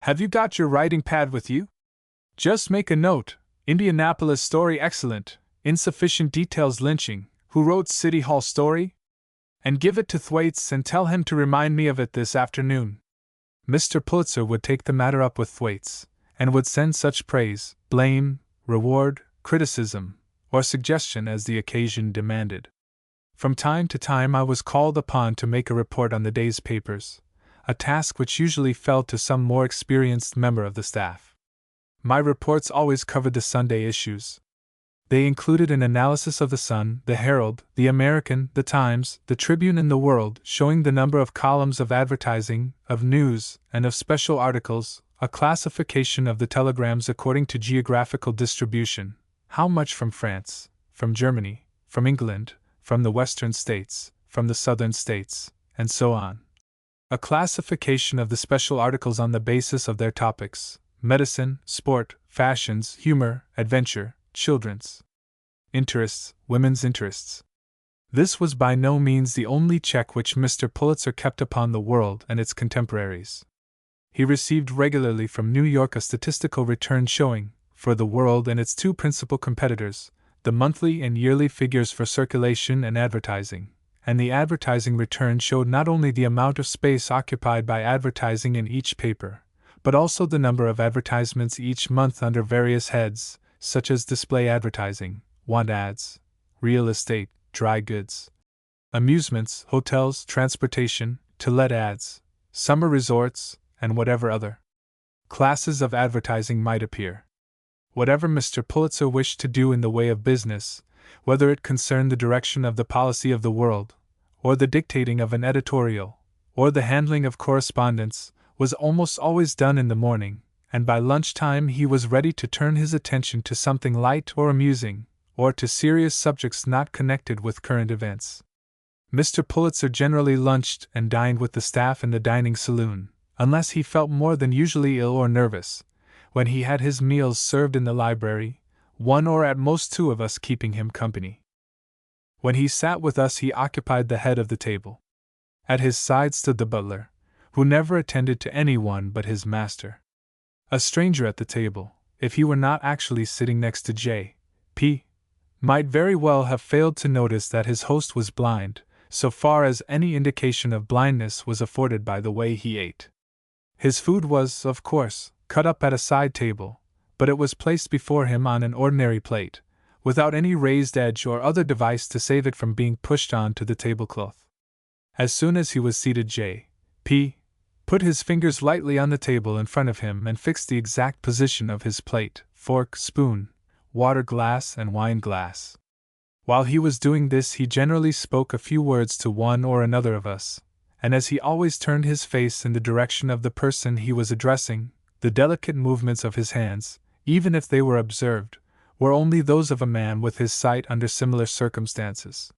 "Have you got your writing pad with you? Just make a note, Indianapolis story excellent, insufficient details lynching, who wrote City Hall story? And give it to Thwaites and tell him to remind me of it this afternoon." Mr. Pulitzer would take the matter up with Thwaites, and would send such praise, blame, reward, criticism, or suggestion as the occasion demanded. From time to time I was called upon to make a report on the day's papers, a task which usually fell to some more experienced member of the staff. My reports always covered the Sunday issues. They included an analysis of the Sun, the Herald, the American, the Times, the Tribune, and the World, showing the number of columns of advertising, of news, and of special articles, a classification of the telegrams according to geographical distribution, how much from France, from Germany, from England, from the Western States, from the Southern States, and so on. A classification of the special articles on the basis of their topics: medicine, sport, fashions, humor, adventure, children's interests, women's interests. This was by no means the only check which Mr. Pulitzer kept upon the World and its contemporaries. He received regularly from New York a statistical return showing, for the World and its two principal competitors, the monthly and yearly figures for circulation and advertising, and the advertising return showed not only the amount of space occupied by advertising in each paper, but also the number of advertisements each month under various heads, such as display advertising, want ads, real estate, dry goods, amusements, hotels, transportation, to let ads, summer resorts, and whatever other classes of advertising might appear. Whatever Mr. Pulitzer wished to do in the way of business, whether it concerned the direction of the policy of the World, or the dictating of an editorial, or the handling of correspondence, was almost always done in the morning, and by lunchtime he was ready to turn his attention to something light or amusing, or to serious subjects not connected with current events. Mr. Pulitzer generally lunched and dined with the staff in the dining saloon, unless he felt more than usually ill or nervous, when he had his meals served in the library, one or at most two of us keeping him company. When he sat with us he occupied the head of the table. At his side stood the butler, who never attended to anyone but his master. A stranger at the table, if he were not actually sitting next to J.P., might very well have failed to notice that his host was blind, so far as any indication of blindness was afforded by the way he ate. His food was, of course, cut up at a side table, but it was placed before him on an ordinary plate, without any raised edge or other device to save it from being pushed on to the tablecloth. As soon as he was seated, J.P. put his fingers lightly on the table in front of him and fixed the exact position of his plate, fork, spoon, water glass, and wine glass. While he was doing this, he generally spoke a few words to one or another of us, and as he always turned his face in the direction of the person he was addressing, the delicate movements of his hands, even if they were observed, were only those of a man with his sight under similar circumstances.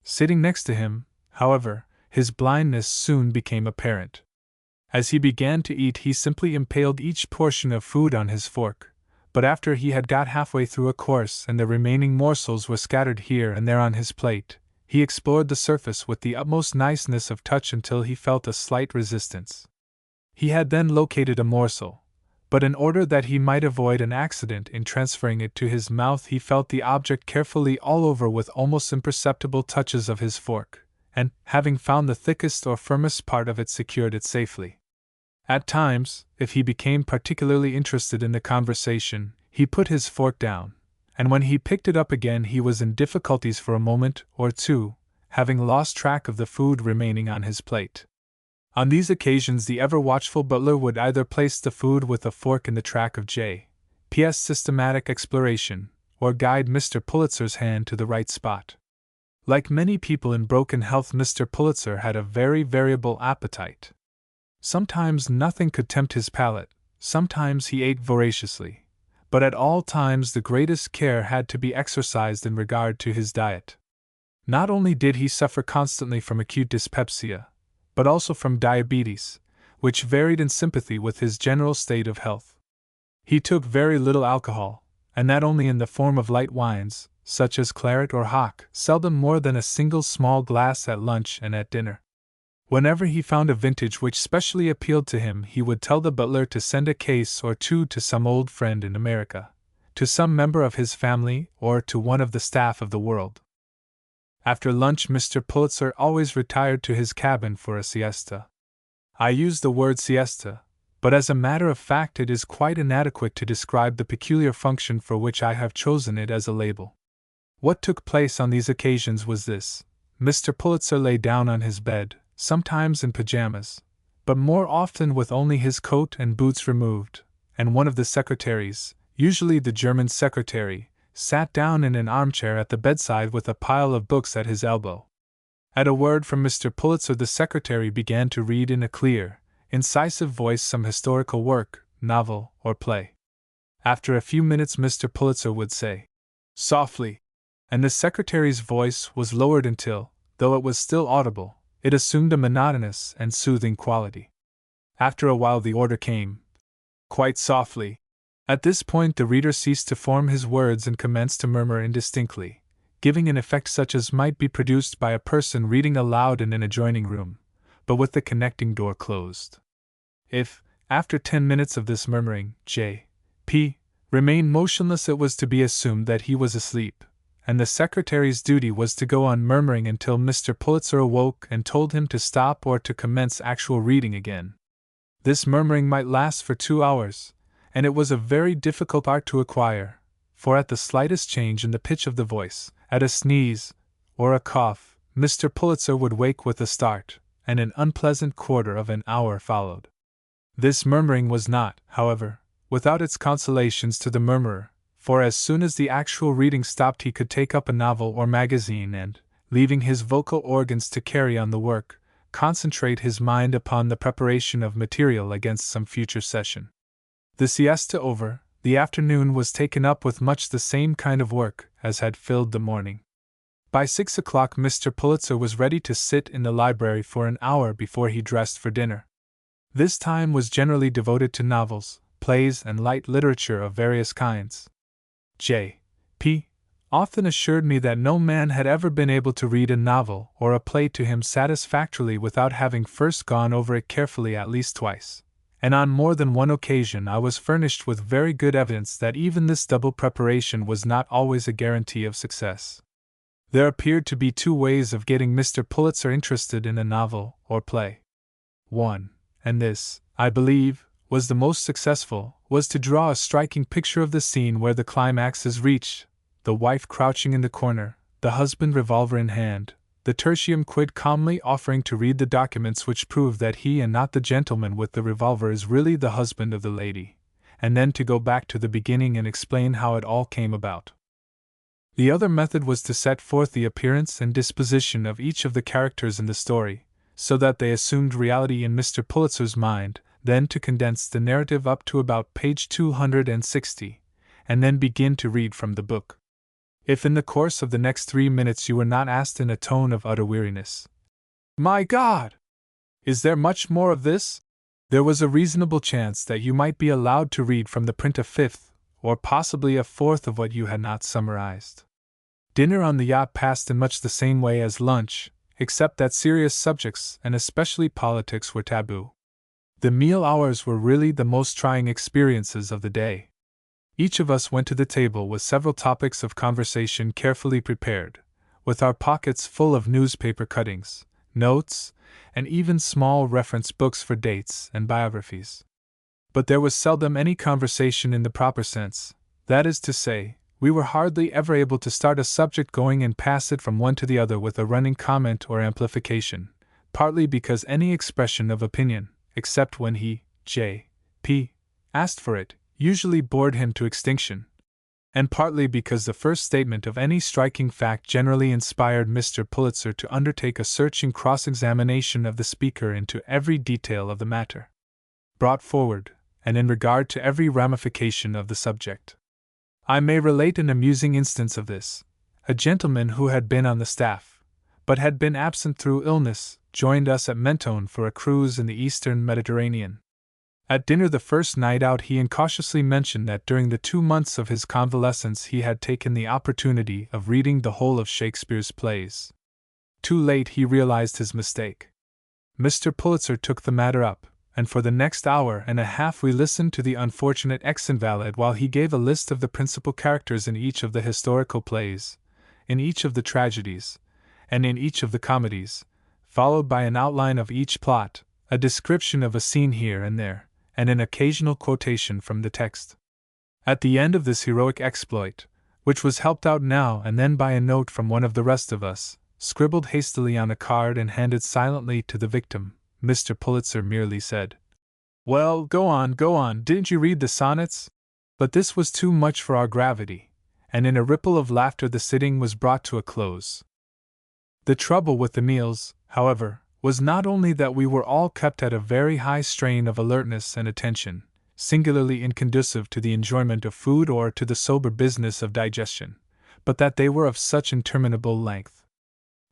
Sitting next to him, however, his blindness soon became apparent. As he began to eat, he simply impaled each portion of food on his fork, but after he had got halfway through a course and the remaining morsels were scattered here and there on his plate, he explored the surface with the utmost niceness of touch until he felt a slight resistance. He had then located a morsel, but in order that he might avoid an accident in transferring it to his mouth, he felt the object carefully all over with almost imperceptible touches of his fork, and, having found the thickest or firmest part of it, secured it safely. At times, if he became particularly interested in the conversation, he put his fork down, and when he picked it up again he was in difficulties for a moment or two, having lost track of the food remaining on his plate. On these occasions the ever-watchful butler would either place the food with a fork in the track of J.P.'s systematic exploration, or guide Mr. Pulitzer's hand to the right spot. Like many people in broken health, Mr. Pulitzer had a very variable appetite. Sometimes nothing could tempt his palate, sometimes he ate voraciously, but at all times the greatest care had to be exercised in regard to his diet. Not only did he suffer constantly from acute dyspepsia, but also from diabetes, which varied in sympathy with his general state of health. He took very little alcohol, and that only in the form of light wines, such as claret or hock, seldom more than a single small glass at lunch and at dinner. Whenever he found a vintage which specially appealed to him, he would tell the butler to send a case or two to some old friend in America, to some member of his family, or to one of the staff of the World. After lunch, Mr. Pulitzer always retired to his cabin for a siesta. I use the word siesta, but as a matter of fact it is quite inadequate to describe the peculiar function for which I have chosen it as a label. What took place on these occasions was this: Mr. Pulitzer lay down on his bed, sometimes in pajamas, but more often with only his coat and boots removed, and one of the secretaries, usually the German secretary, sat down in an armchair at the bedside with a pile of books at his elbow. At a word from Mr. Pulitzer, the secretary began to read in a clear, incisive voice some historical work, novel, or play. After a few minutes Mr. Pulitzer would say, "Softly," and the secretary's voice was lowered until, though it was still audible, it assumed a monotonous and soothing quality. After a while the order came, "Quite softly." At this point the reader ceased to form his words and commenced to murmur indistinctly, giving an effect such as might be produced by a person reading aloud in an adjoining room, but with the connecting door closed. If, after 10 minutes of this murmuring, J.P. remained motionless, it was to be assumed that he was asleep, and the secretary's duty was to go on murmuring until Mr. Pulitzer awoke and told him to stop or to commence actual reading again. This murmuring might last for 2 hours, and it was a very difficult art to acquire, for at the slightest change in the pitch of the voice, at a sneeze, or a cough, Mr. Pulitzer would wake with a start, and an unpleasant quarter of an hour followed. This murmuring was not, however, without its consolations to the murmurer, for as soon as the actual reading stopped he could take up a novel or magazine and, leaving his vocal organs to carry on the work, concentrate his mind upon the preparation of material against some future session. The siesta over, the afternoon was taken up with much the same kind of work as had filled the morning. By 6 o'clock Mr. Pulitzer was ready to sit in the library for an hour before he dressed for dinner. This time was generally devoted to novels, plays, and light literature of various kinds. J.P. often assured me that no man had ever been able to read a novel or a play to him satisfactorily without having first gone over it carefully at least twice, and on more than one occasion I was furnished with very good evidence that even this double preparation was not always a guarantee of success. There appeared to be 2 ways of getting Mr. Pulitzer interested in a novel or play. One, and this, I believe, was the most successful, was to draw a striking picture of the scene where the climax is reached, the wife crouching in the corner, the husband revolver in hand, the tertium quid calmly offering to read the documents which prove that he and not the gentleman with the revolver is really the husband of the lady, and then to go back to the beginning and explain how it all came about. The other method was to set forth the appearance and disposition of each of the characters in the story, so that they assumed reality in Mr. Pulitzer's mind, then to condense the narrative up to about page 260, and then begin to read from the book. If in the course of the next 3 minutes you were not asked in a tone of utter weariness, "My God! Is there much more of this?" there was a reasonable chance that you might be allowed to read from the print a fifth, or possibly a fourth of what you had not summarized. Dinner on the yacht passed in much the same way as lunch, except that serious subjects, and especially politics, were taboo. The meal hours were really the most trying experiences of the day. Each of us went to the table with several topics of conversation carefully prepared, with our pockets full of newspaper cuttings, notes, and even small reference books for dates and biographies. But there was seldom any conversation in the proper sense, that is to say, we were hardly ever able to start a subject going and pass it from one to the other with a running comment or amplification, partly because any expression of opinion, except when he, J.P., asked for it, usually bored him to extinction, and partly because the first statement of any striking fact generally inspired Mr. Pulitzer to undertake a searching cross-examination of the speaker into every detail of the matter brought forward, and in regard to every ramification of the subject. I may relate an amusing instance of this. A gentleman who had been on the staff, but had been absent through illness, joined us at Mentone for a cruise in the eastern Mediterranean. At dinner the first night out he incautiously mentioned that during the 2 months of his convalescence he had taken the opportunity of reading the whole of Shakespeare's plays. Too late he realized his mistake. Mr. Pulitzer took the matter up, and for the next hour and a half we listened to the unfortunate ex-invalid while he gave a list of the principal characters in each of the historical plays, in each of the tragedies, and in each of the comedies, followed by an outline of each plot, a description of a scene here and there, and an occasional quotation from the text. At the end of this heroic exploit, which was helped out now and then by a note from one of the rest of us, scribbled hastily on a card and handed silently to the victim, Mr. Pulitzer merely said, "Well, go on, didn't you read the sonnets?" But this was too much for our gravity, and in a ripple of laughter the sitting was brought to a close. The trouble with the meals, however, was not only that we were all kept at a very high strain of alertness and attention, singularly inconducive to the enjoyment of food or to the sober business of digestion, but that they were of such interminable length.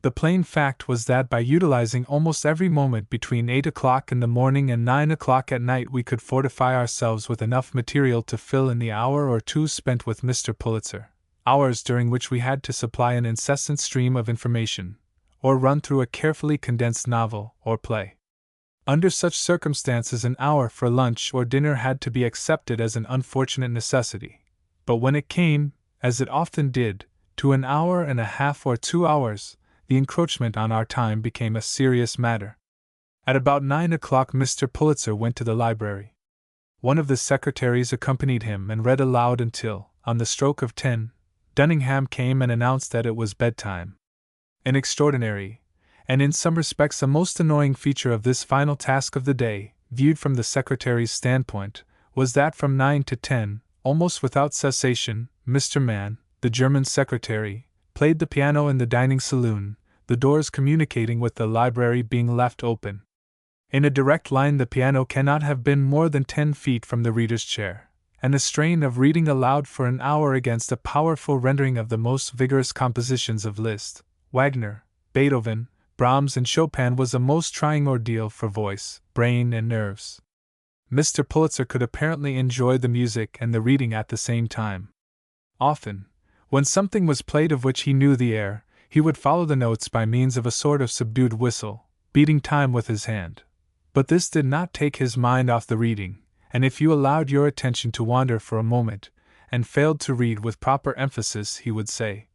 The plain fact was that by utilizing almost every moment between 8 o'clock in the morning and 9 o'clock at night we could fortify ourselves with enough material to fill in the hour or two spent with Mr. Pulitzer, hours during which we had to supply an incessant stream of information, or run through a carefully condensed novel or play. Under such circumstances an hour for lunch or dinner had to be accepted as an unfortunate necessity, but when it came, as it often did, to an hour and a half or 2 hours, the encroachment on our time became a serious matter. At about 9 o'clock Mr. Pulitzer went to the library. One of the secretaries accompanied him and read aloud until, on the stroke of 10, Dunningham came and announced that it was bedtime. An extraordinary, and in some respects a most annoying feature of this final task of the day, viewed from the secretary's standpoint, was that from 9 to 10, almost without cessation, Mr. Mann, the German secretary, played the piano in the dining saloon, the doors communicating with the library being left open. In a direct line the piano cannot have been more than 10 feet from the reader's chair, and the strain of reading aloud for an hour against a powerful rendering of the most vigorous compositions of Liszt, Wagner, Beethoven, Brahms and Chopin was a most trying ordeal for voice, brain and nerves. Mr. Pulitzer could apparently enjoy the music and the reading at the same time. Often, when something was played of which he knew the air, he would follow the notes by means of a sort of subdued whistle, beating time with his hand. But this did not take his mind off the reading, and if you allowed your attention to wander for a moment, and failed to read with proper emphasis, he would say,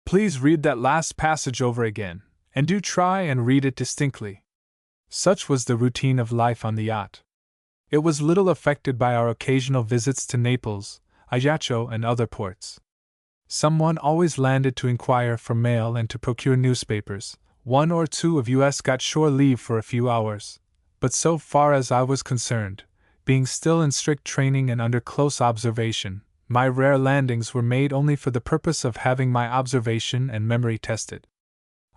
"Please read that last passage over again, and do try and read it distinctly." Such was the routine of life on the yacht. It was little affected by our occasional visits to Naples, Ajaccio, and other ports. Someone always landed to inquire for mail and to procure newspapers. 1 or 2 of us got shore leave for a few hours, but so far as I was concerned, being still in strict training and under close observation, my rare landings were made only for the purpose of having my observation and memory tested.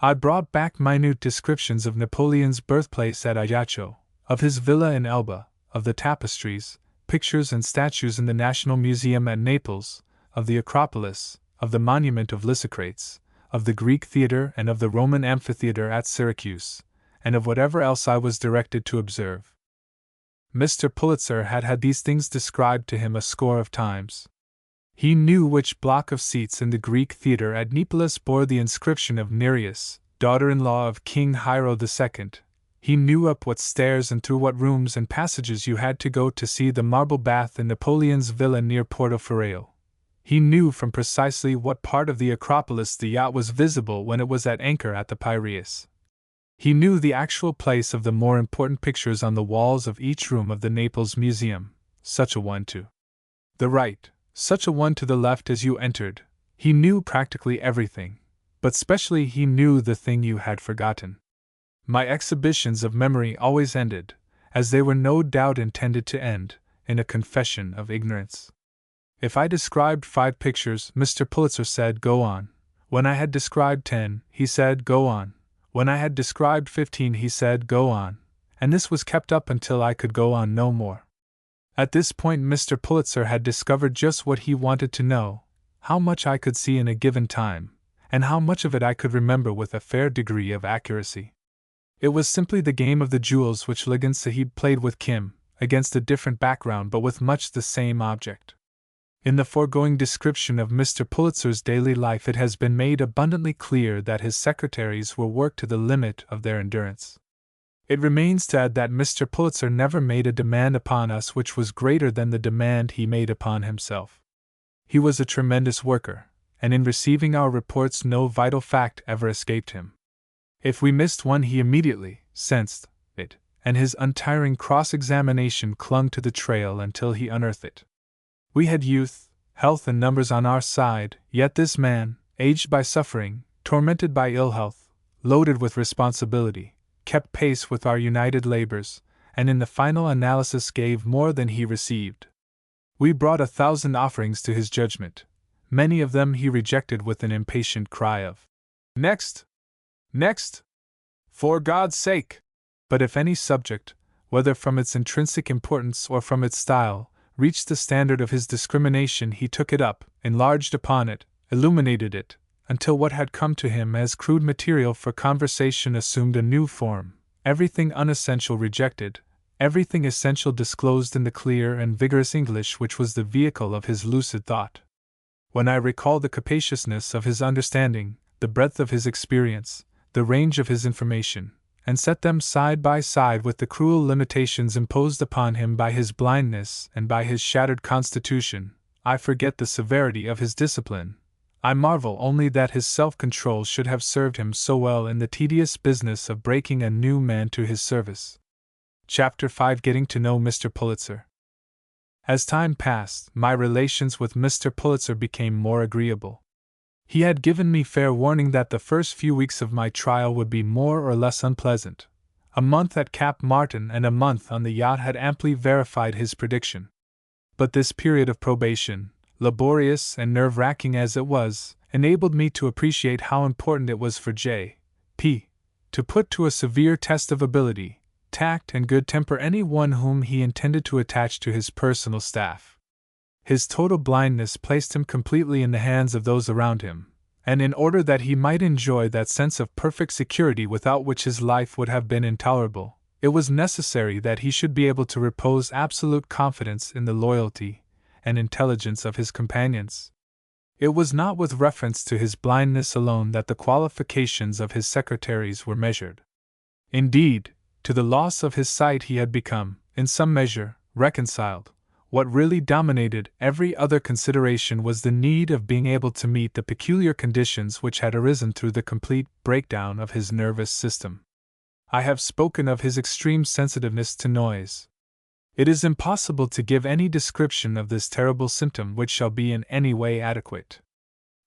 I brought back minute descriptions of Napoleon's birthplace at Ajaccio, of his villa in Elba, of the tapestries, pictures and statues in the National Museum at Naples, of the Acropolis, of the monument of Lysicrates, of the Greek theatre and of the Roman amphitheatre at Syracuse, and of whatever else I was directed to observe. Mr. Pulitzer had had these things described to him a score of times. He knew which block of seats in the Greek theatre at Neapolis bore the inscription of Nereus, daughter-in-law of King Hiero II. He knew up what stairs and through what rooms and passages you had to go to see the marble bath in Napoleon's villa near Porto Ferraio. He knew from precisely what part of the Acropolis the yacht was visible when it was at anchor at the Piraeus. He knew the actual place of the more important pictures on the walls of each room of the Naples Museum, such a one to the right, such a one to the left as you entered. He knew practically everything, but specially he knew the thing you had forgotten. My exhibitions of memory always ended, as they were no doubt intended to end, in a confession of ignorance. If I described 5 pictures, Mr. Pulitzer said, "Go on." When I had described 10, he said, "Go on." When I had described 15, he said, "Go on." And this was kept up until I could go on no more. At this point, Mr. Pulitzer had discovered just what he wanted to know: how much I could see in a given time, and how much of it I could remember with a fair degree of accuracy. It was simply the game of the jewels which Ligon Sahib played with Kim, against a different background but with much the same object. In the foregoing description of Mr. Pulitzer's daily life, it has been made abundantly clear that his secretaries were worked to the limit of their endurance. It remains to add that Mr. Pulitzer never made a demand upon us which was greater than the demand he made upon himself. He was a tremendous worker, and in receiving our reports no vital fact ever escaped him. If we missed one, he immediately sensed it, and his untiring cross-examination clung to the trail until he unearthed it. We had youth, health, and numbers on our side, yet this man, aged by suffering, tormented by ill health, loaded with responsibility, kept pace with our united labors, and in the final analysis gave more than he received. We brought 1,000 offerings to his judgment. Many of them he rejected with an impatient cry of, "Next! Next! For God's sake!" But if any subject, whether from its intrinsic importance or from its style, reached the standard of his discrimination, he took it up, enlarged upon it, illuminated it, until what had come to him as crude material for conversation assumed a new form, everything unessential rejected, everything essential disclosed in the clear and vigorous English which was the vehicle of his lucid thought. When I recall the capaciousness of his understanding, the breadth of his experience, the range of his information, and set them side by side with the cruel limitations imposed upon him by his blindness and by his shattered constitution, I forget the severity of his discipline. I marvel only that his self-control should have served him so well in the tedious business of breaking a new man to his service. Chapter 5: Getting to know Mr. Pulitzer. As time passed, my relations with Mr. Pulitzer became more agreeable. He had given me fair warning that the first few weeks of my trial would be more or less unpleasant. A month at Cap Martin and a month on the yacht had amply verified his prediction. But this period of probation, laborious and nerve-wracking as it was, enabled me to appreciate how important it was for J.P. to put to a severe test of ability, tact, and good temper any one whom he intended to attach to his personal staff. His total blindness placed him completely in the hands of those around him, and in order that he might enjoy that sense of perfect security without which his life would have been intolerable, it was necessary that he should be able to repose absolute confidence in the loyalty and intelligence of his companions. It was not with reference to his blindness alone that the qualifications of his secretaries were measured. Indeed, to the loss of his sight he had become, in some measure, reconciled. What really dominated every other consideration was the need of being able to meet the peculiar conditions which had arisen through the complete breakdown of his nervous system. I have spoken of his extreme sensitiveness to noise. It is impossible to give any description of this terrible symptom which shall be in any way adequate.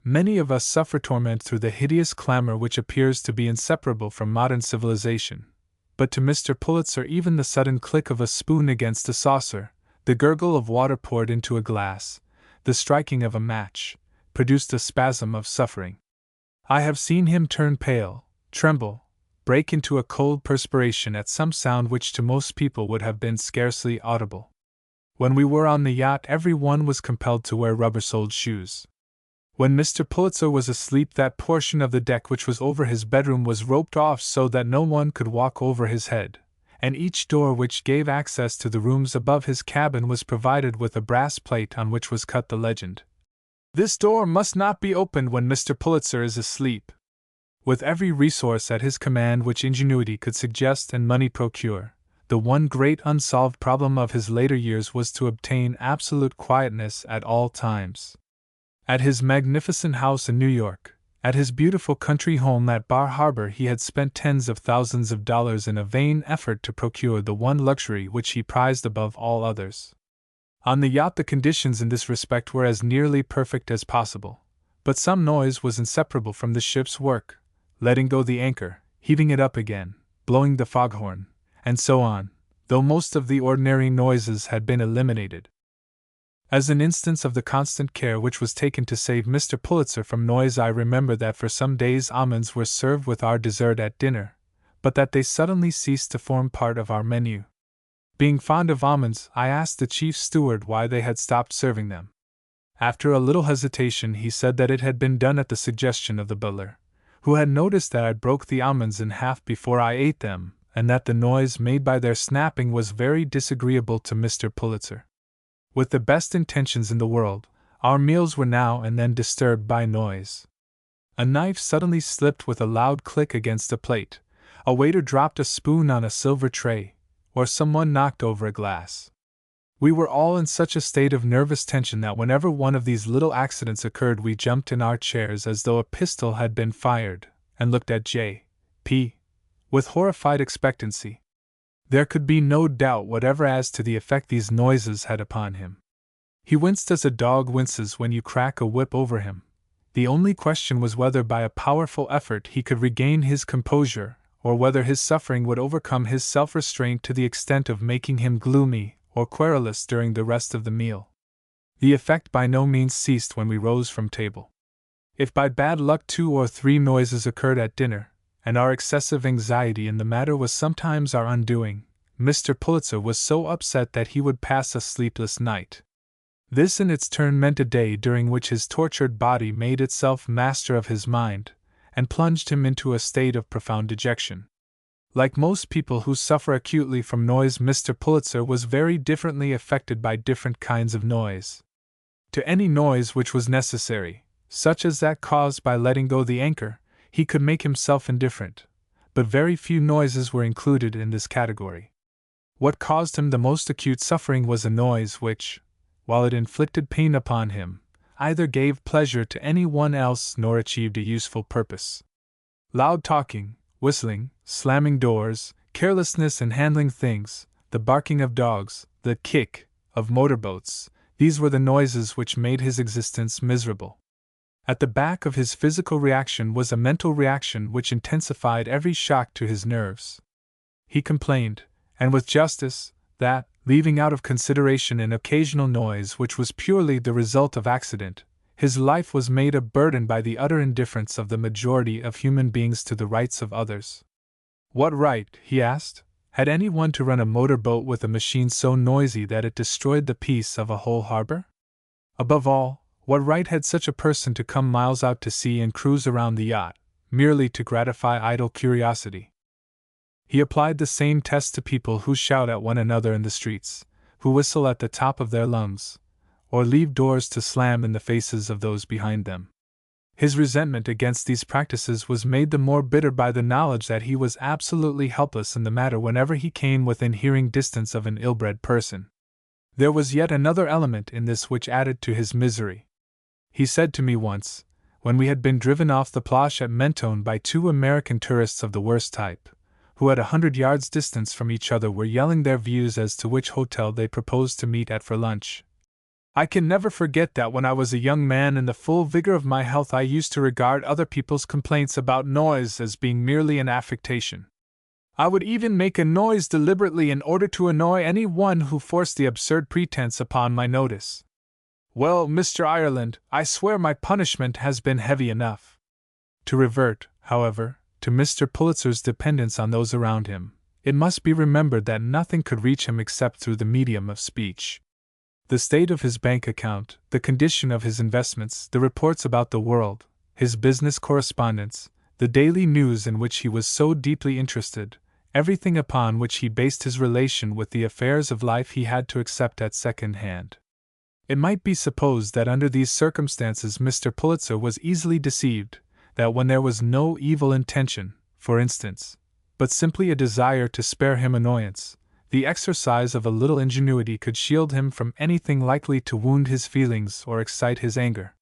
Many of us suffer torment through the hideous clamor which appears to be inseparable from modern civilization. but to Mr. Pulitzer even the sudden click of a spoon against a saucer, the gurgle of water poured into a glass, the striking of a match, produced a spasm of suffering. I have seen him turn pale, tremble, break into a cold perspiration at some sound which to most people would have been scarcely audible. When we were on the yacht, every one was compelled to wear rubber-soled shoes. When Mr. Pulitzer was asleep, that portion of the deck which was over his bedroom was roped off so that no one could walk over his head, and each door which gave access to the rooms above his cabin was provided with a brass plate on which was cut the legend, "This door must not be opened when Mr. Pulitzer is asleep." With every resource at his command which ingenuity could suggest and money procure, the one great unsolved problem of his later years was to obtain absolute quietness at all times. At his magnificent house in New York, at his beautiful country home at Bar Harbor, he had spent tens of thousands of dollars in a vain effort to procure the one luxury which he prized above all others. On the yacht the conditions in this respect were as nearly perfect as possible, but some noise was inseparable from the ship's work, letting go the anchor, heaving it up again, blowing the foghorn, and so on, though most of the ordinary noises had been eliminated. As an instance of the constant care which was taken to save Mr. Pulitzer from noise, I remember that for some days almonds were served with our dessert at dinner, but that they suddenly ceased to form part of our menu. Being fond of almonds, I asked the chief steward why they had stopped serving them. After a little hesitation, he said that it had been done at the suggestion of the butler, who had noticed that I broke the almonds in half before I ate them, and that the noise made by their snapping was very disagreeable to Mr. Pulitzer. With the best intentions in the world, our meals were now and then disturbed by noise. A knife suddenly slipped with a loud click against a plate, a waiter dropped a spoon on a silver tray, or someone knocked over a glass. We were all in such a state of nervous tension that whenever one of these little accidents occurred we jumped in our chairs as though a pistol had been fired, and looked at J.P. with horrified expectancy. There could be no doubt whatever as to the effect these noises had upon him. He winced as a dog winces when you crack a whip over him. The only question was whether by a powerful effort he could regain his composure, or whether his suffering would overcome his self-restraint to the extent of making him gloomy or querulous during the rest of the meal. The effect by no means ceased when we rose from table. If by bad luck 2 or 3 noises occurred at dinner, and our excessive anxiety in the matter was sometimes our undoing, Mr. Pulitzer was so upset that he would pass a sleepless night. This in its turn meant a day during which his tortured body made itself master of his mind, and plunged him into a state of profound dejection. Like most people who suffer acutely from noise, Mr. Pulitzer was very differently affected by different kinds of noise. To any noise which was necessary, such as that caused by letting go the anchor, he could make himself indifferent, but very few noises were included in this category. What caused him the most acute suffering was a noise which, while it inflicted pain upon him, either gave pleasure to any one else nor achieved a useful purpose. Loud talking, whistling, slamming doors, carelessness in handling things, the barking of dogs, the kick of motorboats, these were the noises which made his existence miserable. At the back of his physical reaction was a mental reaction which intensified every shock to his nerves. He complained, and with justice, that, leaving out of consideration an occasional noise which was purely the result of accident, his life was made a burden by the utter indifference of the majority of human beings to the rights of others. What right, he asked, had anyone to run a motor boat with a machine so noisy that it destroyed the peace of a whole harbor? Above all, what right had such a person to come miles out to sea and cruise around the yacht, merely to gratify idle curiosity? He applied the same test to people who shout at one another in the streets, who whistle at the top of their lungs, or leave doors to slam in the faces of those behind them. His resentment against these practices was made the more bitter by the knowledge that he was absolutely helpless in the matter whenever he came within hearing distance of an ill-bred person. There was yet another element in this which added to his misery. He said to me once, when we had been driven off the Plage at Mentone by 2 American tourists of the worst type, who at 100 yards distance from each other were yelling their views as to which hotel they proposed to meet at for lunch. I can never forget that when I was a young man in the full vigor of my health I used to regard other people's complaints about noise as being merely an affectation. I would even make a noise deliberately in order to annoy any one who forced the absurd pretense upon my notice. Well, Mr. Ireland, I swear my punishment has been heavy enough. To revert, however, to Mr. Pulitzer's dependence on those around him, it must be remembered that nothing could reach him except through the medium of speech. The state of his bank account, the condition of his investments, the reports about the world, his business correspondence, the daily news in which he was so deeply interested, everything upon which he based his relation with the affairs of life he had to accept at second hand. It might be supposed that under these circumstances Mr. Pulitzer was easily deceived, that when there was no evil intention, for instance, but simply a desire to spare him annoyance, the exercise of a little ingenuity could shield him from anything likely to wound his feelings or excite his anger.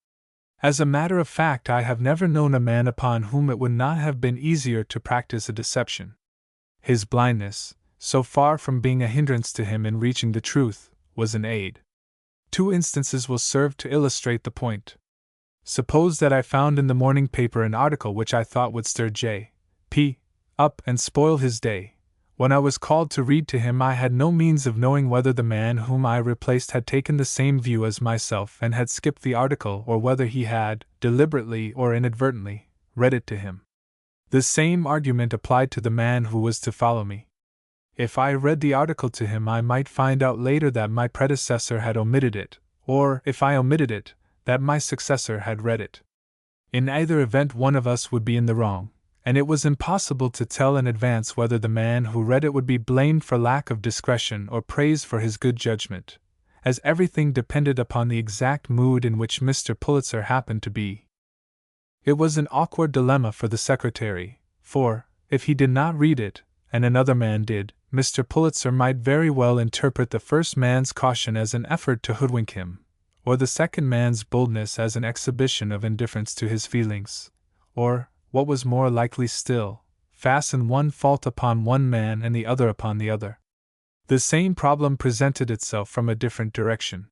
As a matter of fact, I have never known a man upon whom it would not have been easier to practice a deception. His blindness, so far from being a hindrance to him in reaching the truth, was an aid. 2 instances will serve to illustrate the point. Suppose that I found in the morning paper an article which I thought would stir J.P. up and spoil his day. When I was called to read to him, I had no means of knowing whether the man whom I replaced had taken the same view as myself and had skipped the article, or whether he had, deliberately or inadvertently, read it to him. The same argument applied to the man who was to follow me. If I read the article to him, I might find out later that my predecessor had omitted it, or, if I omitted it, that my successor had read it. In either event, one of us would be in the wrong, and it was impossible to tell in advance whether the man who read it would be blamed for lack of discretion or praised for his good judgment, as everything depended upon the exact mood in which Mr. Pulitzer happened to be. It was an awkward dilemma for the secretary, for, if he did not read it, and another man did, Mr. Pulitzer might very well interpret the first man's caution as an effort to hoodwink him, or the second man's boldness as an exhibition of indifference to his feelings, or, what was more likely still, fasten one fault upon one man and the other upon the other. The same problem presented itself from a different direction.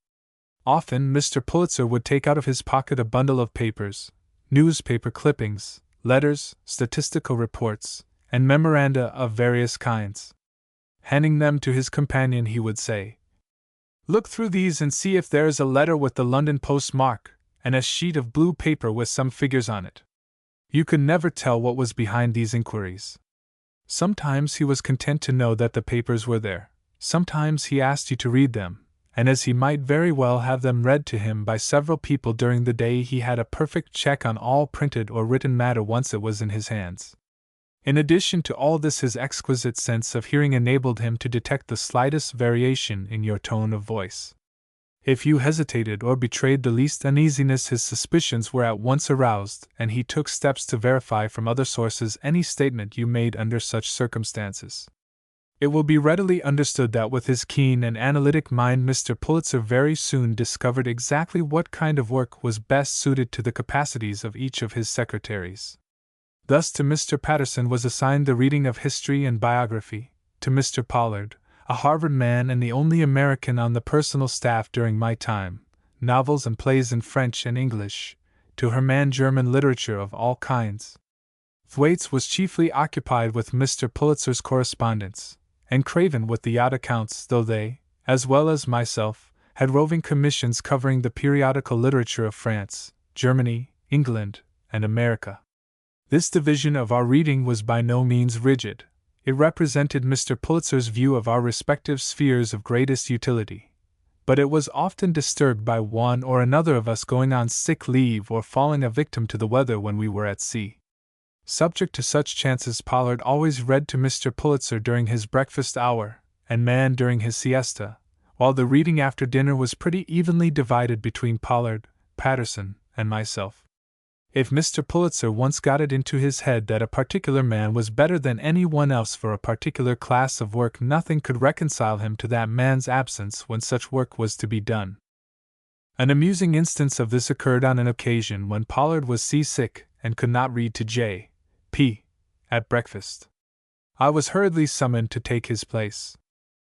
Often Mr. Pulitzer would take out of his pocket a bundle of papers, newspaper clippings, letters, statistical reports, and memoranda of various kinds. Handing them to his companion, he would say, "Look through these and see if there is a letter with the London postmark, and a sheet of blue paper with some figures on it." You could never tell what was behind these inquiries. Sometimes he was content to know that the papers were there, sometimes he asked you to read them, and as he might very well have them read to him by several people during the day, he had a perfect check on all printed or written matter once it was in his hands. In addition to all this, his exquisite sense of hearing enabled him to detect the slightest variation in your tone of voice. If you hesitated or betrayed the least uneasiness, his suspicions were at once aroused, and he took steps to verify from other sources any statement you made under such circumstances. It will be readily understood that with his keen and analytic mind, Mr. Pulitzer very soon discovered exactly what kind of work was best suited to the capacities of each of his secretaries. Thus to Mr. Patterson was assigned the reading of history and biography, to Mr. Pollard, a Harvard man and the only American on the personal staff during my time, novels and plays in French and English, to her man German literature of all kinds. Thwaites was chiefly occupied with Mr. Pulitzer's correspondence, and Craven with the yacht accounts, though they, as well as myself, had roving commissions covering the periodical literature of France, Germany, England, and America. This division of our reading was by no means rigid. It represented Mr. Pulitzer's view of our respective spheres of greatest utility, but it was often disturbed by one or another of us going on sick leave or falling a victim to the weather when we were at sea. Subject to such chances, Pollard always read to Mr. Pulitzer during his breakfast hour, and Mann during his siesta, while the reading after dinner was pretty evenly divided between Pollard, Patterson, and myself. If Mr. Pulitzer once got it into his head that a particular man was better than anyone else for a particular class of work, nothing could reconcile him to that man's absence when such work was to be done. An amusing instance of this occurred on an occasion when Pollard was seasick and could not read to J.P. at breakfast. I was hurriedly summoned to take his place.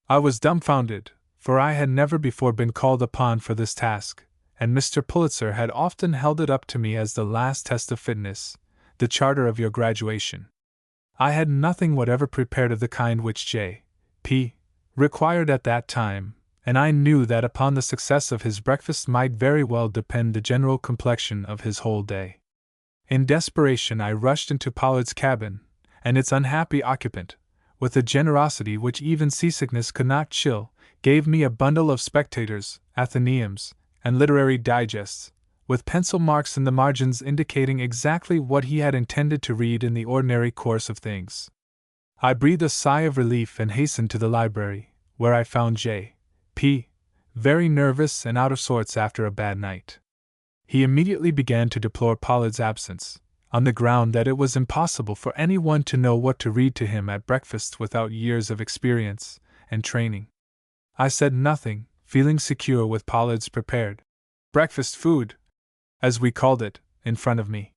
I was dumbfounded, for I had never before been called upon for this task, and Mr. Pulitzer had often held it up to me as the last test of fitness, the charter of your graduation. I had nothing whatever prepared of the kind which J.P. required at that time, and I knew that upon the success of his breakfast might very well depend the general complexion of his whole day. In desperation I rushed into Pollard's cabin, and its unhappy occupant, with a generosity which even seasickness could not chill, gave me a bundle of Spectators, Athenaeums, and literary digests, with pencil marks in the margins indicating exactly what he had intended to read in the ordinary course of things. I breathed a sigh of relief and hastened to the library, where I found J.P. very nervous and out of sorts after a bad night. He immediately began to deplore Pollard's absence, on the ground that it was impossible for anyone to know what to read to him at breakfast without years of experience and training. I said nothing, feeling secure with Pollard's prepared breakfast food, as we called it, in front of me.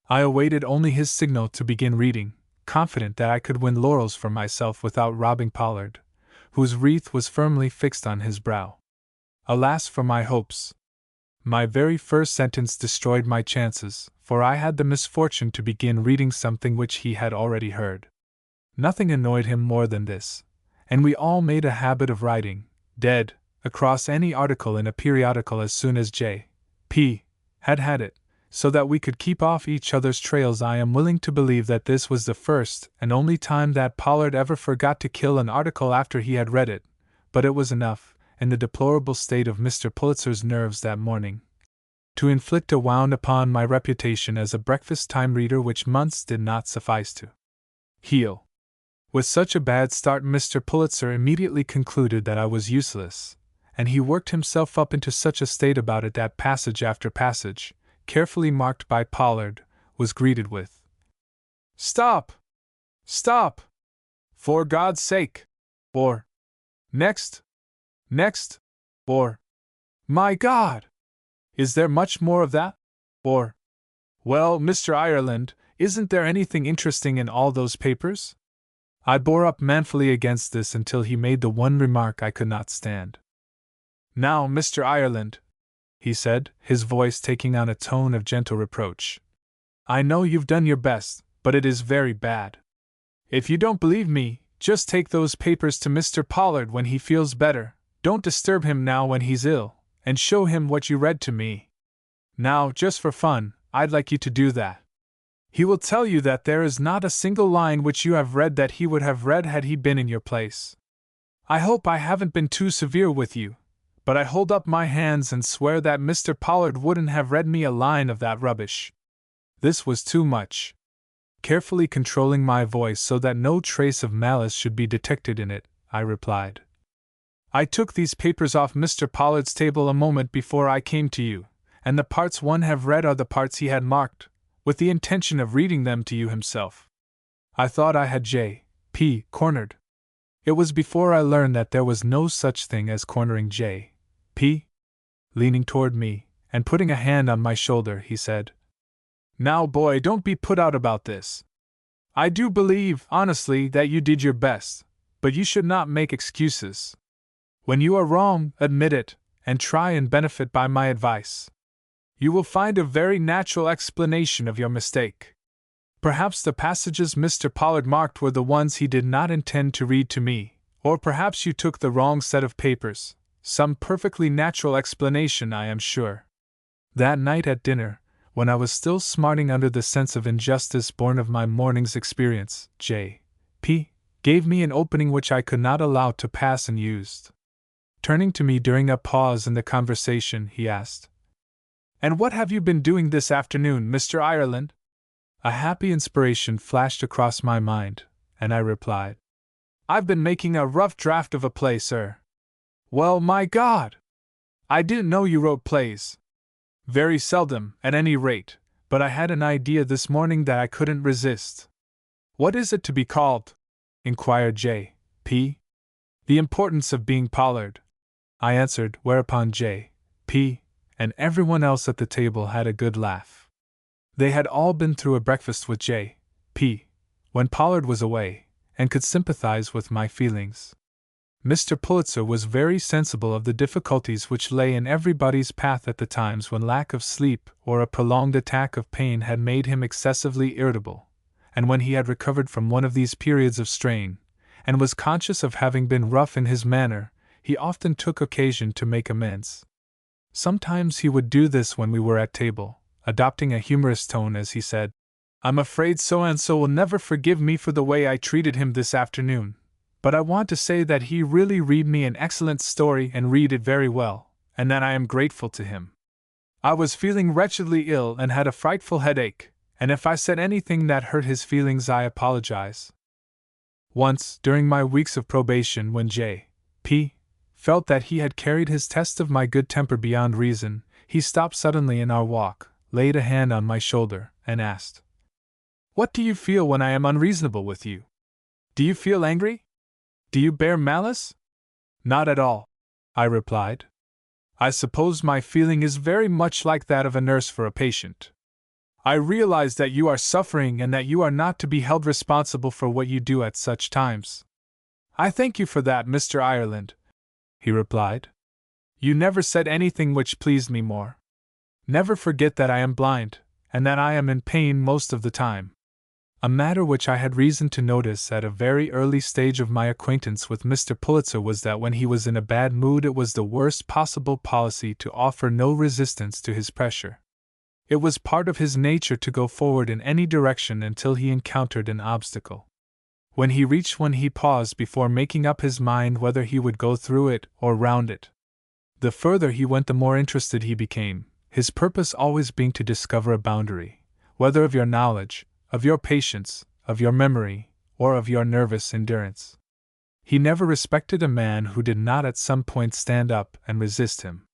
I awaited only his signal to begin reading, confident that I could win laurels for myself without robbing Pollard, whose wreath was firmly fixed on his brow. Alas for my hopes! My very first sentence destroyed my chances, for I had the misfortune to begin reading something which he had already heard. Nothing annoyed him more than this, and we all made a habit of writing, dead, across any article in a periodical as soon as J.P. had it, so that we could keep off each other's trails. I am willing to believe that this was the first and only time that Pollard ever forgot to kill an article after he had read it, but it was enough, in the deplorable state of Mr. Pulitzer's nerves that morning, to inflict a wound upon my reputation as a breakfast-time reader which months did not suffice to heal. With such a bad start, Mr. Pulitzer immediately concluded that I was useless, and he worked himself up into such a state about it that passage after passage, carefully marked by Pollard, was greeted with, "Stop! Stop! For God's sake!" or "Next! Next!" or "My God! Is there much more of that?" or "Well, Mr. Ireland, isn't there anything interesting in all those papers?" I bore up manfully against this until he made the one remark I could not stand. "Now, Mr. Ireland," he said, his voice taking on a tone of gentle reproach, "I know you've done your best, but it is very bad. If you don't believe me, just take those papers to Mr. Pollard when he feels better. Don't disturb him now when he's ill, and show him what you read to me. Now, just for fun, I'd like you to do that. He will tell you that there is not a single line which you have read that he would have read had he been in your place. I hope I haven't been too severe with you, but I hold up my hands and swear that Mr. Pollard wouldn't have read me a line of that rubbish." This was too much. Carefully controlling my voice so that no trace of malice should be detected in it, I replied, "I took these papers off Mr. Pollard's table a moment before I came to you, and the parts one have read are the parts he had marked, with the intention of reading them to you himself. I thought I had J.P. cornered. It was before I learned that there was no such thing as cornering J.P. Leaning toward me, and putting a hand on my shoulder, he said, "Now, boy, don't be put out about this. I do believe, honestly, that you did your best, but you should not make excuses. When you are wrong, admit it, and try and benefit by my advice. You will find a very natural explanation of your mistake. Perhaps the passages Mr. Pollard marked were the ones he did not intend to read to me, or perhaps you took the wrong set of papers. Some perfectly natural explanation, I am sure." That night at dinner, when I was still smarting under the sense of injustice born of my morning's experience, J.P. gave me an opening which I could not allow to pass unused. Turning to me during a pause in the conversation, he asked, "And what have you been doing this afternoon, Mr. Ireland?" A happy inspiration flashed across my mind, and I replied, "I've been making a rough draft of a play, sir." "Well, my God! I didn't know you wrote plays." "Very seldom, at any rate, but I had an idea this morning that I couldn't resist." "What is it to be called?" inquired J.P. "The Importance of Being Pollard," I answered, whereupon J.P. and everyone else at the table had a good laugh. They had all been through a breakfast with J.P. when Pollard was away, and could sympathize with my feelings. Mr. Pulitzer was very sensible of the difficulties which lay in everybody's path at the times when lack of sleep or a prolonged attack of pain had made him excessively irritable, and when he had recovered from one of these periods of strain, and was conscious of having been rough in his manner, he often took occasion to make amends. Sometimes he would do this when we were at table, adopting a humorous tone as he said, "I'm afraid so-and-so will never forgive me for the way I treated him this afternoon, but I want to say that he really read me an excellent story and read it very well, and that I am grateful to him. I was feeling wretchedly ill and had a frightful headache, and if I said anything that hurt his feelings I apologize." Once, during my weeks of probation when J.P. felt that he had carried his test of my good temper beyond reason, he stopped suddenly in our walk, laid a hand on my shoulder, and asked, "What do you feel when I am unreasonable with you? Do you feel angry? Do you bear malice?" "Not at all," I replied. "I suppose my feeling is very much like that of a nurse for a patient. I realize that you are suffering and that you are not to be held responsible for what you do at such times." "I thank you for that, Mr. Ireland," he replied. "You never said anything which pleased me more. Never forget that I am blind, and that I am in pain most of the time." A matter which I had reason to notice at a very early stage of my acquaintance with Mr. Pulitzer was that when he was in a bad mood it was the worst possible policy to offer no resistance to his pressure. It was part of his nature to go forward in any direction until he encountered an obstacle. When he reached one he paused before making up his mind whether he would go through it or round it. The further he went the more interested he became, his purpose always being to discover a boundary, whether of your knowledge, of your patience, of your memory, or of your nervous endurance. He never respected a man who did not at some point stand up and resist him.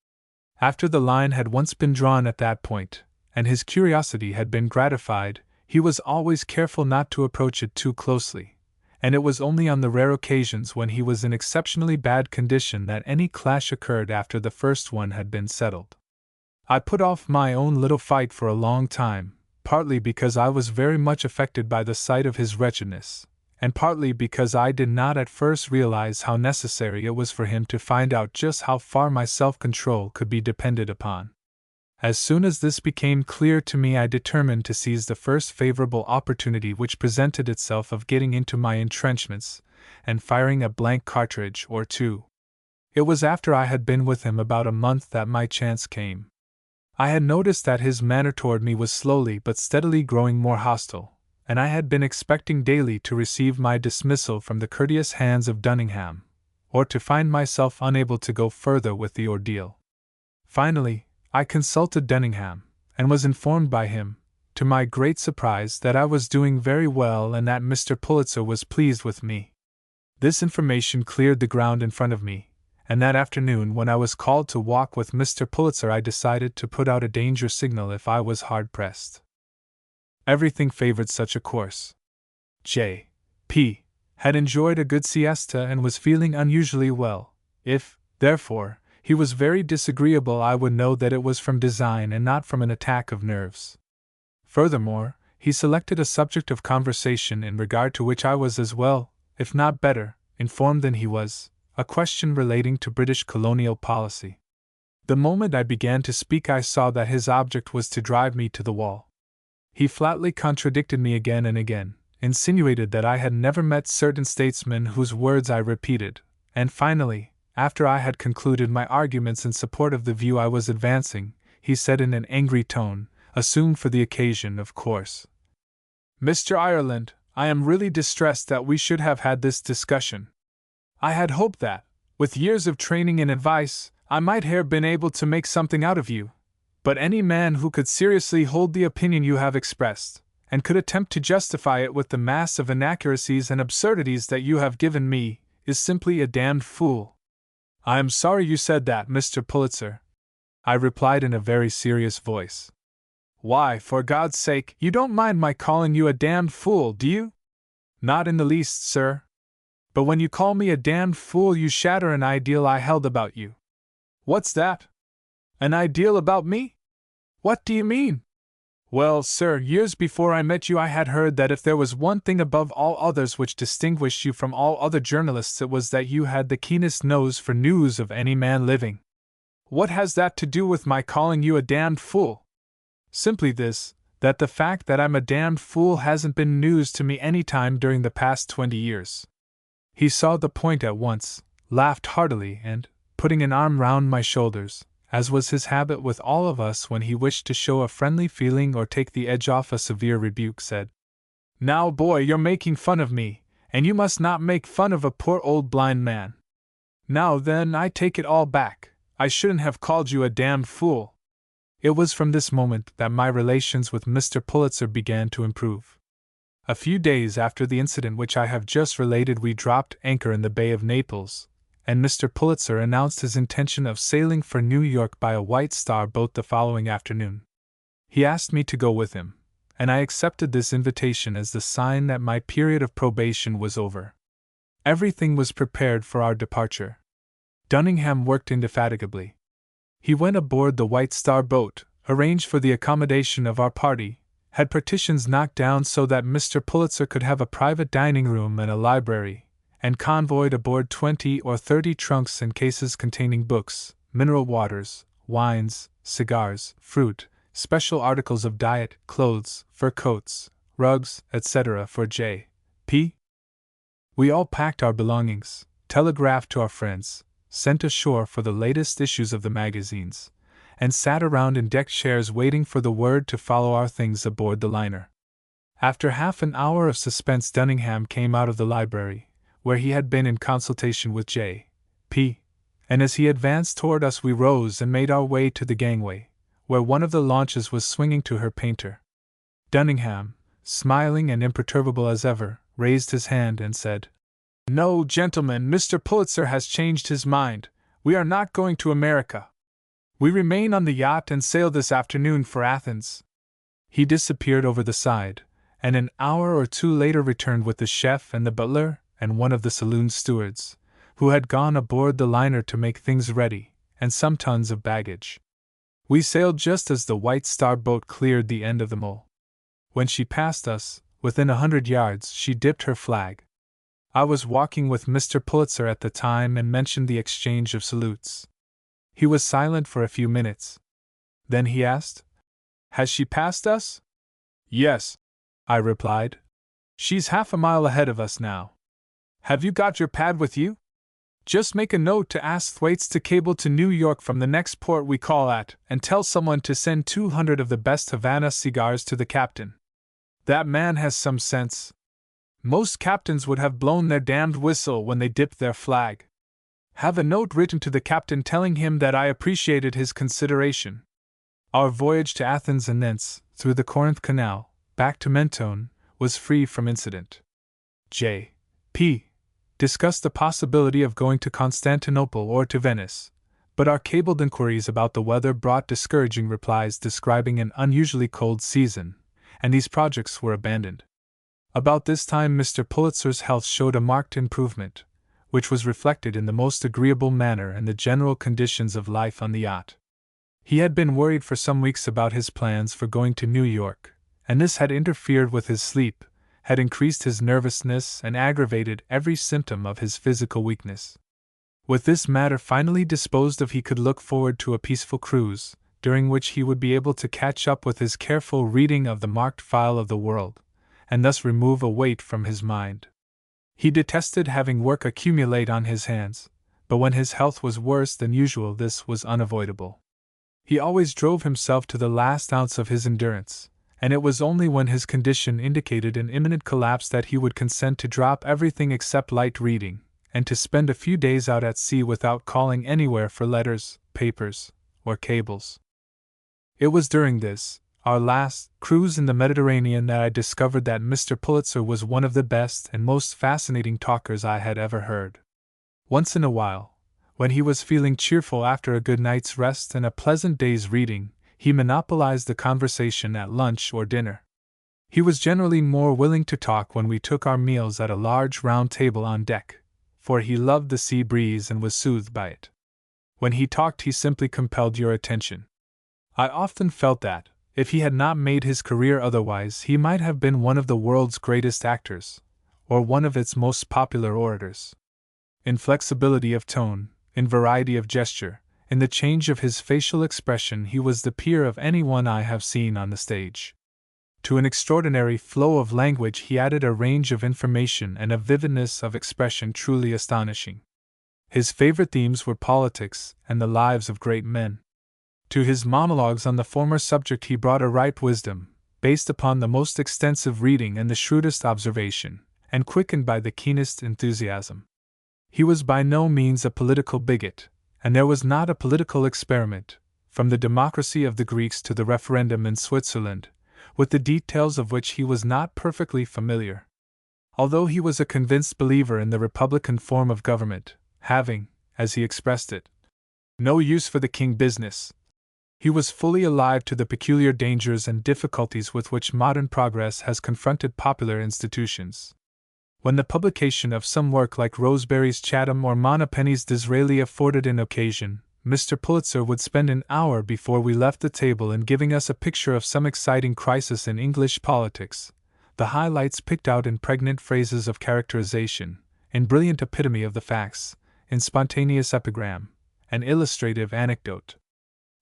After the line had once been drawn at that point, and his curiosity had been gratified, he was always careful not to approach it too closely, and it was only on the rare occasions when he was in exceptionally bad condition that any clash occurred after the first one had been settled. I put off my own little fight for a long time, partly because I was very much affected by the sight of his wretchedness, and partly because I did not at first realize how necessary it was for him to find out just how far my self-control could be depended upon. As soon as this became clear to me I determined to seize the first favorable opportunity which presented itself of getting into my entrenchments, and firing a blank cartridge or two. It was after I had been with him about a month that my chance came. I had noticed that his manner toward me was slowly but steadily growing more hostile, and I had been expecting daily to receive my dismissal from the courteous hands of Dunningham, or to find myself unable to go further with the ordeal. Finally, I consulted Dunningham, and was informed by him, to my great surprise, that I was doing very well and that Mr. Pulitzer was pleased with me. This information cleared the ground in front of me, and that afternoon when I was called to walk with Mr. Pulitzer I decided to put out a danger signal if I was hard-pressed. Everything favored such a course. J.P. had enjoyed a good siesta and was feeling unusually well. If, therefore, he was very disagreeable I would know that it was from design and not from an attack of nerves. Furthermore, he selected a subject of conversation in regard to which I was as well, if not better, informed than he was, a question relating to British colonial policy. The moment I began to speak I saw that his object was to drive me to the wall. He flatly contradicted me again and again, insinuated that I had never met certain statesmen whose words I repeated, and finally, after I had concluded my arguments in support of the view I was advancing, he said in an angry tone, assumed for the occasion, of course, "Mr. Ireland, I am really distressed that we should have had this discussion. I had hoped that, with years of training and advice, I might have been able to make something out of you, but any man who could seriously hold the opinion you have expressed, and could attempt to justify it with the mass of inaccuracies and absurdities that you have given me, is simply a damned fool." "I am sorry you said that, Mr. Pulitzer," I replied in a very serious voice. "Why, for God's sake, you don't mind my calling you a damned fool, do you?" "Not in the least, sir. But when you call me a damned fool you shatter an ideal I held about you." "What's that? An ideal about me? What do you mean?" "Well, sir, years before I met you I had heard that if there was one thing above all others which distinguished you from all other journalists it was that you had the keenest nose for news of any man living." "What has that to do with my calling you a damned fool?" "Simply this, that the fact that I'm a damned fool hasn't been news to me any time during the past 20 years. He saw the point at once, laughed heartily, and, putting an arm round my shoulders, as was his habit with all of us when he wished to show a friendly feeling or take the edge off a severe rebuke, said, "Now, boy, you're making fun of me, and you must not make fun of a poor old blind man. Now then, I take it all back. I shouldn't have called you a damned fool." It was from this moment that my relations with Mr. Pulitzer began to improve. A few days after the incident which I have just related, we dropped anchor in the Bay of Naples, and Mr. Pulitzer announced his intention of sailing for New York by a White Star boat the following afternoon. He asked me to go with him, and I accepted this invitation as the sign that my period of probation was over. Everything was prepared for our departure. Dunningham worked indefatigably. He went aboard the White Star boat, arranged for the accommodation of our party, had partitions knocked down so that Mr. Pulitzer could have a private dining room and a library, and convoyed aboard 20 or 30 trunks and cases containing books, mineral waters, wines, cigars, fruit, special articles of diet, clothes, fur coats, rugs, etc. for J.P. We all packed our belongings, telegraphed to our friends, sent ashore for the latest issues of the magazines, and sat around in deck chairs waiting for the word to follow our things aboard the liner. After half an hour of suspense, Dunningham came out of the library, where he had been in consultation with J.P., and as he advanced toward us we rose and made our way to the gangway, where one of the launches was swinging to her painter. Dunningham, smiling and imperturbable as ever, raised his hand and said, "No, gentlemen, Mr. Pulitzer has changed his mind. We are not going to America. We remain on the yacht and sail this afternoon for Athens." He disappeared over the side, and an hour or two later returned with the chef and the butler and one of the saloon stewards, who had gone aboard the liner to make things ready, and some tons of baggage. We sailed just as the White Star boat cleared the end of the mole. When she passed us, within 100 yards, she dipped her flag. I was walking with Mr. Pulitzer at the time and mentioned the exchange of salutes. He was silent for a few minutes. Then he asked, "Has she passed us?" "Yes," I replied. "She's half a mile ahead of us now. Have you got your pad with you? Just make a note to ask Thwaites to cable to New York from the next port we call at, and tell someone to send 200 of the best Havana cigars to the captain. That man has some sense. Most captains would have blown their damned whistle when they dipped their flag. Have a note written to the captain telling him that I appreciated his consideration." Our voyage to Athens and thence, through the Corinth Canal, back to Mentone, was free from incident. J.P. discussed the possibility of going to Constantinople or to Venice, but our cabled inquiries about the weather brought discouraging replies describing an unusually cold season, and these projects were abandoned. About this time Mr. Pulitzer's health showed a marked improvement, which was reflected in the most agreeable manner in the general conditions of life on the yacht. He had been worried for some weeks about his plans for going to New York, and this had interfered with his sleep, had increased his nervousness, and aggravated every symptom of his physical weakness. With this matter finally disposed of, he could look forward to a peaceful cruise, during which he would be able to catch up with his careful reading of the marked file of the world, and thus remove a weight from his mind. He detested having work accumulate on his hands, but when his health was worse than usual this was unavoidable. He always drove himself to the last ounce of his endurance, and it was only when his condition indicated an imminent collapse that he would consent to drop everything except light reading, and to spend a few days out at sea without calling anywhere for letters, papers, or cables. It was during this, our last cruise in the Mediterranean, that I discovered that Mr. Pulitzer was one of the best and most fascinating talkers I had ever heard. Once in a while, when he was feeling cheerful after a good night's rest and a pleasant day's reading, he monopolized the conversation at lunch or dinner. He was generally more willing to talk when we took our meals at a large round table on deck, for he loved the sea breeze and was soothed by it. When he talked he simply compelled your attention. I often felt that, if he had not made his career otherwise, he might have been one of the world's greatest actors, or one of its most popular orators. In flexibility of tone, in variety of gesture, in the change of his facial expression, he was the peer of anyone I have seen on the stage. To an extraordinary flow of language he added a range of information and a vividness of expression truly astonishing. His favorite themes were politics and the lives of great men. To his monologues on the former subject he brought a ripe wisdom, based upon the most extensive reading and the shrewdest observation, and quickened by the keenest enthusiasm. He was by no means a political bigot, and there was not a political experiment, from the democracy of the Greeks to the referendum in Switzerland, with the details of which he was not perfectly familiar. Although he was a convinced believer in the republican form of government, having, as he expressed it, no use for the king business, he was fully alive to the peculiar dangers and difficulties with which modern progress has confronted popular institutions. When the publication of some work like Rosebery's Chatham or Montapenny's Disraeli afforded an occasion, Mr. Pulitzer would spend an hour before we left the table in giving us a picture of some exciting crisis in English politics, the highlights picked out in pregnant phrases of characterization, in brilliant epitome of the facts, in spontaneous epigram, and illustrative anecdote.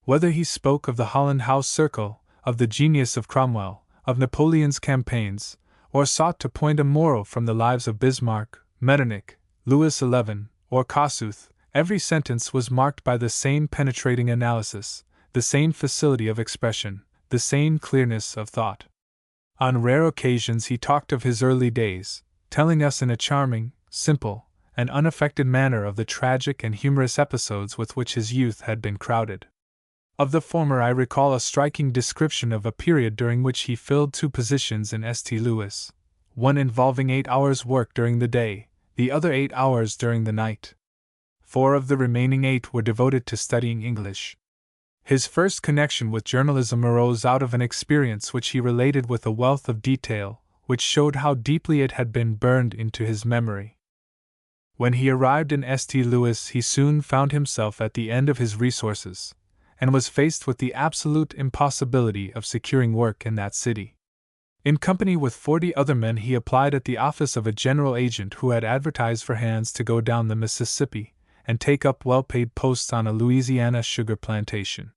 Whether he spoke of the Holland House Circle, of the genius of Cromwell, of Napoleon's campaigns, or sought to point a moral from the lives of Bismarck, Metternich, Louis XI, or Kossuth, every sentence was marked by the same penetrating analysis, the same facility of expression, the same clearness of thought. On rare occasions he talked of his early days, telling us in a charming, simple, and unaffected manner of the tragic and humorous episodes with which his youth had been crowded. Of the former I recall a striking description of a period during which he filled 2 positions in St. Louis, one involving 8 hours' work during the day, the other 8 hours during the night. 4 of the remaining 8 were devoted to studying English. His first connection with journalism arose out of an experience which he related with a wealth of detail, which showed how deeply it had been burned into his memory. When he arrived in St. Louis, he soon found himself at the end of his resources, and was faced with the absolute impossibility of securing work in that city. In company with 40 other men, he applied at the office of a general agent who had advertised for hands to go down the Mississippi and take up well-paid posts on a Louisiana sugar plantation.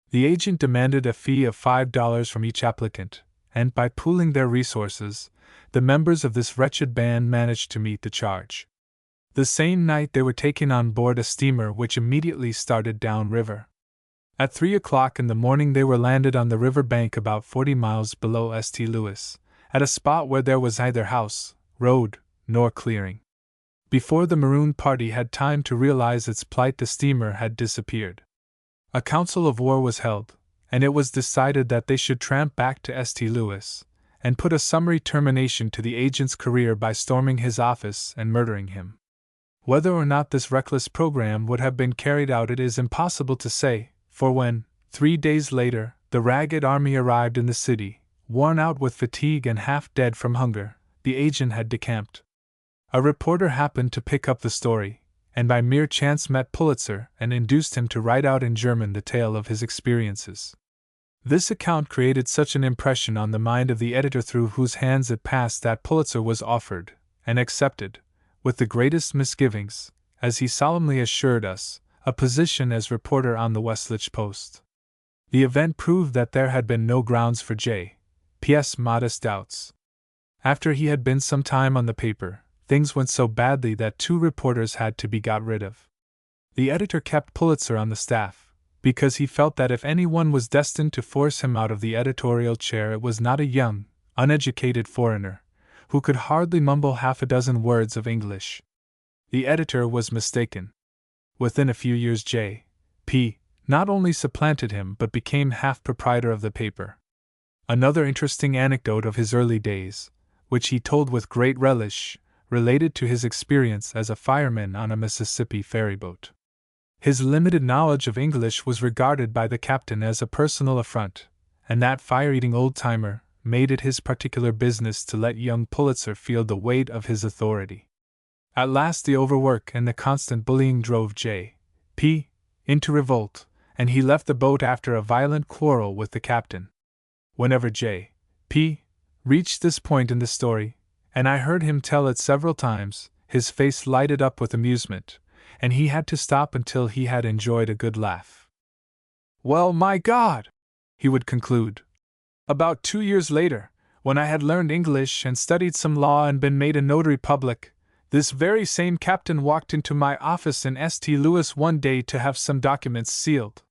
The agent demanded a fee of $5 from each applicant, and by pooling their resources, the members of this wretched band managed to meet the charge. The same night they were taken on board a steamer which immediately started downriver. At 3 o'clock in the morning they were landed on the river bank about 40 miles below St. Louis, at a spot where there was neither house, road, nor clearing. Before the marooned party had time to realize its plight, the steamer had disappeared. A council of war was held, and it was decided that they should tramp back to St. Louis, and put a summary termination to the agent's career by storming his office and murdering him. Whether or not this reckless program would have been carried out it is impossible to say, for when, 3 days later, the ragged army arrived in the city, worn out with fatigue and half dead from hunger, the agent had decamped. A reporter happened to pick up the story, and by mere chance met Pulitzer and induced him to write out in German the tale of his experiences. This account created such an impression on the mind of the editor through whose hands it passed that Pulitzer was offered, and accepted, with the greatest misgivings, as he solemnly assured us, a position as reporter on the Westlich Post. The event proved that there had been no grounds for J.P.'s modest doubts. After he had been some time on the paper, things went so badly that 2 reporters had to be got rid of. The editor kept Pulitzer on the staff, because he felt that if anyone was destined to force him out of the editorial chair it was not a young, uneducated foreigner, who could hardly mumble half a dozen words of English. The editor was mistaken. Within a few years J.P. not only supplanted him but became half-proprietor of the paper. Another interesting anecdote of his early days, which he told with great relish, related to his experience as a fireman on a Mississippi ferryboat. His limited knowledge of English was regarded by the captain as a personal affront, and that fire-eating old-timer made it his particular business to let young Pulitzer feel the weight of his authority. At last the overwork and the constant bullying drove J.P. into revolt, and he left the boat after a violent quarrel with the captain. Whenever J.P. reached this point in the story, and I heard him tell it several times, his face lighted up with amusement, and he had to stop until he had enjoyed a good laugh. "Well, my God!" he would conclude. About 2 years later, when I had learned English and studied some law and been made a notary public, this very same captain walked into my office in St. Louis one day to have some documents sealed.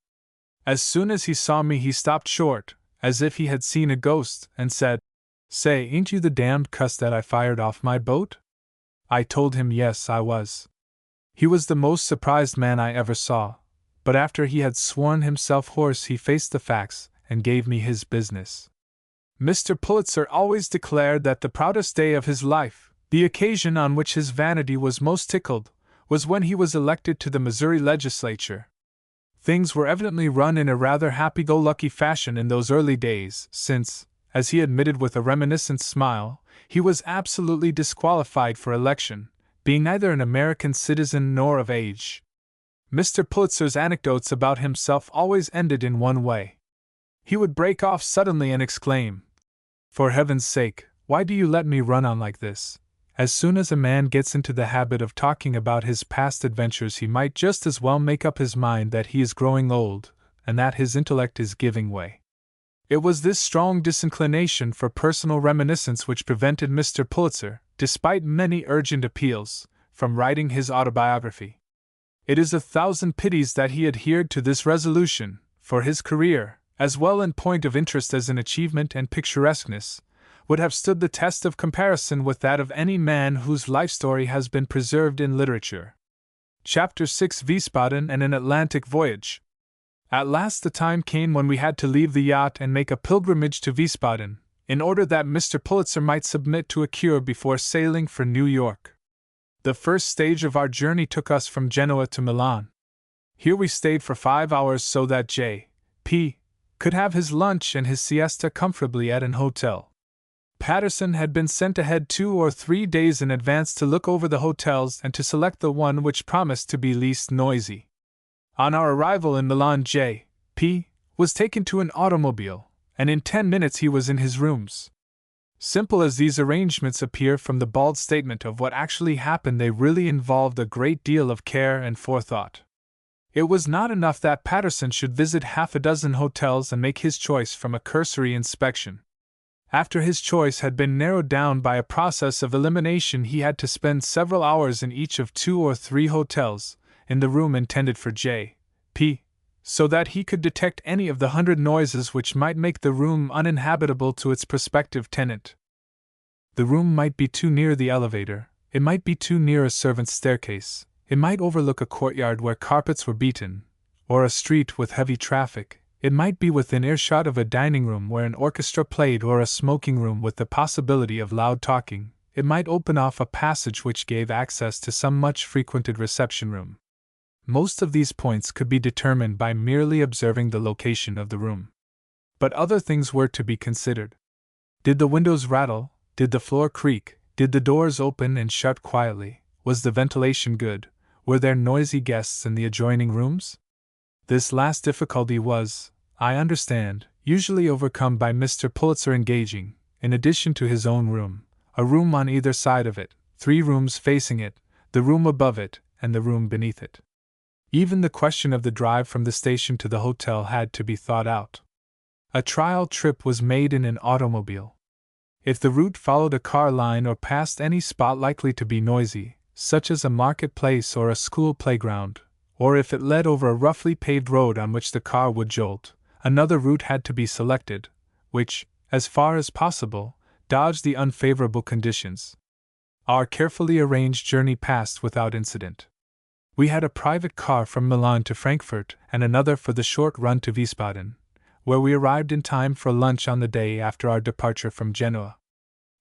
As soon as he saw me, he stopped short, as if he had seen a ghost, and said, "Say, ain't you the damned cuss that I fired off my boat?" I told him yes, I was. He was the most surprised man I ever saw, but after he had sworn himself hoarse, he faced the facts and gave me his business. Mr. Pulitzer always declared that the proudest day of his life, the occasion on which his vanity was most tickled, was when he was elected to the Missouri legislature. Things were evidently run in a rather happy-go-lucky fashion in those early days, since, as he admitted with a reminiscent smile, he was absolutely disqualified for election, being neither an American citizen nor of age. Mr. Pulitzer's anecdotes about himself always ended in one way. He would break off suddenly and exclaim, "For heaven's sake, why do you let me run on like this?" As soon as a man gets into the habit of talking about his past adventures, he might just as well make up his mind that he is growing old, and that his intellect is giving way. It was this strong disinclination for personal reminiscence which prevented Mr. Pulitzer, despite many urgent appeals, from writing his autobiography. It is a thousand pities that he adhered to this resolution, for his career, as well in point of interest as in achievement and picturesqueness, would have stood the test of comparison with that of any man whose life story has been preserved in literature. Chapter 6: Wiesbaden and an Atlantic Voyage. At last the time came when we had to leave the yacht and make a pilgrimage to Wiesbaden, in order that Mr. Pulitzer might submit to a cure before sailing for New York. The first stage of our journey took us from Genoa to Milan. Here we stayed for 5 hours so that J.P. could have his lunch and his siesta comfortably at an hotel. Patterson had been sent ahead 2 or 3 days in advance to look over the hotels and to select the one which promised to be least noisy. On our arrival in Milan, J.P. was taken to an automobile, and in 10 minutes he was in his rooms. Simple as these arrangements appear from the bald statement of what actually happened, they really involved a great deal of care and forethought. It was not enough that Patterson should visit half a dozen hotels and make his choice from a cursory inspection. After his choice had been narrowed down by a process of elimination, he had to spend several hours in each of 2 or 3 hotels, in the room intended for J.P., so that he could detect any of the 100 noises which might make the room uninhabitable to its prospective tenant. The room might be too near the elevator, it might be too near a servant's staircase, it might overlook a courtyard where carpets were beaten, or a street with heavy traffic. It might be within earshot of a dining room where an orchestra played, or a smoking room with the possibility of loud talking. It might open off a passage which gave access to some much frequented reception room. Most of these points could be determined by merely observing the location of the room. But other things were to be considered. Did the windows rattle? Did the floor creak? Did the doors open and shut quietly? Was the ventilation good? Were there noisy guests in the adjoining rooms? This last difficulty was, I understand, usually overcome by Mr. Pulitzer engaging, in addition to his own room, a room on either side of it, 3 rooms facing it, the room above it, and the room beneath it. Even the question of the drive from the station to the hotel had to be thought out. A trial trip was made in an automobile. If the route followed a car line or passed any spot likely to be noisy, such as a marketplace or a school playground, or if it led over a roughly paved road on which the car would jolt, another route had to be selected, which, as far as possible, dodged the unfavorable conditions. Our carefully arranged journey passed without incident. We had a private car from Milan to Frankfurt and another for the short run to Wiesbaden, where we arrived in time for lunch on the day after our departure from Genoa.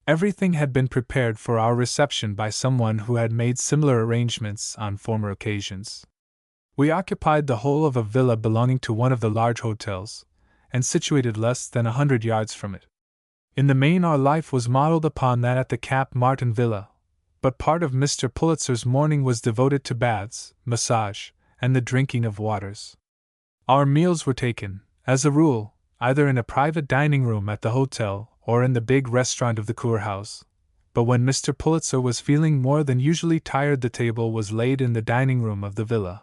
Everything had been prepared for our reception by someone who had made similar arrangements on former occasions. We occupied the whole of a villa belonging to one of the large hotels, and situated less than 100 yards from it. In the main our life was modeled upon that at the Cap Martin Villa, but part of Mr. Pulitzer's morning was devoted to baths, massage, and the drinking of waters. Our meals were taken, as a rule, either in a private dining room at the hotel or in the big restaurant of the Kurhaus, but when Mr. Pulitzer was feeling more than usually tired the table was laid in the dining room of the villa.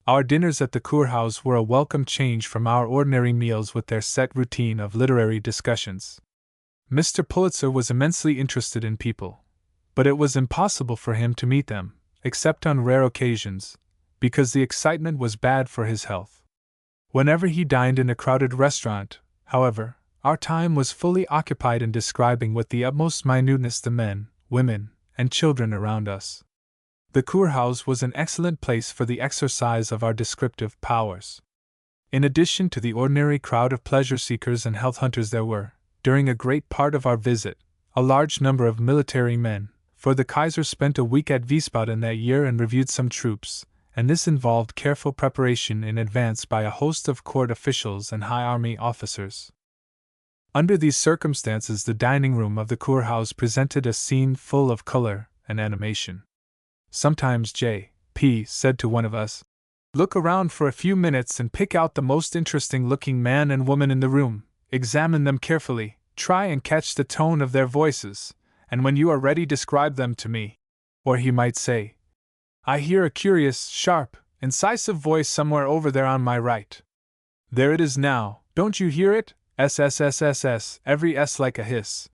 Our dinners at the Kurhaus were a welcome change from our ordinary meals with their set routine of literary discussions. Mr. Pulitzer was immensely interested in people, but it was impossible for him to meet them, except on rare occasions, because the excitement was bad for his health. Whenever he dined in a crowded restaurant, however, our time was fully occupied in describing with the utmost minuteness the men, women, and children around us. The Kurhaus was an excellent place for the exercise of our descriptive powers. In addition to the ordinary crowd of pleasure seekers and health hunters, there were, during a great part of our visit, a large number of military men, for the Kaiser spent a week at Wiesbaden that year and reviewed some troops, and this involved careful preparation in advance by a host of court officials and high army officers. Under these circumstances, the dining room of the Kurhaus presented a scene full of color and animation. Sometimes J.P. said to one of us, "Look around for a few minutes and pick out the most interesting-looking man and woman in the room, examine them carefully, try and catch the tone of their voices, and when you are ready describe them to me." Or he might say, "I hear a curious, sharp, incisive voice somewhere over there on my right. There it is now, don't you hear it? SSSSS, every S like a hiss.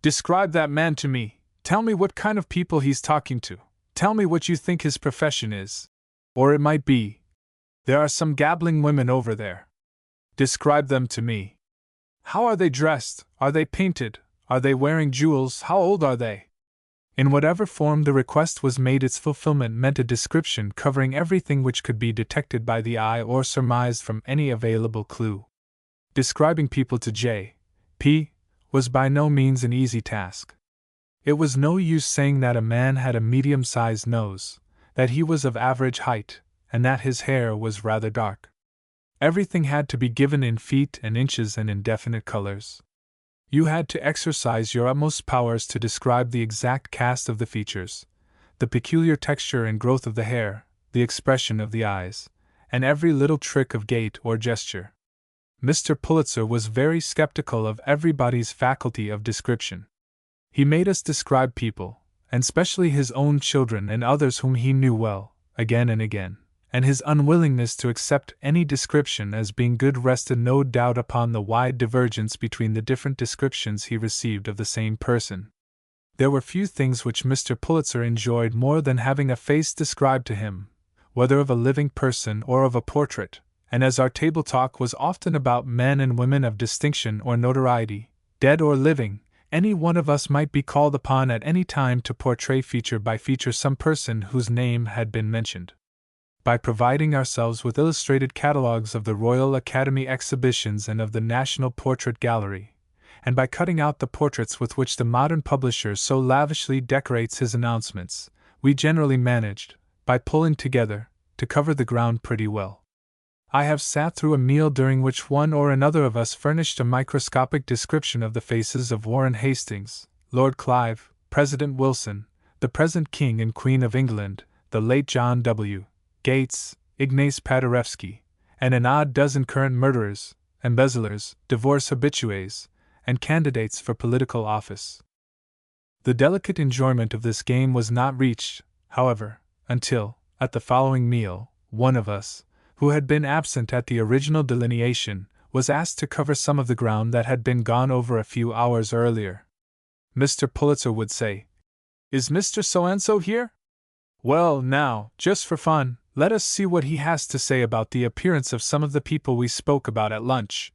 Describe that man to me, tell me what kind of people he's talking to. Tell me what you think his profession is." Or it might be, "There are some gabbling women over there. Describe them to me. How are they dressed? Are they painted? Are they wearing jewels? How old are they?" In whatever form the request was made, its fulfillment meant a description covering everything which could be detected by the eye or surmised from any available clue. Describing people to J.P. was by no means an easy task. It was no use saying that a man had a medium-sized nose, that he was of average height, and that his hair was rather dark. Everything had to be given in feet and inches and in definite colors. You had to exercise your utmost powers to describe the exact cast of the features, the peculiar texture and growth of the hair, the expression of the eyes, and every little trick of gait or gesture. Mr. Pulitzer was very skeptical of everybody's faculty of description. He made us describe people, and especially his own children and others whom he knew well, again and again, and his unwillingness to accept any description as being good rested no doubt upon the wide divergence between the different descriptions he received of the same person. There were few things which Mr. Pulitzer enjoyed more than having a face described to him, whether of a living person or of a portrait, and as our table talk was often about men and women of distinction or notoriety, dead or living, any one of us might be called upon at any time to portray feature by feature some person whose name had been mentioned. By providing ourselves with illustrated catalogues of the Royal Academy exhibitions and of the National Portrait Gallery, and by cutting out the portraits with which the modern publisher so lavishly decorates his announcements, we generally managed, by pulling together, to cover the ground pretty well. I have sat through a meal during which one or another of us furnished a microscopic description of the faces of Warren Hastings, Lord Clive, President Wilson, the present King and Queen of England, the late John W. Gates, Ignace Paderewski, and an odd dozen current murderers, embezzlers, divorce habitués, and candidates for political office. The delicate enjoyment of this game was not reached, however, until, at the following meal, one of us, who had been absent at the original delineation, was asked to cover some of the ground that had been gone over a few hours earlier. Mr. Pulitzer would say, "Is Mr. So-and-so here? Well, now, just for fun, let us see what he has to say about the appearance of some of the people we spoke about at lunch."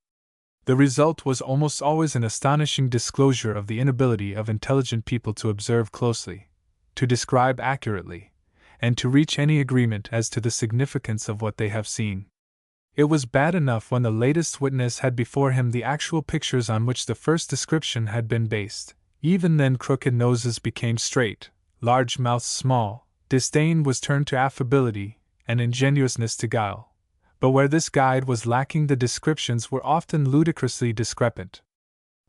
The result was almost always an astonishing disclosure of the inability of intelligent people to observe closely, to describe accurately, and to reach any agreement as to the significance of what they have seen. It was bad enough when the latest witness had before him the actual pictures on which the first description had been based. Even then crooked noses became straight, large mouths small, disdain was turned to affability, and ingenuousness to guile. But where this guide was lacking, the descriptions were often ludicrously discrepant.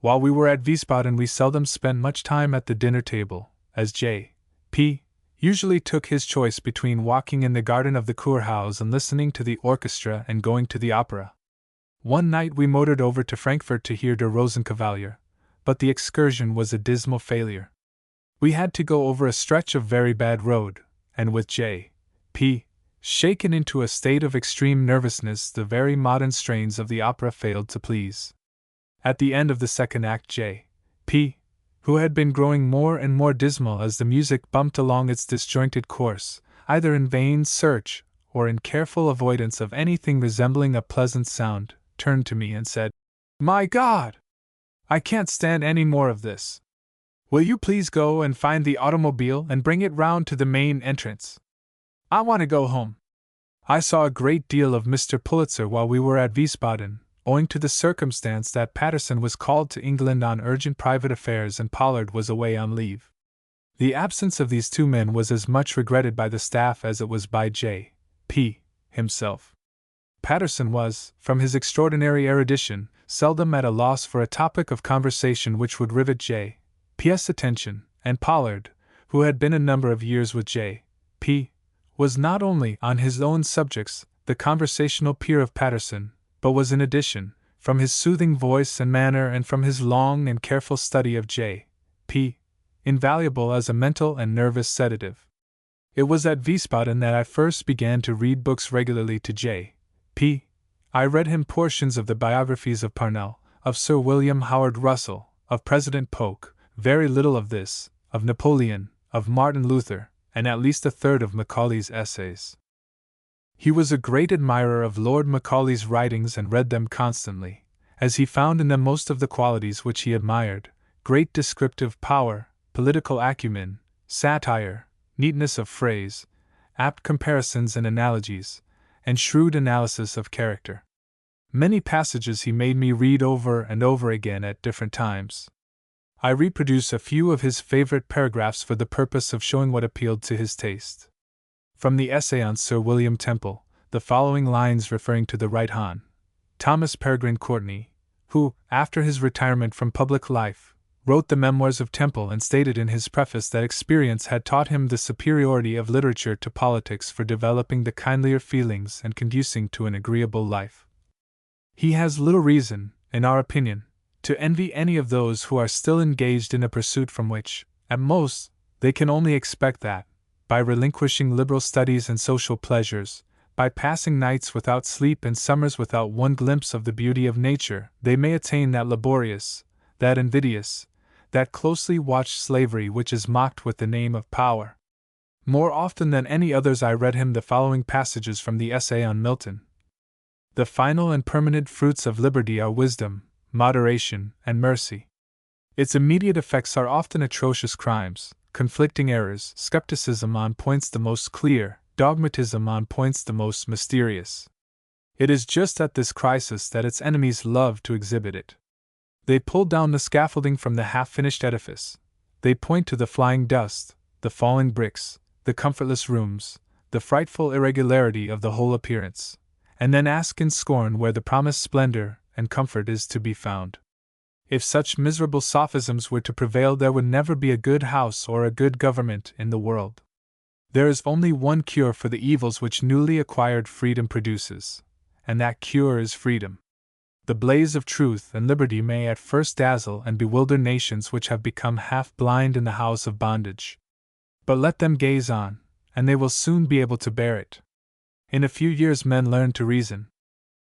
While we were at Wiesbaden, we seldom spent much time at the dinner table, as J.P. usually took his choice between walking in the garden of the Kurhaus and listening to the orchestra and going to the opera. One night we motored over to Frankfurt to hear Der Rosenkavalier, but the excursion was a dismal failure. We had to go over a stretch of very bad road, and with J.P., Shaken into a state of extreme nervousness, the very modern strains of the opera failed to please. At the end of the second act, J.P., who had been growing more and more dismal as the music bumped along its disjointed course, either in vain search or in careful avoidance of anything resembling a pleasant sound, turned to me and said, "My God! I can't stand any more of this. Will you please go and find the automobile and bring it round to the main entrance? I want to go home." I saw a great deal of Mr. Pulitzer while we were at Wiesbaden, owing to the circumstance that Patterson was called to England on urgent private affairs and Pollard was away on leave. The absence of these two men was as much regretted by the staff as it was by J.P. himself. Patterson was, from his extraordinary erudition, seldom at a loss for a topic of conversation which would rivet J.P.'s attention, and Pollard, who had been a number of years with J.P., was not only, on his own subjects, the conversational peer of Patterson, but was in addition, from his soothing voice and manner and from his long and careful study of J.P., invaluable as a mental and nervous sedative. It was at Wiesbaden that I first began to read books regularly to J.P. I read him portions of the biographies of Parnell, of Sir William Howard Russell, of President Polk, very little of this, of Napoleon, of Martin Luther, and at least a third of Macaulay's essays. He was a great admirer of Lord Macaulay's writings and read them constantly, as he found in them most of the qualities which he admired: great descriptive power, political acumen, satire, neatness of phrase, apt comparisons and analogies, and shrewd analysis of character. Many passages he made me read over and over again at different times. I reproduce a few of his favorite paragraphs for the purpose of showing what appealed to his taste. From the essay on Sir William Temple, the following lines referring to the Right Hon. Thomas Peregrine Courtenay, who, after his retirement from public life, wrote the Memoirs of Temple and stated in his preface that experience had taught him the superiority of literature to politics for developing the kindlier feelings and conducing to an agreeable life. He has little reason, in our opinion, to envy any of those who are still engaged in a pursuit from which, at most, they can only expect that, by relinquishing liberal studies and social pleasures, by passing nights without sleep and summers without one glimpse of the beauty of nature, they may attain that laborious, that invidious, that closely watched slavery which is mocked with the name of power. More often than any others I read him the following passages from the essay on Milton. The final and permanent fruits of liberty are wisdom, moderation, and mercy. Its immediate effects are often atrocious crimes, conflicting errors, skepticism on points the most clear, dogmatism on points the most mysterious. It is just at this crisis that its enemies love to exhibit it. They pull down the scaffolding from the half-finished edifice. They point to the flying dust, the falling bricks, the comfortless rooms, the frightful irregularity of the whole appearance, and then ask in scorn where the promised splendor and comfort is to be found. If such miserable sophisms were to prevail, there would never be a good house or a good government in the world. There is only one cure for the evils which newly acquired freedom produces, and that cure is freedom. The blaze of truth and liberty may at first dazzle and bewilder nations which have become half blind in the house of bondage. But let them gaze on, and they will soon be able to bear it. In a few years men learn to reason.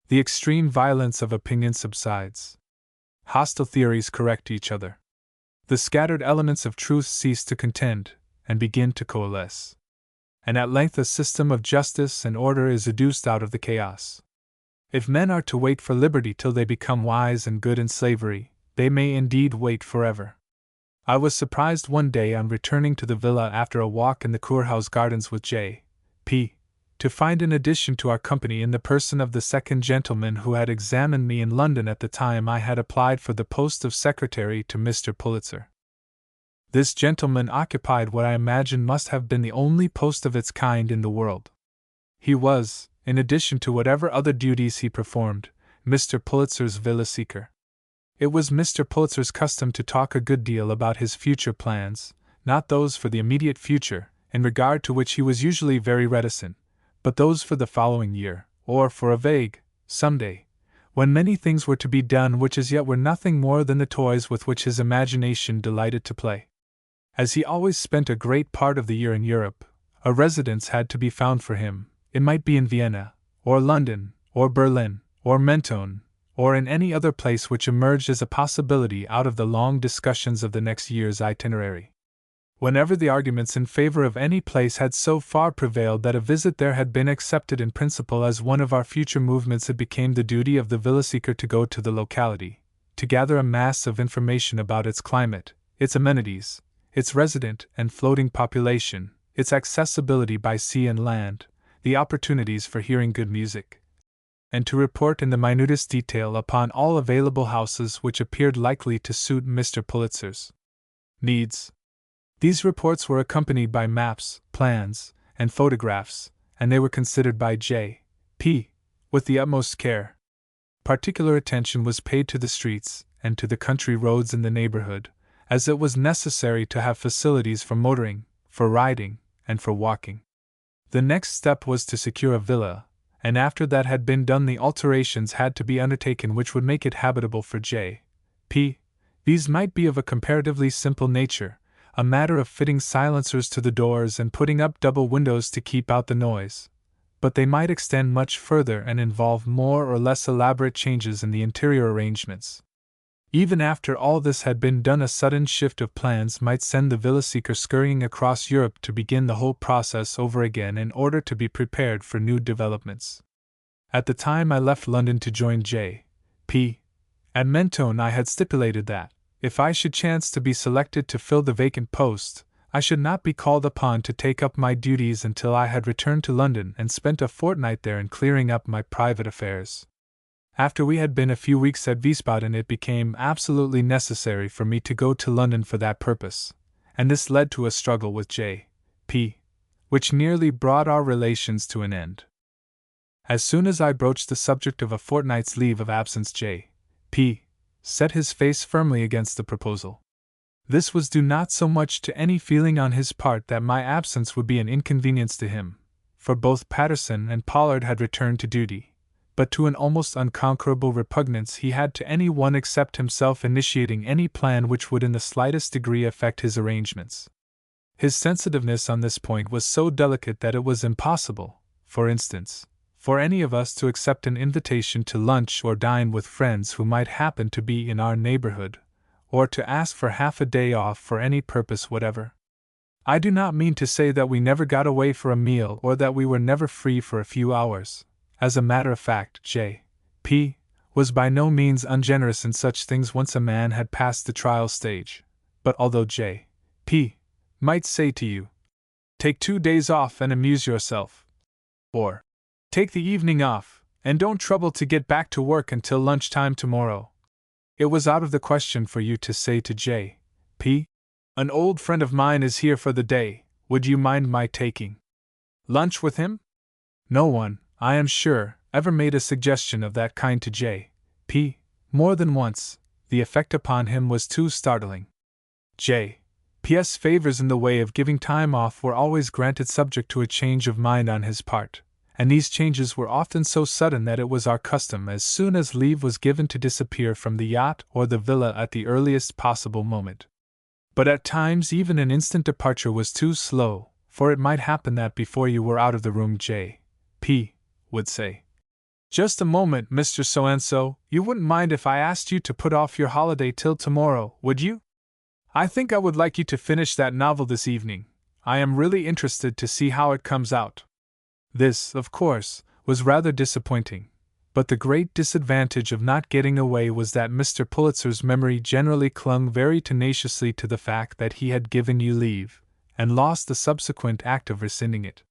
The extreme violence of opinion subsides. Hostile theories correct each other. The scattered elements of truth cease to contend, and begin to coalesce. And at length a system of justice and order is adduced out of the chaos. If men are to wait for liberty till they become wise and good in slavery, they may indeed wait forever. I was surprised one day on returning to the villa after a walk in the Kurhaus gardens with J.P., to find an addition to our company in the person of the second gentleman who had examined me in London at the time I had applied for the post of secretary to Mr. Pulitzer. This gentleman occupied what I imagine must have been the only post of its kind in the world. He was, in addition to whatever other duties he performed, Mr. Pulitzer's villa seeker. It was Mr. Pulitzer's custom to talk a good deal about his future plans, not those for the immediate future, in regard to which he was usually very reticent, but those for the following year, or for a vague, some day, when many things were to be done which as yet were nothing more than the toys with which his imagination delighted to play. As he always spent a great part of the year in Europe, a residence had to be found for him, It might be in Vienna, or London, or Berlin, or Mentone, or in any other place which emerged as a possibility out of the long discussions of the next year's itinerary. Whenever the arguments in favor of any place had so far prevailed that a visit there had been accepted in principle as one of our future movements, it became the duty of the villa-seeker to go to the locality, to gather a mass of information about its climate, its amenities, its resident and floating population, its accessibility by sea and land, the opportunities for hearing good music, and to report in the minutest detail upon all available houses which appeared likely to suit Mr. Pulitzer's needs. These reports were accompanied by maps, plans, and photographs, and they were considered by J.P. with the utmost care. Particular attention was paid to the streets and to the country roads in the neighborhood, as it was necessary to have facilities for motoring, for riding, and for walking. The next step was to secure a villa, and after that had been done the alterations had to be undertaken which would make it habitable for J.P. These might be of a comparatively simple nature, a matter of fitting silencers to the doors and putting up double windows to keep out the noise, but they might extend much further and involve more or less elaborate changes in the interior arrangements. Even after all this had been done, a sudden shift of plans might send the villa-seeker scurrying across Europe to begin the whole process over again in order to be prepared for new developments. At the time I left London to join J.P. at Mentone, I had stipulated that, if I should chance to be selected to fill the vacant post, I should not be called upon to take up my duties until I had returned to London and spent a fortnight there in clearing up my private affairs. After we had been a few weeks at Wiesbaden, it became absolutely necessary for me to go to London for that purpose, and this led to a struggle with J.P., which nearly brought our relations to an end. As soon as I broached the subject of a fortnight's leave of absence, J.P. set his face firmly against the proposal. This was due not so much to any feeling on his part that my absence would be an inconvenience to him, for both Patterson and Pollard had returned to duty, but to an almost unconquerable repugnance he had to any one except himself initiating any plan which would in the slightest degree affect his arrangements. His sensitiveness on this point was so delicate that it was impossible, for instance, for any of us to accept an invitation to lunch or dine with friends who might happen to be in our neighborhood, or to ask for half a day off for any purpose whatever. I do not mean to say that we never got away for a meal or that we were never free for a few hours. As a matter of fact, J.P. was by no means ungenerous in such things once a man had passed the trial stage, but although J.P. might say to you, "Take 2 days off and amuse yourself," or "Take the evening off, and don't trouble to get back to work until lunchtime tomorrow," it was out of the question for you to say to J.P., "An old friend of mine is here for the day, would you mind my taking lunch with him?" No one, I am sure, ever made a suggestion of that kind to J.P. More than once, the effect upon him was too startling. J.P.'s favors in the way of giving time off were always granted subject to a change of mind on his part, and these changes were often so sudden that it was our custom as soon as leave was given to disappear from the yacht or the villa at the earliest possible moment. But at times even an instant departure was too slow, for it might happen that before you were out of the room J.P. would say, "Just a moment, Mr. So-and-so, you wouldn't mind if I asked you to put off your holiday till tomorrow, would you? I think I would like you to finish that novel this evening. I am really interested to see how it comes out." This, of course, was rather disappointing, but the great disadvantage of not getting away was that Mr. Pulitzer's memory generally clung very tenaciously to the fact that he had given you leave, and lost the subsequent act of rescinding it.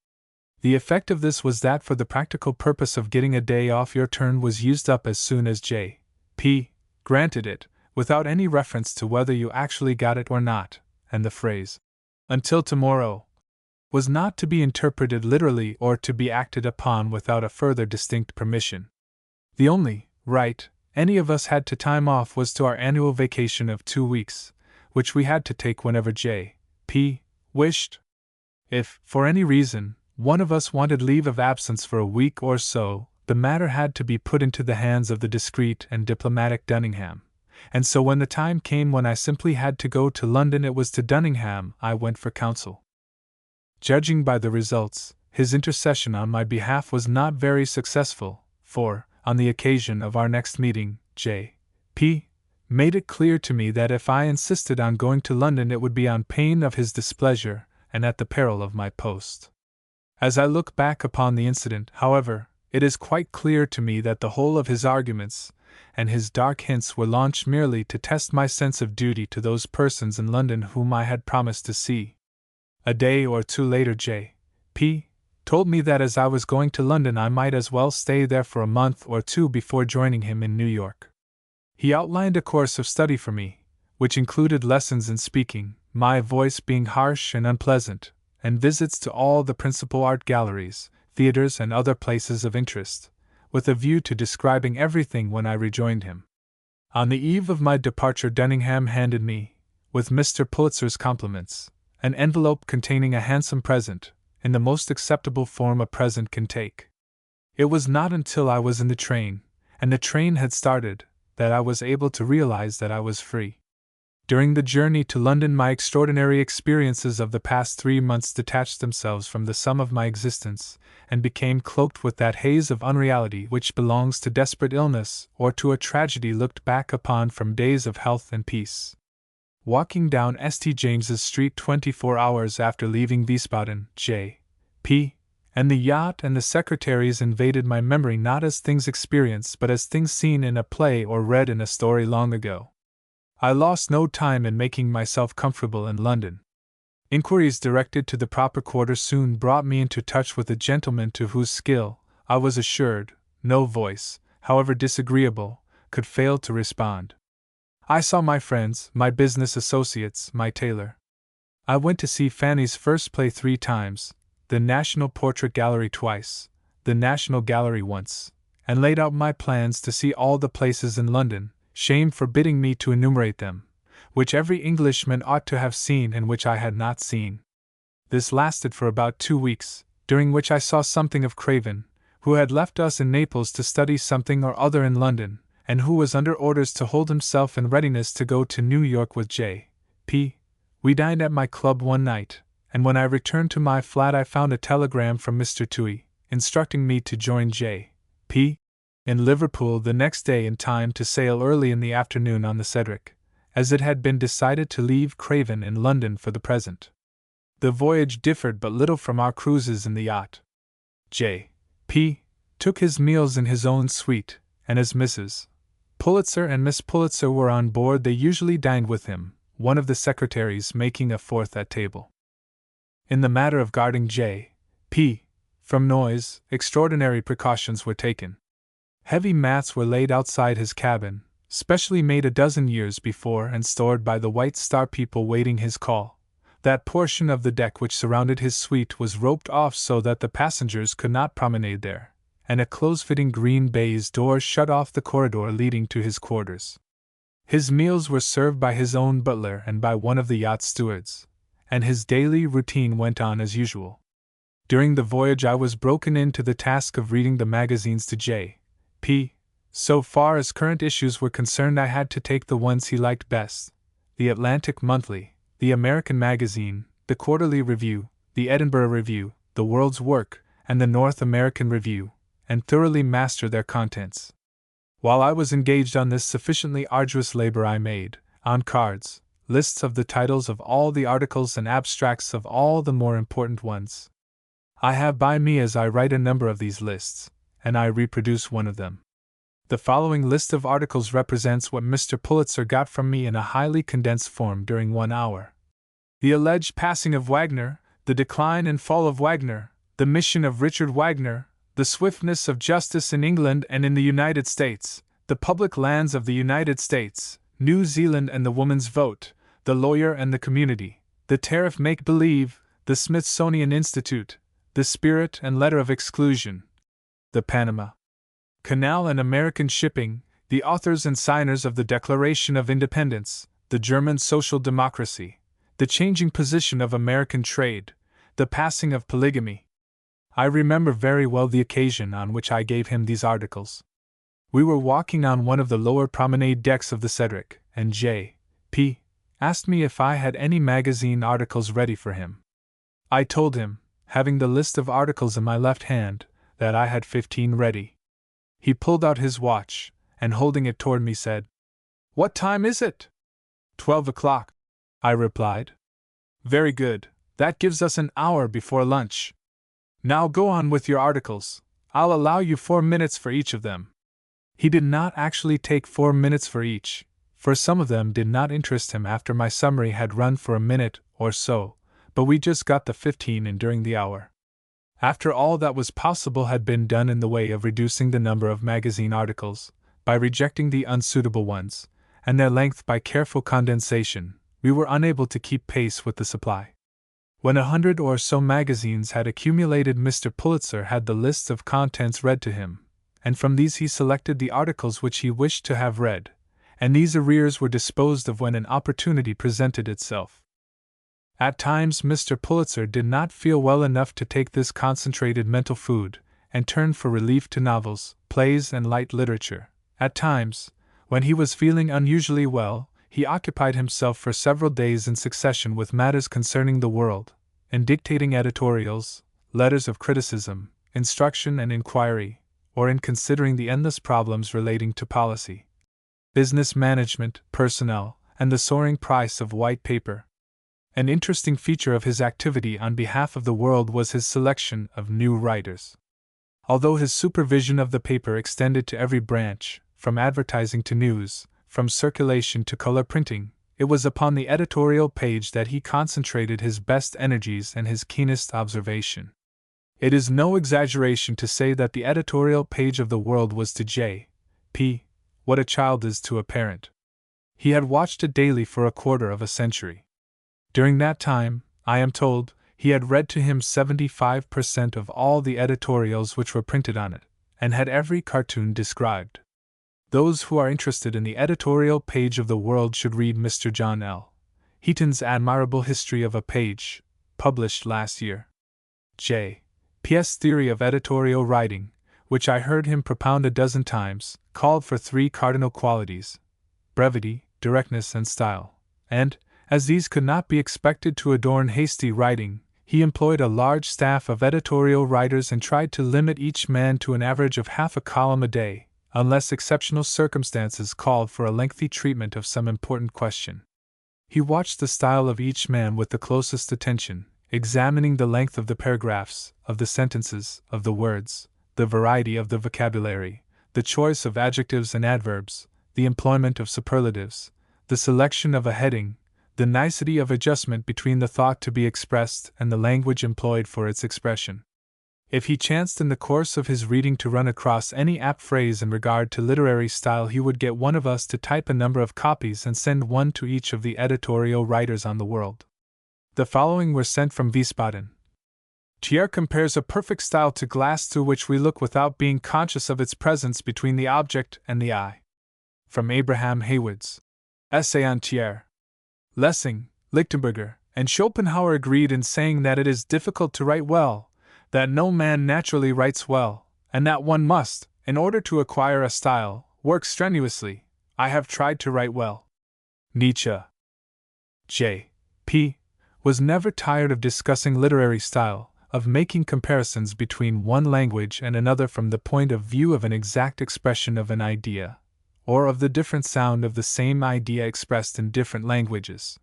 The effect of this was that for the practical purpose of getting a day off your turn was used up as soon as J.P. granted it, without any reference to whether you actually got it or not, and the phrase, "until tomorrow," was not to be interpreted literally or to be acted upon without a further distinct permission. The only right any of us had to time off was to our annual vacation of 2 weeks, which we had to take whenever J.P. wished. If, for any reason, one of us wanted leave of absence for a week or so, the matter had to be put into the hands of the discreet and diplomatic Dunningham, and so when the time came when I simply had to go to London, it was to Dunningham I went for counsel. Judging by the results, his intercession on my behalf was not very successful, for, on the occasion of our next meeting, J.P. made it clear to me that if I insisted on going to London it would be on pain of his displeasure and at the peril of my post. As I look back upon the incident, however, it is quite clear to me that the whole of his arguments and his dark hints were launched merely to test my sense of duty to those persons in London whom I had promised to see. A day or two later J.P. told me that as I was going to London I might as well stay there for a month or two before joining him in New York. He outlined a course of study for me, which included lessons in speaking, my voice being harsh and unpleasant, and visits to all the principal art galleries, theaters, and other places of interest, with a view to describing everything when I rejoined him. On the eve of my departure, Dunningham handed me, with Mr. Pulitzer's compliments, an envelope containing a handsome present, in the most acceptable form a present can take. It was not until I was in the train, and the train had started, that I was able to realize that I was free. During the journey to London, my extraordinary experiences of the past 3 months detached themselves from the sum of my existence, and became cloaked with that haze of unreality which belongs to desperate illness or to a tragedy looked back upon from days of health and peace. Walking down St. James's Street 24 hours after leaving Wiesbaden, J.P. and the yacht and the secretaries invaded my memory not as things experienced but as things seen in a play or read in a story long ago. I lost no time in making myself comfortable in London. Inquiries directed to the proper quarter soon brought me into touch with a gentleman to whose skill, I was assured, no voice, however disagreeable, could fail to respond. I saw my friends, my business associates, my tailor. I went to see Fanny's first play 3 times, the National Portrait Gallery twice, the National Gallery once, and laid out my plans to see all the places in London, shame forbidding me to enumerate them, which every Englishman ought to have seen and which I had not seen. This lasted for about 2 weeks, during which I saw something of Craven, who had left us in Naples to study something or other in London, and who was under orders to hold himself in readiness to go to New York with J.P. We dined at my club one night, and when I returned to my flat I found a telegram from Mr. Toohey, instructing me to join J.P. in Liverpool the next day in time to sail early in the afternoon on the Cedric, as it had been decided to leave Craven in London for the present. The voyage differed but little from our cruises in the yacht. J.P. took his meals in his own suite, and as Mrs. Pulitzer and Miss Pulitzer were on board they usually dined with him, one of the secretaries making a 4th at table. In the matter of guarding J.P. from noise, extraordinary precautions were taken. Heavy mats were laid outside his cabin, specially made a dozen years before and stored by the White Star people waiting his call. That portion of the deck which surrounded his suite was roped off so that the passengers could not promenade there, and a close-fitting green baize door shut off the corridor leading to his quarters. His meals were served by his own butler and by one of the yacht stewards, and his daily routine went on as usual. During the voyage I was broken in to the task of reading the magazines to J.P. So far as current issues were concerned I had to take the ones he liked best: the Atlantic Monthly, the American Magazine, the Quarterly Review, the Edinburgh Review, the World's Work, and the North American Review, and thoroughly master their contents. While I was engaged on this sufficiently arduous labor I made, on cards, lists of the titles of all the articles and abstracts of all the more important ones. I have by me as I write a number of these lists, and I reproduce one of them. The following list of articles represents what Mr. Pulitzer got from me in a highly condensed form during 1 hour. The alleged passing of Wagner, the decline and fall of Wagner, the mission of Richard Wagner, the swiftness of justice in England and in the United States, the public lands of the United States, New Zealand and the woman's vote, the lawyer and the community, the tariff make-believe, the Smithsonian Institute, the spirit and letter of exclusion, the Panama Canal and American shipping, the authors and signers of the Declaration of Independence, the German social democracy, the changing position of American trade, the passing of polygamy. I remember very well the occasion on which I gave him these articles. We were walking on one of the lower promenade decks of the Cedric, and J.P. asked me if I had any magazine articles ready for him. I told him, having the list of articles in my left hand, that I had 15 ready. He pulled out his watch, and holding it toward me said, "What time is it?" 12 o'clock, I replied. "Very good, that gives us an hour before lunch. Now go on with your articles. I'll allow you 4 minutes for each of them." He did not actually take 4 minutes for each, for some of them did not interest him after my summary had run for a minute or so, but we just got the 15 in during the hour. After all that was possible had been done in the way of reducing the number of magazine articles, by rejecting the unsuitable ones, and their length by careful condensation, we were unable to keep pace with the supply. When 100 or so magazines had accumulated, Mr. Pulitzer had the lists of contents read to him, and from these he selected the articles which he wished to have read, and these arrears were disposed of when an opportunity presented itself. At times Mr. Pulitzer did not feel well enough to take this concentrated mental food, and turned for relief to novels, plays, and light literature. At times, when he was feeling unusually well, he occupied himself for several days in succession with matters concerning the world, in dictating editorials, letters of criticism, instruction and inquiry, or in considering the endless problems relating to policy, business management, personnel, and the soaring price of white paper. An interesting feature of his activity on behalf of the world was his selection of new writers. Although his supervision of the paper extended to every branch, from advertising to news, from circulation to color printing, it was upon the editorial page that he concentrated his best energies and his keenest observation. It is no exaggeration to say that the editorial page of the World was to J.P. what a child is to a parent. He had watched it daily for a quarter of a century. During that time, I am told, he had read to him 75% of all the editorials which were printed on it, and had every cartoon described. Those who are interested in the editorial page of the World should read Mr. John L. Heaton's admirable History of a Page, published last year. J.P.'s theory of editorial writing, which I heard him propound a dozen times, called for 3 cardinal qualities: brevity, directness, and style, and, as these could not be expected to adorn hasty writing, he employed a large staff of editorial writers and tried to limit each man to an average of half a column a day, unless exceptional circumstances called for a lengthy treatment of some important question. He watched the style of each man with the closest attention, examining the length of the paragraphs, of the sentences, of the words, the variety of the vocabulary, the choice of adjectives and adverbs, the employment of superlatives, the selection of a heading, the nicety of adjustment between the thought to be expressed and the language employed for its expression. If he chanced in the course of his reading to run across any apt phrase in regard to literary style, he would get one of us to type a number of copies and send one to each of the editorial writers on the World. The following were sent from Wiesbaden. Thiers compares a perfect style to glass through which we look without being conscious of its presence between the object and the eye. From Abraham Haywood's Essay on Thiers. Lessing, Lichtenberger, and Schopenhauer agreed in saying that it is difficult to write well, that no man naturally writes well, and that one must, in order to acquire a style, work strenuously. I have tried to write well. Nietzsche. J.P. was never tired of discussing literary style, of making comparisons between one language and another from the point of view of an exact expression of an idea, or of the different sound of the same idea expressed in different languages.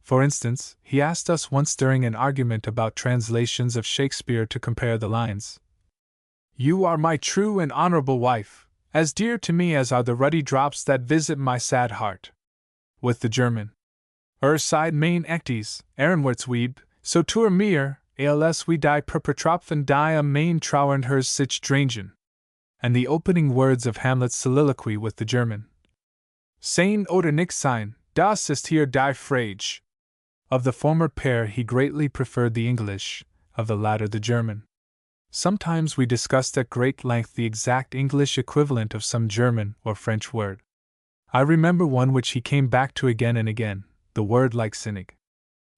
For instance, he asked us once during an argument about translations of Shakespeare to compare the lines, "You are my true and honorable wife, as dear to me as are the ruddy drops that visit my sad heart," with the German, "Seid mein echtes, Ehrenwertsweib, so tur mir, als wie die Purpurtropfen die am mein trauernd Herz sich drängen," and the opening words of Hamlet's soliloquy with the German, "Sein oder nicht sein, das ist hier die Frage." Of the former pair he greatly preferred the English, of the latter the German. Sometimes we discussed at great length the exact English equivalent of some German or French word. I remember one which he came back to again and again, the word leichtsinnig.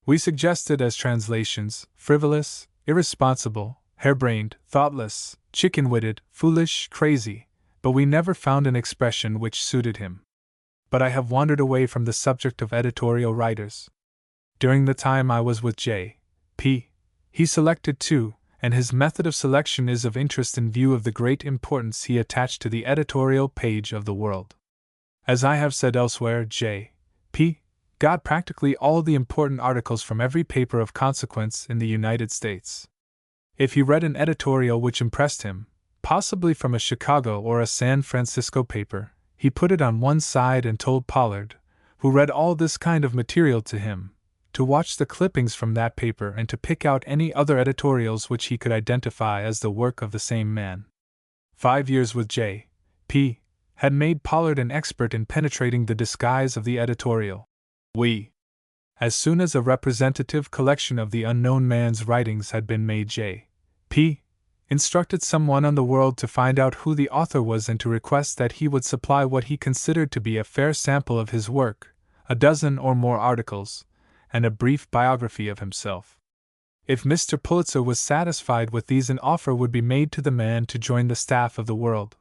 We suggested as translations, frivolous, irresponsible, harebrained, thoughtless, chicken-witted, foolish, crazy, but we never found an expression which suited him. But I have wandered away from the subject of editorial writers. During the time I was with J.P., He selected two, and his method of selection is of interest in view of the great importance he attached to the editorial page of the World. As I have said elsewhere, J.P. got practically all the important articles from every paper of consequence in the United States. If he read an editorial which impressed him, possibly from a Chicago or a San Francisco paper, he put it on one side and told Pollard, who read all this kind of material to him, to watch the clippings from that paper and to pick out any other editorials which he could identify as the work of the same man. 5 years with J.P. had made Pollard an expert in penetrating the disguise of the editorial. As soon as a representative collection of the unknown man's writings had been made, J.P. instructed someone on the World to find out who the author was and to request that he would supply what he considered to be a fair sample of his work, a dozen or more articles, and a brief biography of himself. If Mr. Pulitzer was satisfied with these, an offer would be made to the man to join the staff of the World.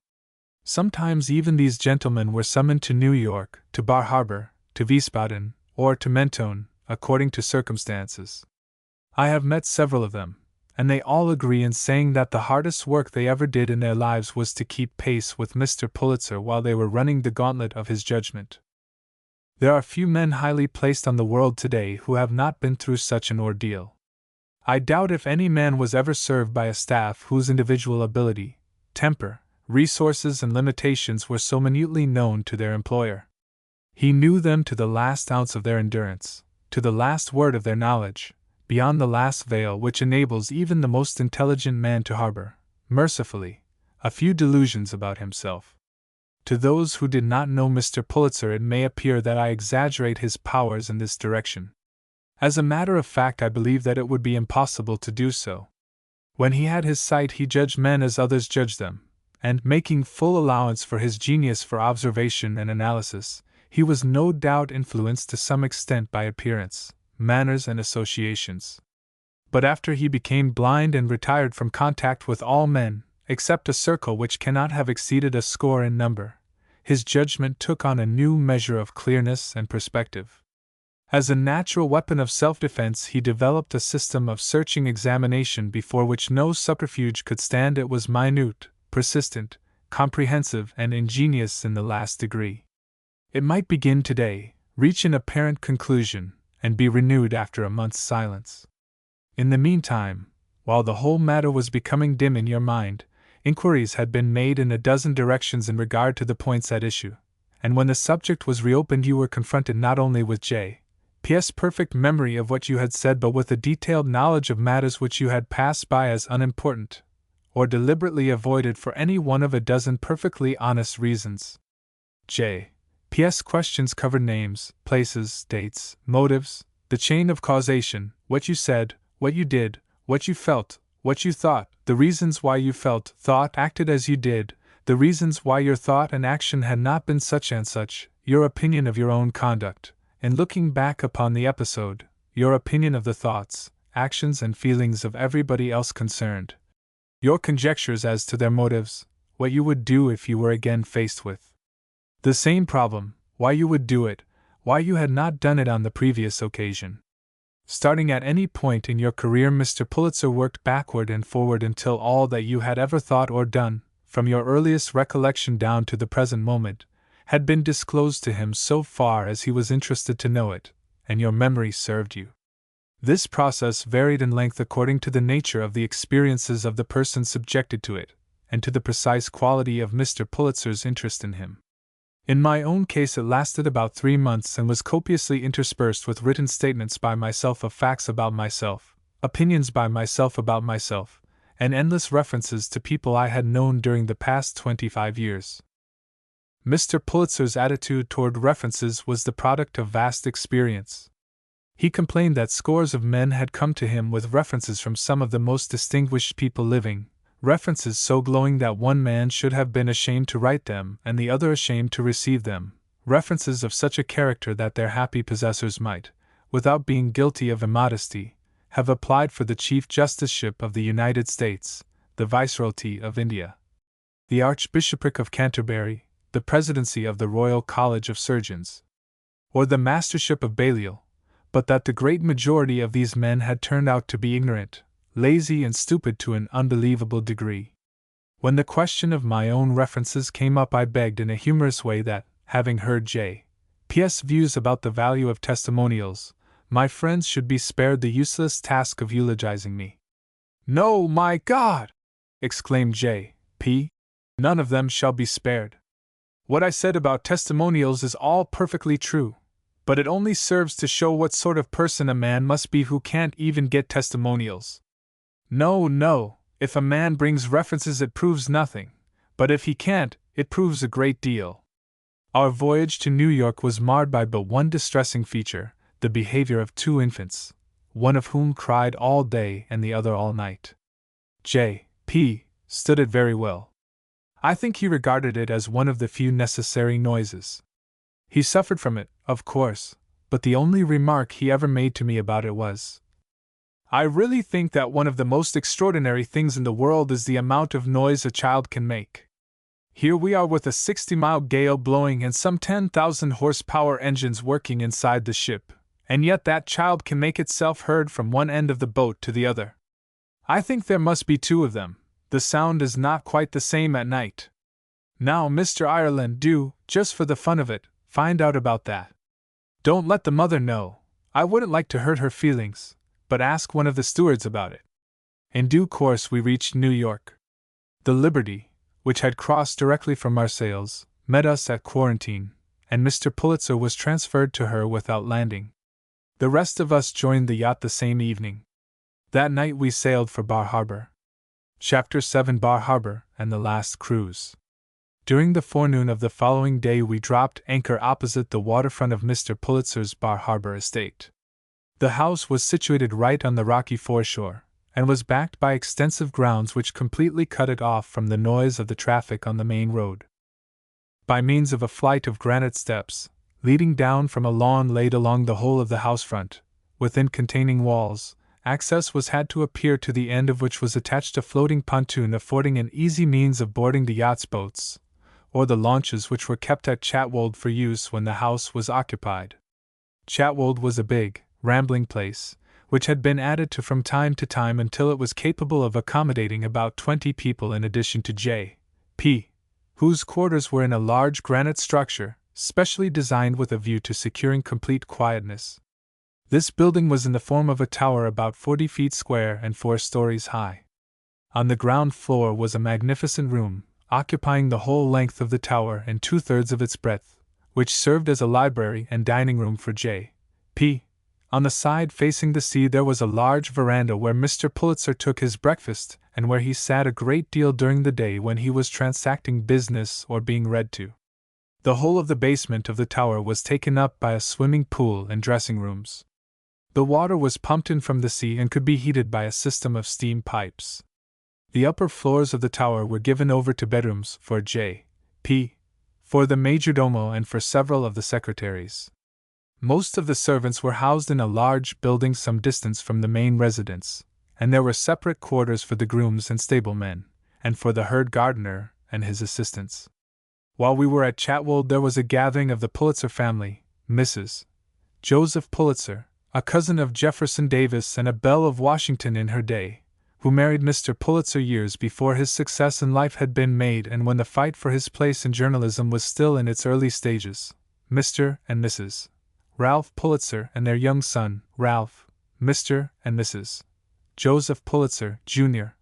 Sometimes even these gentlemen were summoned to New York, to Bar Harbor, to Wiesbaden, or to Mentone, according to circumstances. I have met several of them, and they all agree in saying that the hardest work they ever did in their lives was to keep pace with Mr. Pulitzer while they were running the gauntlet of his judgment. There are few men highly placed on the World today who have not been through such an ordeal. I doubt if any man was ever served by a staff whose individual ability, temper, resources, and limitations were so minutely known to their employer. He knew them to the last ounce of their endurance, to the last word of their knowledge, beyond the last veil which enables even the most intelligent man to harbor, mercifully, a few delusions about himself. To those who did not know Mr. Pulitzer, it may appear that I exaggerate his powers in this direction. As a matter of fact, I believe that it would be impossible to do so. When he had his sight, he judged men as others judged them, and, making full allowance for his genius for observation and analysis, he was no doubt influenced to some extent by appearance, manners, and associations. But after he became blind and retired from contact with all men, except a circle which cannot have exceeded a score in number, his judgment took on a new measure of clearness and perspective. As a natural weapon of self-defense, he developed a system of searching examination before which no subterfuge could stand. It was minute, persistent, comprehensive, and ingenious in the last degree. It might begin today, reach an apparent conclusion, and be renewed after a month's silence. In the meantime, while the whole matter was becoming dim in your mind, inquiries had been made in a dozen directions in regard to the points at issue, and when the subject was reopened, you were confronted not only with J.P.'s perfect memory of what you had said, but with a detailed knowledge of matters which you had passed by as unimportant, or deliberately avoided for any one of a dozen perfectly honest reasons. J.P.'s questions covered names, places, dates, motives, the chain of causation, what you said, what you did, what you felt, what you thought, the reasons why you felt, thought, acted as you did, the reasons why your thought and action had not been such and such, your opinion of your own conduct, and looking back upon the episode, your opinion of the thoughts, actions, and feelings of everybody else concerned, your conjectures as to their motives, what you would do if you were again faced with the same problem, why you would do it, why you had not done it on the previous occasion. Starting at any point in your career, Mr. Pulitzer worked backward and forward until all that you had ever thought or done, from your earliest recollection down to the present moment, had been disclosed to him so far as he was interested to know it, and your memory served you. This process varied in length according to the nature of the experiences of the person subjected to it, and to the precise quality of Mr. Pulitzer's interest in him. In my own case, it lasted about 3 months and was copiously interspersed with written statements by myself of facts about myself, opinions by myself about myself, and endless references to people I had known during the past 25 years. Mr. Pulitzer's attitude toward references was the product of vast experience. He complained that scores of men had come to him with references from some of the most distinguished people living, references so glowing that one man should have been ashamed to write them and the other ashamed to receive them, references of such a character that their happy possessors might, without being guilty of immodesty, have applied for the Chief Justiceship of the United States, the Viceroyalty of India, the Archbishopric of Canterbury, the Presidency of the Royal College of Surgeons, or the Mastership of Balliol, but that the great majority of these men had turned out to be ignorant, lazy and stupid to an unbelievable degree. When the question of my own references came up, I begged in a humorous way that, having heard J.P.'s views about the value of testimonials, my friends should be spared the useless task of eulogizing me. "No, my God!" exclaimed J.P. "None of them shall be spared. What I said about testimonials is all perfectly true, but it only serves to show what sort of person a man must be who can't even get testimonials. No, if a man brings references it proves nothing, but if he can't, it proves a great deal." Our voyage to New York was marred by but one distressing feature, the behavior of two infants, one of whom cried all day and the other all night. J.P. stood it very well. I think he regarded it as one of the few necessary noises. He suffered from it, of course, but the only remark he ever made to me about it was, "I really think that one of the most extraordinary things in the world is the amount of noise a child can make. Here we are with a 60-mile gale blowing and some 10,000 horsepower engines working inside the ship, and yet that child can make itself heard from one end of the boat to the other. I think there must be two of them. The sound is not quite the same at night. Now, Mr. Ireland, do, just for the fun of it, find out about that. Don't let the mother know. I wouldn't like to hurt her feelings, but ask one of the stewards about it." In due course we reached New York. The Liberty, which had crossed directly from Marseilles, met us at Quarantine, and Mr. Pulitzer was transferred to her without landing. The rest of us joined the yacht the same evening. That night we sailed for Bar Harbor. Chapter 7: Bar Harbor and the Last Cruise. During the forenoon of the following day we dropped anchor opposite the waterfront of Mr. Pulitzer's Bar Harbor estate. The house was situated right on the rocky foreshore, and was backed by extensive grounds which completely cut it off from the noise of the traffic on the main road. By means of a flight of granite steps, leading down from a lawn laid along the whole of the house front, within containing walls, access was had to a pier to the end of which was attached a floating pontoon affording an easy means of boarding the yacht's boats, or the launches which were kept at Chatwold for use when the house was occupied. Chatwold was a big, rambling place, which had been added to from time to time until it was capable of accommodating about 20 people in addition to J.P., whose quarters were in a large granite structure, specially designed with a view to securing complete quietness. This building was in the form of a tower about 40 feet square and 4 stories high. On the ground floor was a magnificent room, occupying the whole length of the tower and 2/3 of its breadth, which served as a library and dining room for J.P. On the side facing the sea there was a large veranda where Mr. Pulitzer took his breakfast and where he sat a great deal during the day when he was transacting business or being read to. The whole of the basement of the tower was taken up by a swimming pool and dressing rooms. The water was pumped in from the sea and could be heated by a system of steam pipes. The upper floors of the tower were given over to bedrooms for J.P., for the majordomo and for several of the secretaries. Most of the servants were housed in a large building some distance from the main residence, and there were separate quarters for the grooms and stablemen, and for the herd gardener and his assistants. While we were at Chatwold there was a gathering of the Pulitzer family, Mrs. Joseph Pulitzer, a cousin of Jefferson Davis and a belle of Washington in her day, who married Mr. Pulitzer years before his success in life had been made and when the fight for his place in journalism was still in its early stages, Mr. and Mrs. Ralph Pulitzer and their young son, Ralph, Mr. and Mrs. Joseph Pulitzer, Jr.,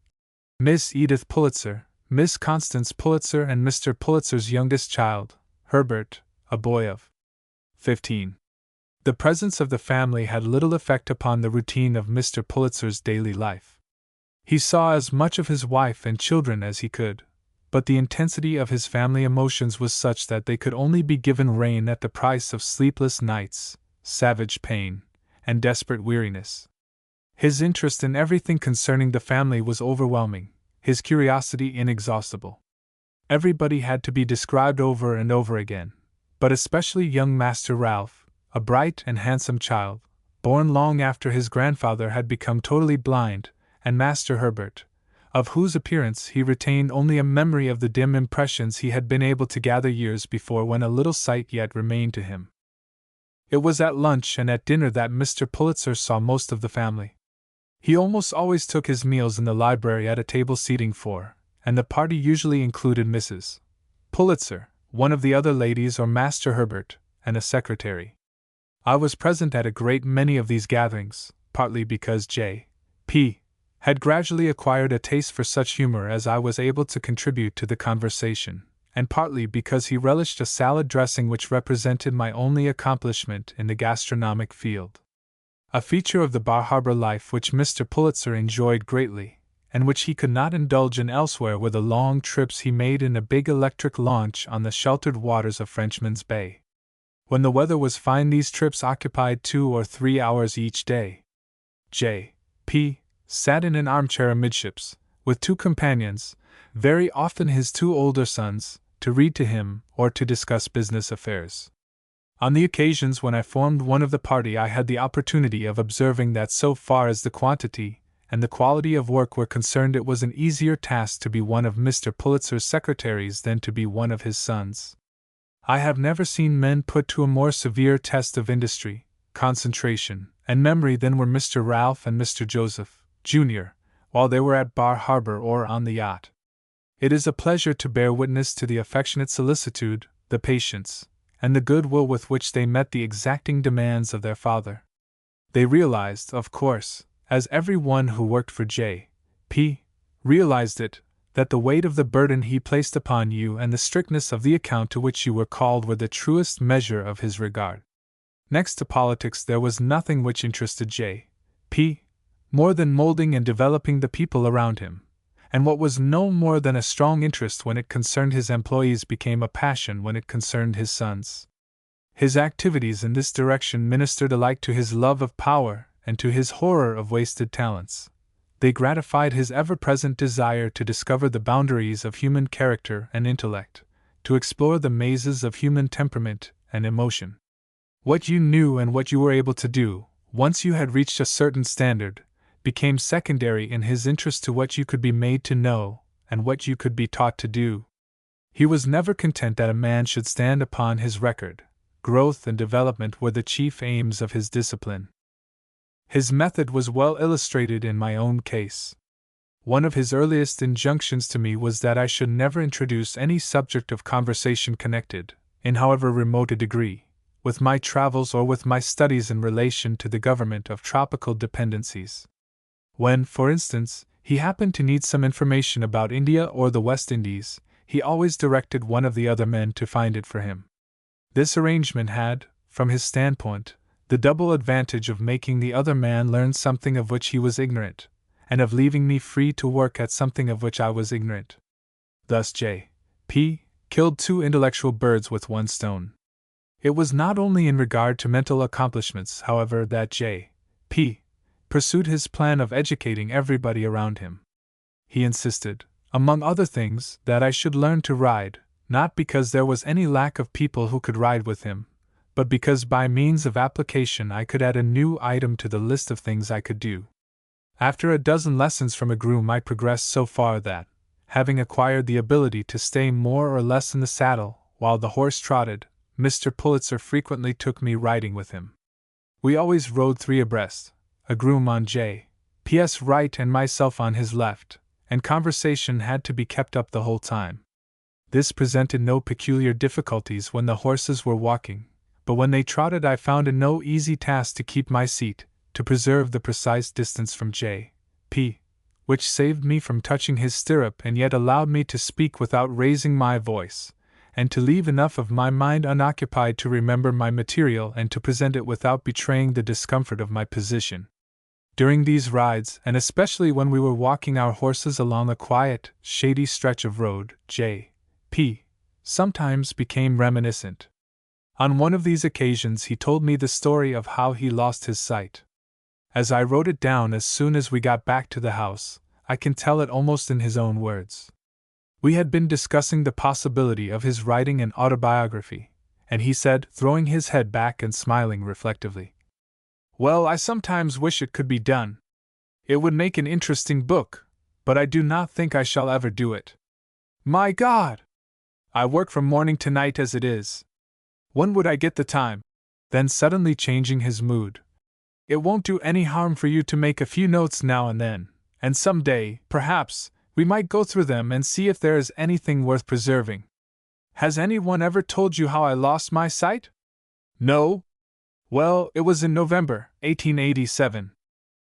Miss Edith Pulitzer, Miss Constance Pulitzer and Mr. Pulitzer's youngest child, Herbert, a boy of 15. The presence of the family had little effect upon the routine of Mr. Pulitzer's daily life. He saw as much of his wife and children as he could, but the intensity of his family emotions was such that they could only be given rein at the price of sleepless nights, savage pain, and desperate weariness. His interest in everything concerning the family was overwhelming, his curiosity inexhaustible. Everybody had to be described over and over again, but especially young Master Ralph, a bright and handsome child, born long after his grandfather had become totally blind, and Master Herbert, of whose appearance he retained only a memory of the dim impressions he had been able to gather years before when a little sight yet remained to him. It was at lunch and at dinner that Mr. Pulitzer saw most of the family. He almost always took his meals in the library at a table seating 4, and the party usually included Mrs. Pulitzer, one of the other ladies, or Master Herbert, and a secretary. I was present at a great many of these gatherings, partly because J.P. had gradually acquired a taste for such humor as I was able to contribute to the conversation, and partly because he relished a salad dressing which represented my only accomplishment in the gastronomic field. A feature of the Bar Harbor life which Mr. Pulitzer enjoyed greatly, and which he could not indulge in elsewhere, were the long trips he made in a big electric launch on the sheltered waters of Frenchman's Bay. When the weather was fine, these trips occupied 2 or 3 hours each day. J.P. sat in an armchair amidships, with 2 companions, very often his 2 older sons, to read to him or to discuss business affairs. On the occasions when I formed one of the party, I had the opportunity of observing that so far as the quantity and the quality of work were concerned, it was an easier task to be one of Mr. Pulitzer's secretaries than to be one of his sons. I have never seen men put to a more severe test of industry, concentration, and memory than were Mr. Ralph and Mr. Joseph, Jr., while they were at Bar Harbor or on the yacht. It is a pleasure to bear witness to the affectionate solicitude, the patience, and the goodwill with which they met the exacting demands of their father. They realized, of course, as every one who worked for J.P. realized it, that the weight of the burden he placed upon you and the strictness of the account to which you were called were the truest measure of his regard. Next to politics, there was nothing which interested J.P. more than molding and developing the people around him, and what was no more than a strong interest when it concerned his employees became a passion when it concerned his sons. His activities in this direction ministered alike to his love of power and to his horror of wasted talents. They gratified his ever-present desire to discover the boundaries of human character and intellect, to explore the mazes of human temperament and emotion. What you knew and what you were able to do, once you had reached a certain standard, became secondary in his interest to what you could be made to know and what you could be taught to do. He was never content that a man should stand upon his record. Growth and development were the chief aims of his discipline. His method was well illustrated in my own case. One of his earliest injunctions to me was that I should never introduce any subject of conversation connected, in however remote a degree, with my travels or with my studies in relation to the government of tropical dependencies. When, for instance, he happened to need some information about India or the West Indies, he always directed one of the other men to find it for him. This arrangement had, from his standpoint, the double advantage of making the other man learn something of which he was ignorant, and of leaving me free to work at something of which I was ignorant. Thus J.P. killed 2 intellectual birds with 1 stone. It was not only in regard to mental accomplishments, however, that J.P. pursued his plan of educating everybody around him. He insisted, among other things, that I should learn to ride, not because there was any lack of people who could ride with him, but because by means of application I could add a new item to the list of things I could do. After a dozen lessons from a groom, I progressed so far that, having acquired the ability to stay more or less in the saddle while the horse trotted, Mr. Pulitzer frequently took me riding with him. We always rode 3 abreast, a groom on J.P.'s right and myself on his left, and conversation had to be kept up the whole time. This presented no peculiar difficulties when the horses were walking, but when they trotted I found it no easy task to keep my seat, to preserve the precise distance from J.P., which saved me from touching his stirrup and yet allowed me to speak without raising my voice, and to leave enough of my mind unoccupied to remember my material and to present it without betraying the discomfort of my position. During these rides, and especially when we were walking our horses along a quiet, shady stretch of road, J.P. sometimes became reminiscent. On one of these occasions he told me the story of how he lost his sight. As I wrote it down as soon as we got back to the house, I can tell it almost in his own words. We had been discussing the possibility of his writing an autobiography, and he said, throwing his head back and smiling reflectively, "Well, I sometimes wish it could be done. It would make an interesting book, but I do not think I shall ever do it. My God! I work from morning to night as it is. When would I get the time?" Then suddenly changing his mood, It won't do any harm for you to make a few notes now and then, and some day, perhaps, we might go through them and see if there is anything worth preserving. Has anyone ever told you how I lost my sight? No? Well, it was in November, 1887.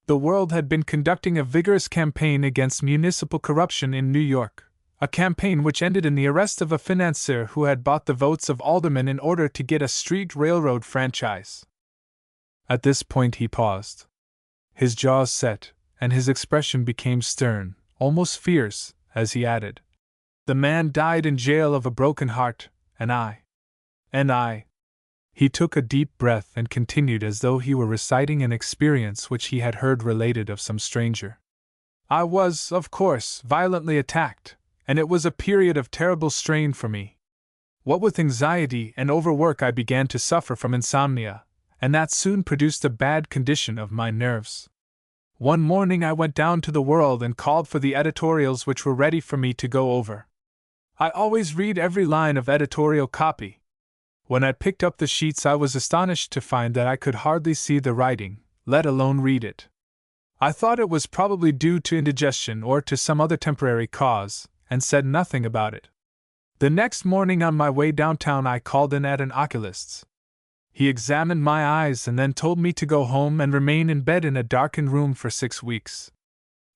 The world had been conducting a vigorous campaign against municipal corruption in New York, a campaign which ended in the arrest of a financier who had bought the votes of aldermen in order to get a street railroad franchise. At this point he paused. His jaws set, and his expression became stern, almost fierce, as he added, "The man died in jail of a broken heart, and I. He took a deep breath and continued as though he were reciting an experience which he had heard related of some stranger. "I was, of course, violently attacked, and it was a period of terrible strain for me. What with anxiety and overwork I began to suffer from insomnia, and that soon produced a bad condition of my nerves. One morning I went down to the World and called for the editorials which were ready for me to go over. I always read every line of editorial copy. When I picked up the sheets I was astonished to find that I could hardly see the writing, let alone read it. I thought it was probably due to indigestion or to some other temporary cause, and said nothing about it. The next morning on my way downtown I called in at an oculist's. He examined my eyes and then told me to go home and remain in bed in a darkened room for 6 weeks.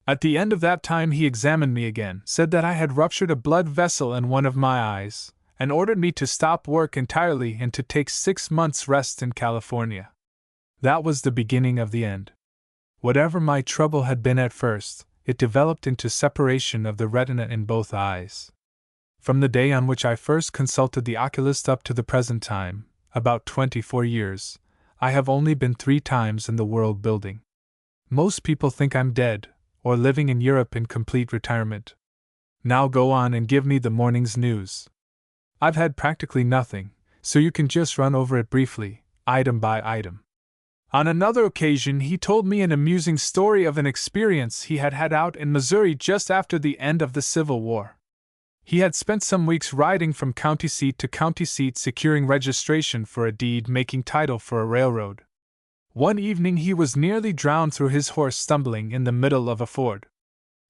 At the end of that time he examined me again, said that I had ruptured a blood vessel in one of my eyes, and ordered me to stop work entirely and to take 6 months' rest in California. That was the beginning of the end. Whatever my trouble had been at first, it developed into separation of the retina in both eyes. From the day on which I first consulted the oculist up to the present time, about 24 years, I have only been 3 times in the world building. Most people think I'm dead, or living in Europe in complete retirement. Now go on and give me the morning's news. I've had practically nothing, so you can just run over it briefly, item by item. On another occasion he told me an amusing story of an experience he had had out in Missouri just after the end of the Civil War. He had spent some weeks riding from county seat to county seat securing registration for a deed making title for a railroad. One evening he was nearly drowned through his horse stumbling in the middle of a ford.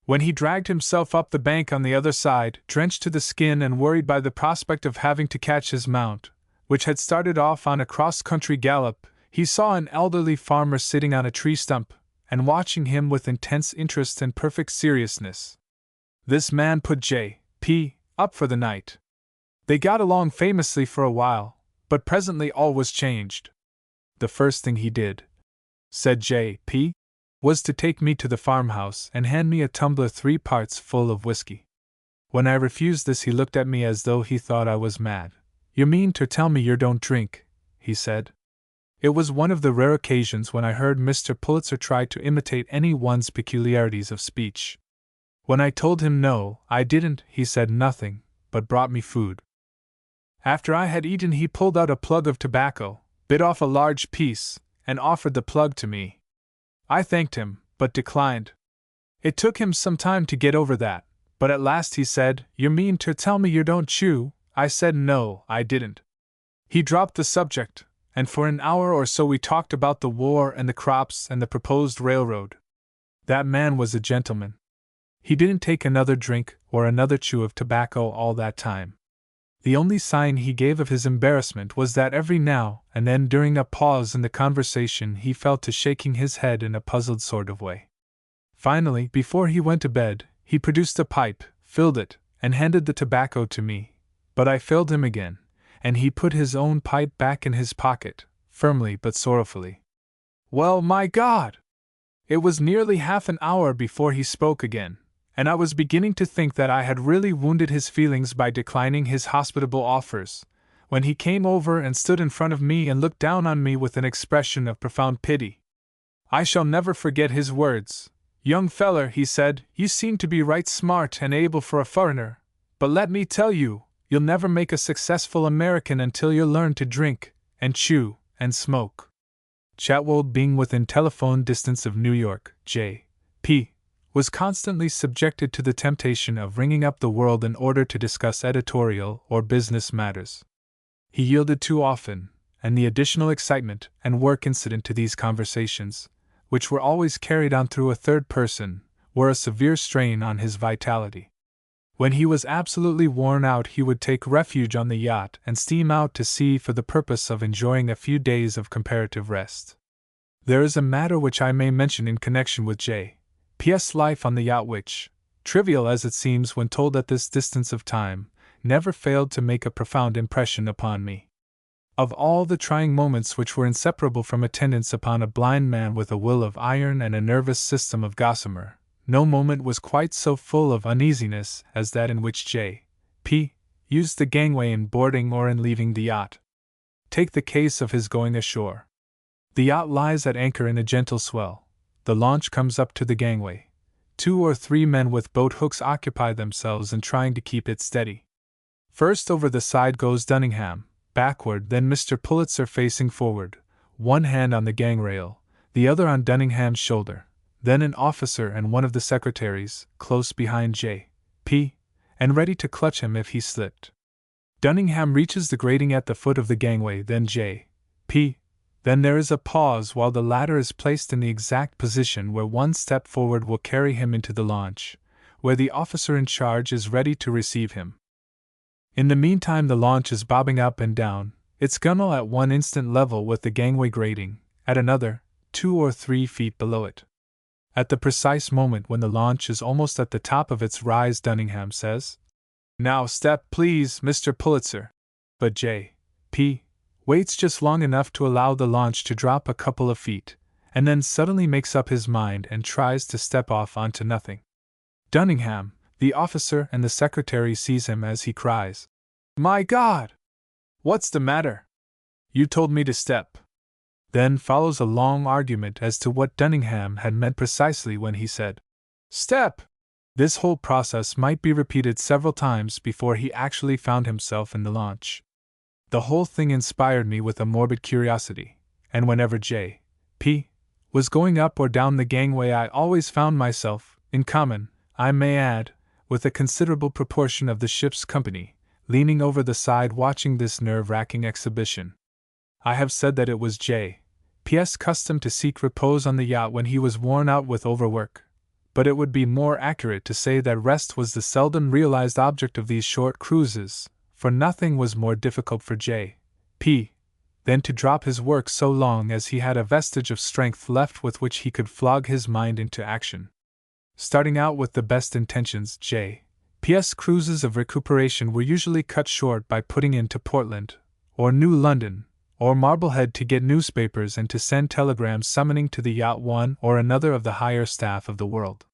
When he dragged himself up the bank on the other side, drenched to the skin and worried by the prospect of having to catch his mount, which had started off on a cross-country gallop, he saw an elderly farmer sitting on a tree stump, and watching him with intense interest and perfect seriousness. This man put J.P. up for the night. They got along famously for a while, but presently all was changed. "The first thing he did," said J.P., "was to take me to the farmhouse and hand me a tumbler 3 parts full of whiskey. When I refused this he looked at me as though he thought I was mad. 'You mean to tell me you don't drink?' he said. It was one of the rare occasions when I heard Mr. Pulitzer try to imitate any one's peculiarities of speech. When I told him no, I didn't, he said nothing, but brought me food. After I had eaten he pulled out a plug of tobacco, bit off a large piece, and offered the plug to me. I thanked him, but declined. It took him some time to get over that, but at last he said, 'You mean to tell me you don't chew?' I said no, I didn't. He dropped the subject, and for an hour or so we talked about the war and the crops and the proposed railroad. That man was a gentleman. He didn't take another drink or another chew of tobacco all that time. The only sign he gave of his embarrassment was that every now and then during a pause in the conversation he fell to shaking his head in a puzzled sort of way. Finally, before he went to bed, he produced a pipe, filled it, and handed the tobacco to me, but I failed him again, and he put his own pipe back in his pocket, firmly but sorrowfully. Well, my God! It was nearly half an hour before he spoke again, and I was beginning to think that I had really wounded his feelings by declining his hospitable offers, when he came over and stood in front of me and looked down on me with an expression of profound pity. I shall never forget his words. "Young feller," he said, "you seem to be right smart and able for a furriner, but let me tell you, you'll never make a successful American until you learn to drink, and chew, and smoke." Chatwold, being within telephone distance of New York, J.P. was constantly subjected to the temptation of ringing up the World in order to discuss editorial or business matters. He yielded too often, and the additional excitement and work incident to these conversations, which were always carried on through a third person, were a severe strain on his vitality. When he was absolutely worn out, he would take refuge on the yacht and steam out to sea for the purpose of enjoying a few days of comparative rest. There is a matter which I may mention in connection with J.P.'s life on the yacht which, trivial as it seems when told at this distance of time, never failed to make a profound impression upon me. Of all the trying moments which were inseparable from attendance upon a blind man with a will of iron and a nervous system of gossamer, no moment was quite so full of uneasiness as that in which J.P. used the gangway in boarding or in leaving the yacht. Take the case of his going ashore. The yacht lies at anchor in a gentle swell. The launch comes up to the gangway. 2 or 3 men with boat hooks occupy themselves in trying to keep it steady. First over the side goes Dunningham, backward, then Mr. Pulitzer facing forward, one hand on the gangrail, the other on Dunningham's shoulder, then an officer and one of the secretaries, close behind J.P., and ready to clutch him if he slipped. Dunningham reaches the grating at the foot of the gangway, then J.P., then there is a pause while the latter is placed in the exact position where one step forward will carry him into the launch, where the officer in charge is ready to receive him. In the meantime the launch is bobbing up and down, its gunwale at one instant level with the gangway grating, at another, 2 or 3 feet below it. At the precise moment when the launch is almost at the top of its rise, Dunningham says, "Now step, please, Mr. Pulitzer." But J.P. waits just long enough to allow the launch to drop a couple of feet, and then suddenly makes up his mind and tries to step off onto nothing. Dunningham, the officer, and the secretary sees him as he cries, "My God! What's the matter? You told me to step." Then follows a long argument as to what Dunningham had meant precisely when he said, "Step!" This whole process might be repeated several times before he actually found himself in the launch. The whole thing inspired me with a morbid curiosity, and whenever J.P. was going up or down the gangway I always found myself, in common, I may add, with a considerable proportion of the ship's company, leaning over the side watching this nerve-wracking exhibition. I have said that it was J.P.'s custom to seek repose on the yacht when he was worn out with overwork, but it would be more accurate to say that rest was the seldom realized object of these short cruises, for nothing was more difficult for J.P. than to drop his work so long as he had a vestige of strength left with which he could flog his mind into action. Starting out with the best intentions, J.P.'s cruises of recuperation were usually cut short by putting into Portland, or New London, or Marblehead to get newspapers and to send telegrams summoning to the yacht one or another of the higher staff of the World.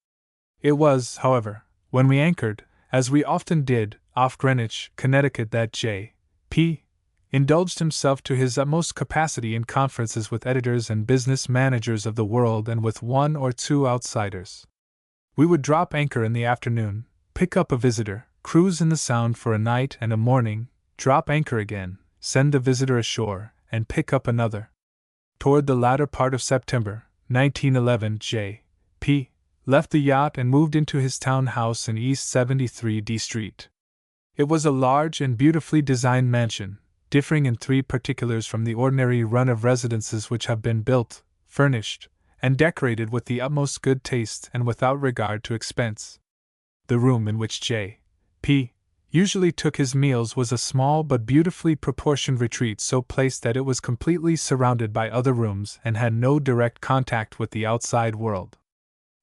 It was, however, when we anchored, as we often did, off Greenwich, Connecticut, that J.P. indulged himself to his utmost capacity in conferences with editors and business managers of the World and with 1 or 2 outsiders. We would drop anchor in the afternoon, pick up a visitor, cruise in the Sound for a night and a morning, drop anchor again, send the visitor ashore, and pick up another. Toward the latter part of September, 1911, J.P. left the yacht and moved into his town house in East 73d Street. It was a large and beautifully designed mansion, differing in 3 particulars from the ordinary run of residences which have been built, furnished, and decorated with the utmost good taste and without regard to expense. The room in which J.P. usually took his meals was a small but beautifully proportioned retreat so placed that it was completely surrounded by other rooms and had no direct contact with the outside world.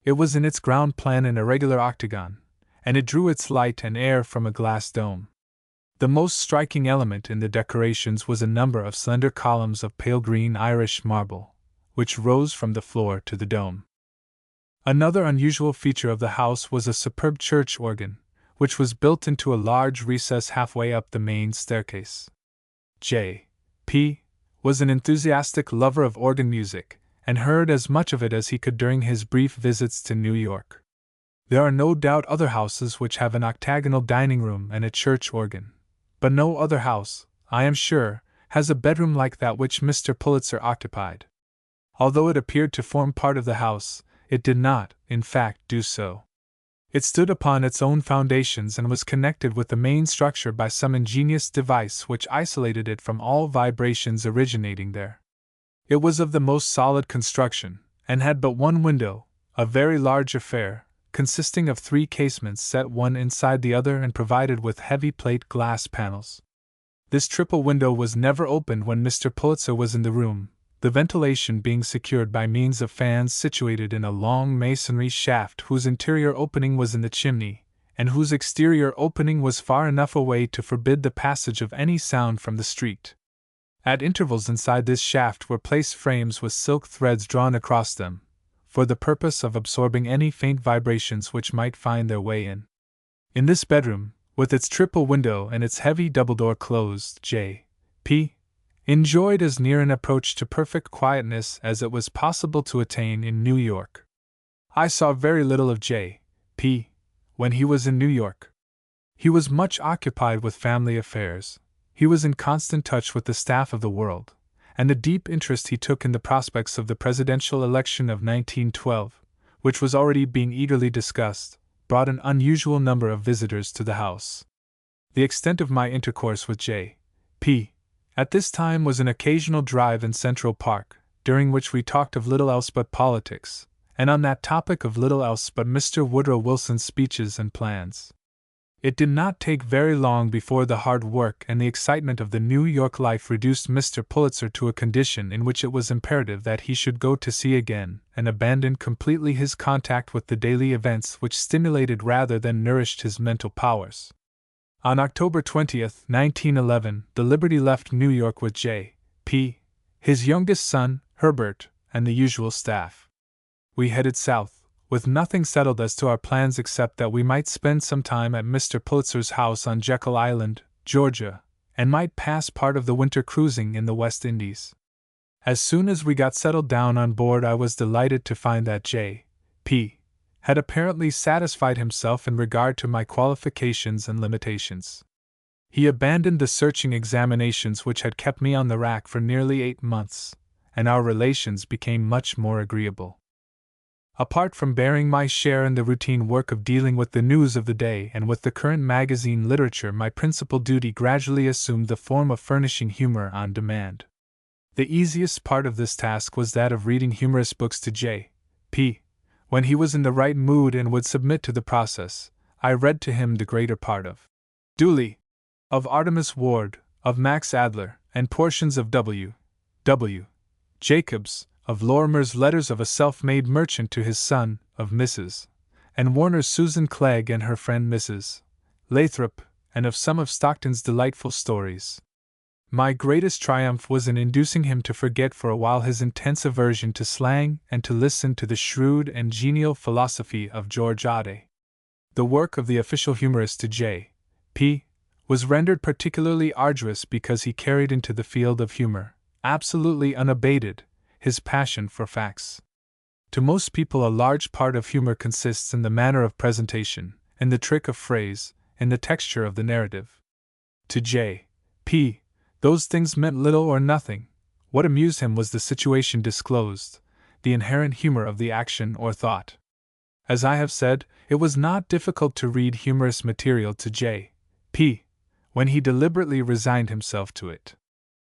It was in its ground plan an irregular octagon, and it drew its light and air from a glass dome. The most striking element in the decorations was a number of slender columns of pale green Irish marble, which rose from the floor to the dome. Another unusual feature of the house was a superb church organ, which was built into a large recess halfway up the main staircase. J.P. was an enthusiastic lover of organ music, and heard as much of it as he could during his brief visits to New York. There are no doubt other houses which have an octagonal dining room and a church organ, but no other house, I am sure, has a bedroom like that which Mr. Pulitzer occupied. Although it appeared to form part of the house, it did not, in fact, do so. It stood upon its own foundations and was connected with the main structure by some ingenious device which isolated it from all vibrations originating there. It was of the most solid construction, and had but one window, a very large affair, consisting of 3 casements set one inside the other and provided with heavy plate glass panels. This triple window was never opened when Mr. Pulitzer was in the room, the ventilation being secured by means of fans situated in a long masonry shaft whose interior opening was in the chimney, and whose exterior opening was far enough away to forbid the passage of any sound from the street. At intervals inside this shaft were placed frames with silk threads drawn across them, for the purpose of absorbing any faint vibrations which might find their way in. In this bedroom, with its triple window and its heavy double door closed, J.P. enjoyed as near an approach to perfect quietness as it was possible to attain in New York. I saw very little of J.P. when he was in New York. He was much occupied with family affairs, he was in constant touch with the staff of the World, and the deep interest he took in the prospects of the presidential election of 1912, which was already being eagerly discussed, brought an unusual number of visitors to the house. The extent of my intercourse with J.P. at this time was an occasional drive in Central Park, during which we talked of little else but politics, and on that topic of little else but Mr. Woodrow Wilson's speeches and plans. It did not take very long before the hard work and the excitement of the New York life reduced Mr. Pulitzer to a condition in which it was imperative that he should go to sea again and abandon completely his contact with the daily events which stimulated rather than nourished his mental powers. On October 20, 1911, the Liberty left New York with J.P., his youngest son, Herbert, and the usual staff. We headed south, with nothing settled as to our plans except that we might spend some time at Mr. Pulitzer's house on Jekyll Island, Georgia, and might pass part of the winter cruising in the West Indies. As soon as we got settled down on board, I was delighted to find that J.P. had apparently satisfied himself in regard to my qualifications and limitations. He abandoned the searching examinations which had kept me on the rack for nearly 8 months, and our relations became much more agreeable. Apart from bearing my share in the routine work of dealing with the news of the day and with the current magazine literature, my principal duty gradually assumed the form of furnishing humor on demand. The easiest part of this task was that of reading humorous books to J.P. When he was in the right mood and would submit to the process, I read to him the greater part of Dooley, of Artemus Ward, of Max Adler, and portions of W. Jacobs, of Lorimer's Letters of a Self-Made Merchant to his Son, of Mrs. and Warner's Susan Clegg and her friend Mrs. Lathrop, and of some of Stockton's delightful stories. My greatest triumph was in inducing him to forget for a while his intense aversion to slang and to listen to the shrewd and genial philosophy of George Ade. The work of the official humorist to J.P. was rendered particularly arduous because he carried into the field of humor, absolutely unabated, his passion for facts. To most people, a large part of humor consists in the manner of presentation, in the trick of phrase, in the texture of the narrative. To J.P., those things meant little or nothing. What amused him was the situation disclosed, the inherent humor of the action or thought. As I have said, it was not difficult to read humorous material to J.P. when he deliberately resigned himself to it.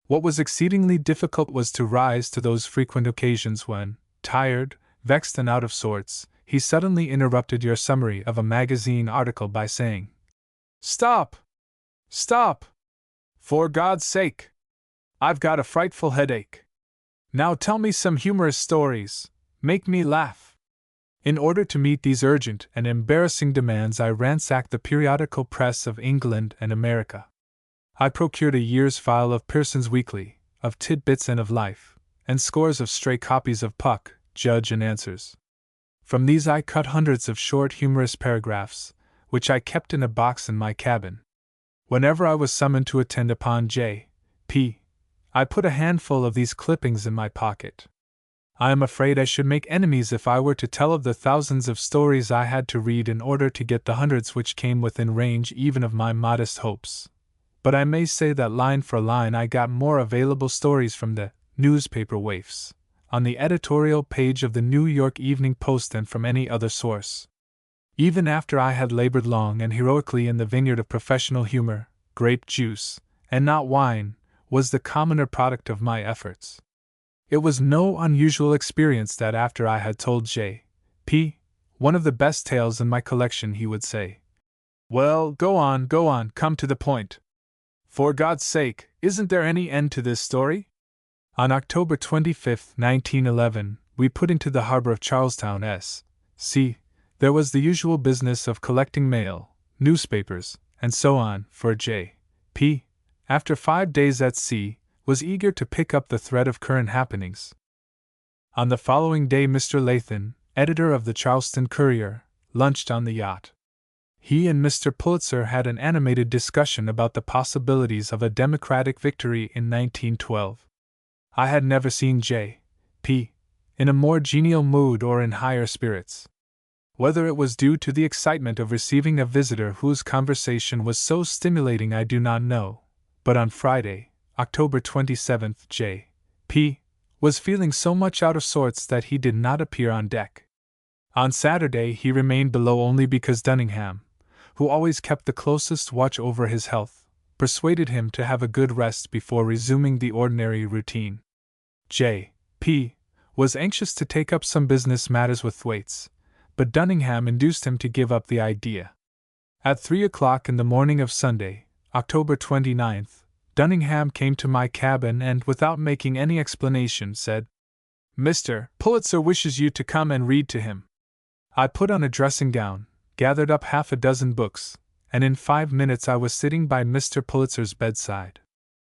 What was exceedingly difficult was to rise to those frequent occasions when, tired, vexed, and out of sorts, he suddenly interrupted your summary of a magazine article by saying, "Stop! Stop! For God's sake! I've got a frightful headache. Now tell me some humorous stories, make me laugh." In order to meet these urgent and embarrassing demands, I ransacked the periodical press of England and America. I procured a year's file of Pearson's Weekly, of Tidbits and of Life, and scores of stray copies of Puck, Judge and Answers. From these I cut hundreds of short humorous paragraphs, which I kept in a box in my cabin. Whenever I was summoned to attend upon J.P., I put a handful of these clippings in my pocket. I am afraid I should make enemies if I were to tell of the thousands of stories I had to read in order to get the hundreds which came within range even of my modest hopes. But I may say that line for line I got more available stories from the newspaper waifs on the editorial page of the New York Evening Post than from any other source. Even after I had labored long and heroically in the vineyard of professional humor, grape juice, and not wine, was the commoner product of my efforts. It was no unusual experience that after I had told J.P. one of the best tales in my collection, he would say, "Well, go on, come to the point. For God's sake, isn't there any end to this story?" On October 25, 1911, we put into the harbor of Charlestown, S.C. There was the usual business of collecting mail, newspapers, and so on, for J.P., after 5 days at sea, was eager to pick up the thread of current happenings. On the following day, Mr. Lathan, editor of the Charleston Courier, lunched on the yacht. He and Mr. Pulitzer had an animated discussion about the possibilities of a Democratic victory in 1912. I had never seen J.P. in a more genial mood or in higher spirits. Whether it was due to the excitement of receiving a visitor whose conversation was so stimulating I do not know, but on Friday, October 27, J.P. was feeling so much out of sorts that he did not appear on deck. On Saturday he remained below only because Dunningham, who always kept the closest watch over his health, persuaded him to have a good rest before resuming the ordinary routine. J.P. was anxious to take up some business matters with Thwaites, but Dunningham induced him to give up the idea. At 3 o'clock in the morning of Sunday, October 29th, Dunningham came to my cabin and, without making any explanation, said, "Mr. Pulitzer wishes you to come and read to him." I put on a dressing gown, gathered up half a dozen books, and in 5 minutes I was sitting by Mr. Pulitzer's bedside.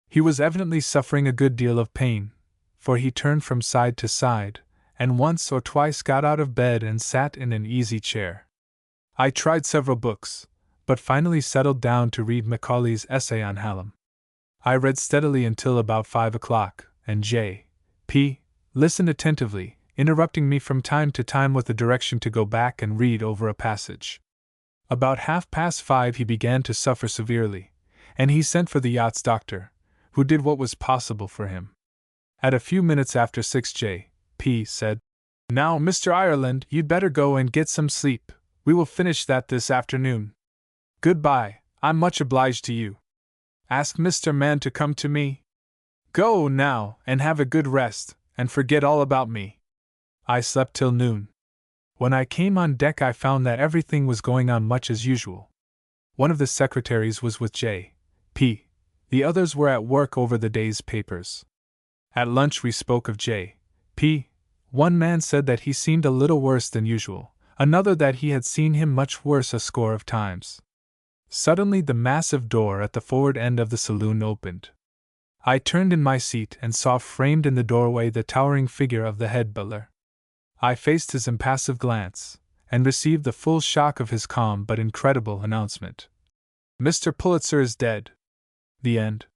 He was evidently suffering a good deal of pain, for he turned from side to side, and once or twice got out of bed and sat in an easy chair. I tried several books, but finally settled down to read Macaulay's essay on Hallam. I read steadily until about 5 o'clock, and J.P. listened attentively, interrupting me from time to time with the direction to go back and read over a passage. About 5:30 he began to suffer severely, and he sent for the yacht's doctor, who did what was possible for him. At a few minutes after 6 J.P. said, "Now, Mr. Ireland, you'd better go and get some sleep. We will finish that this afternoon. Goodbye, I'm much obliged to you. Ask Mr. Mann to come to me. Go now, and have a good rest, and forget all about me." I slept till noon. When I came on deck I found that everything was going on much as usual. One of the secretaries was with J.P. The others were at work over the day's papers. At lunch we spoke of J.P. One man said that he seemed a little worse than usual, another that he had seen him much worse a score of times. Suddenly the massive door at the forward end of the saloon opened. I turned in my seat and saw framed in the doorway the towering figure of the head butler. I faced his impassive glance, and received the full shock of his calm but incredible announcement. "Mr. Pulitzer is dead." The end.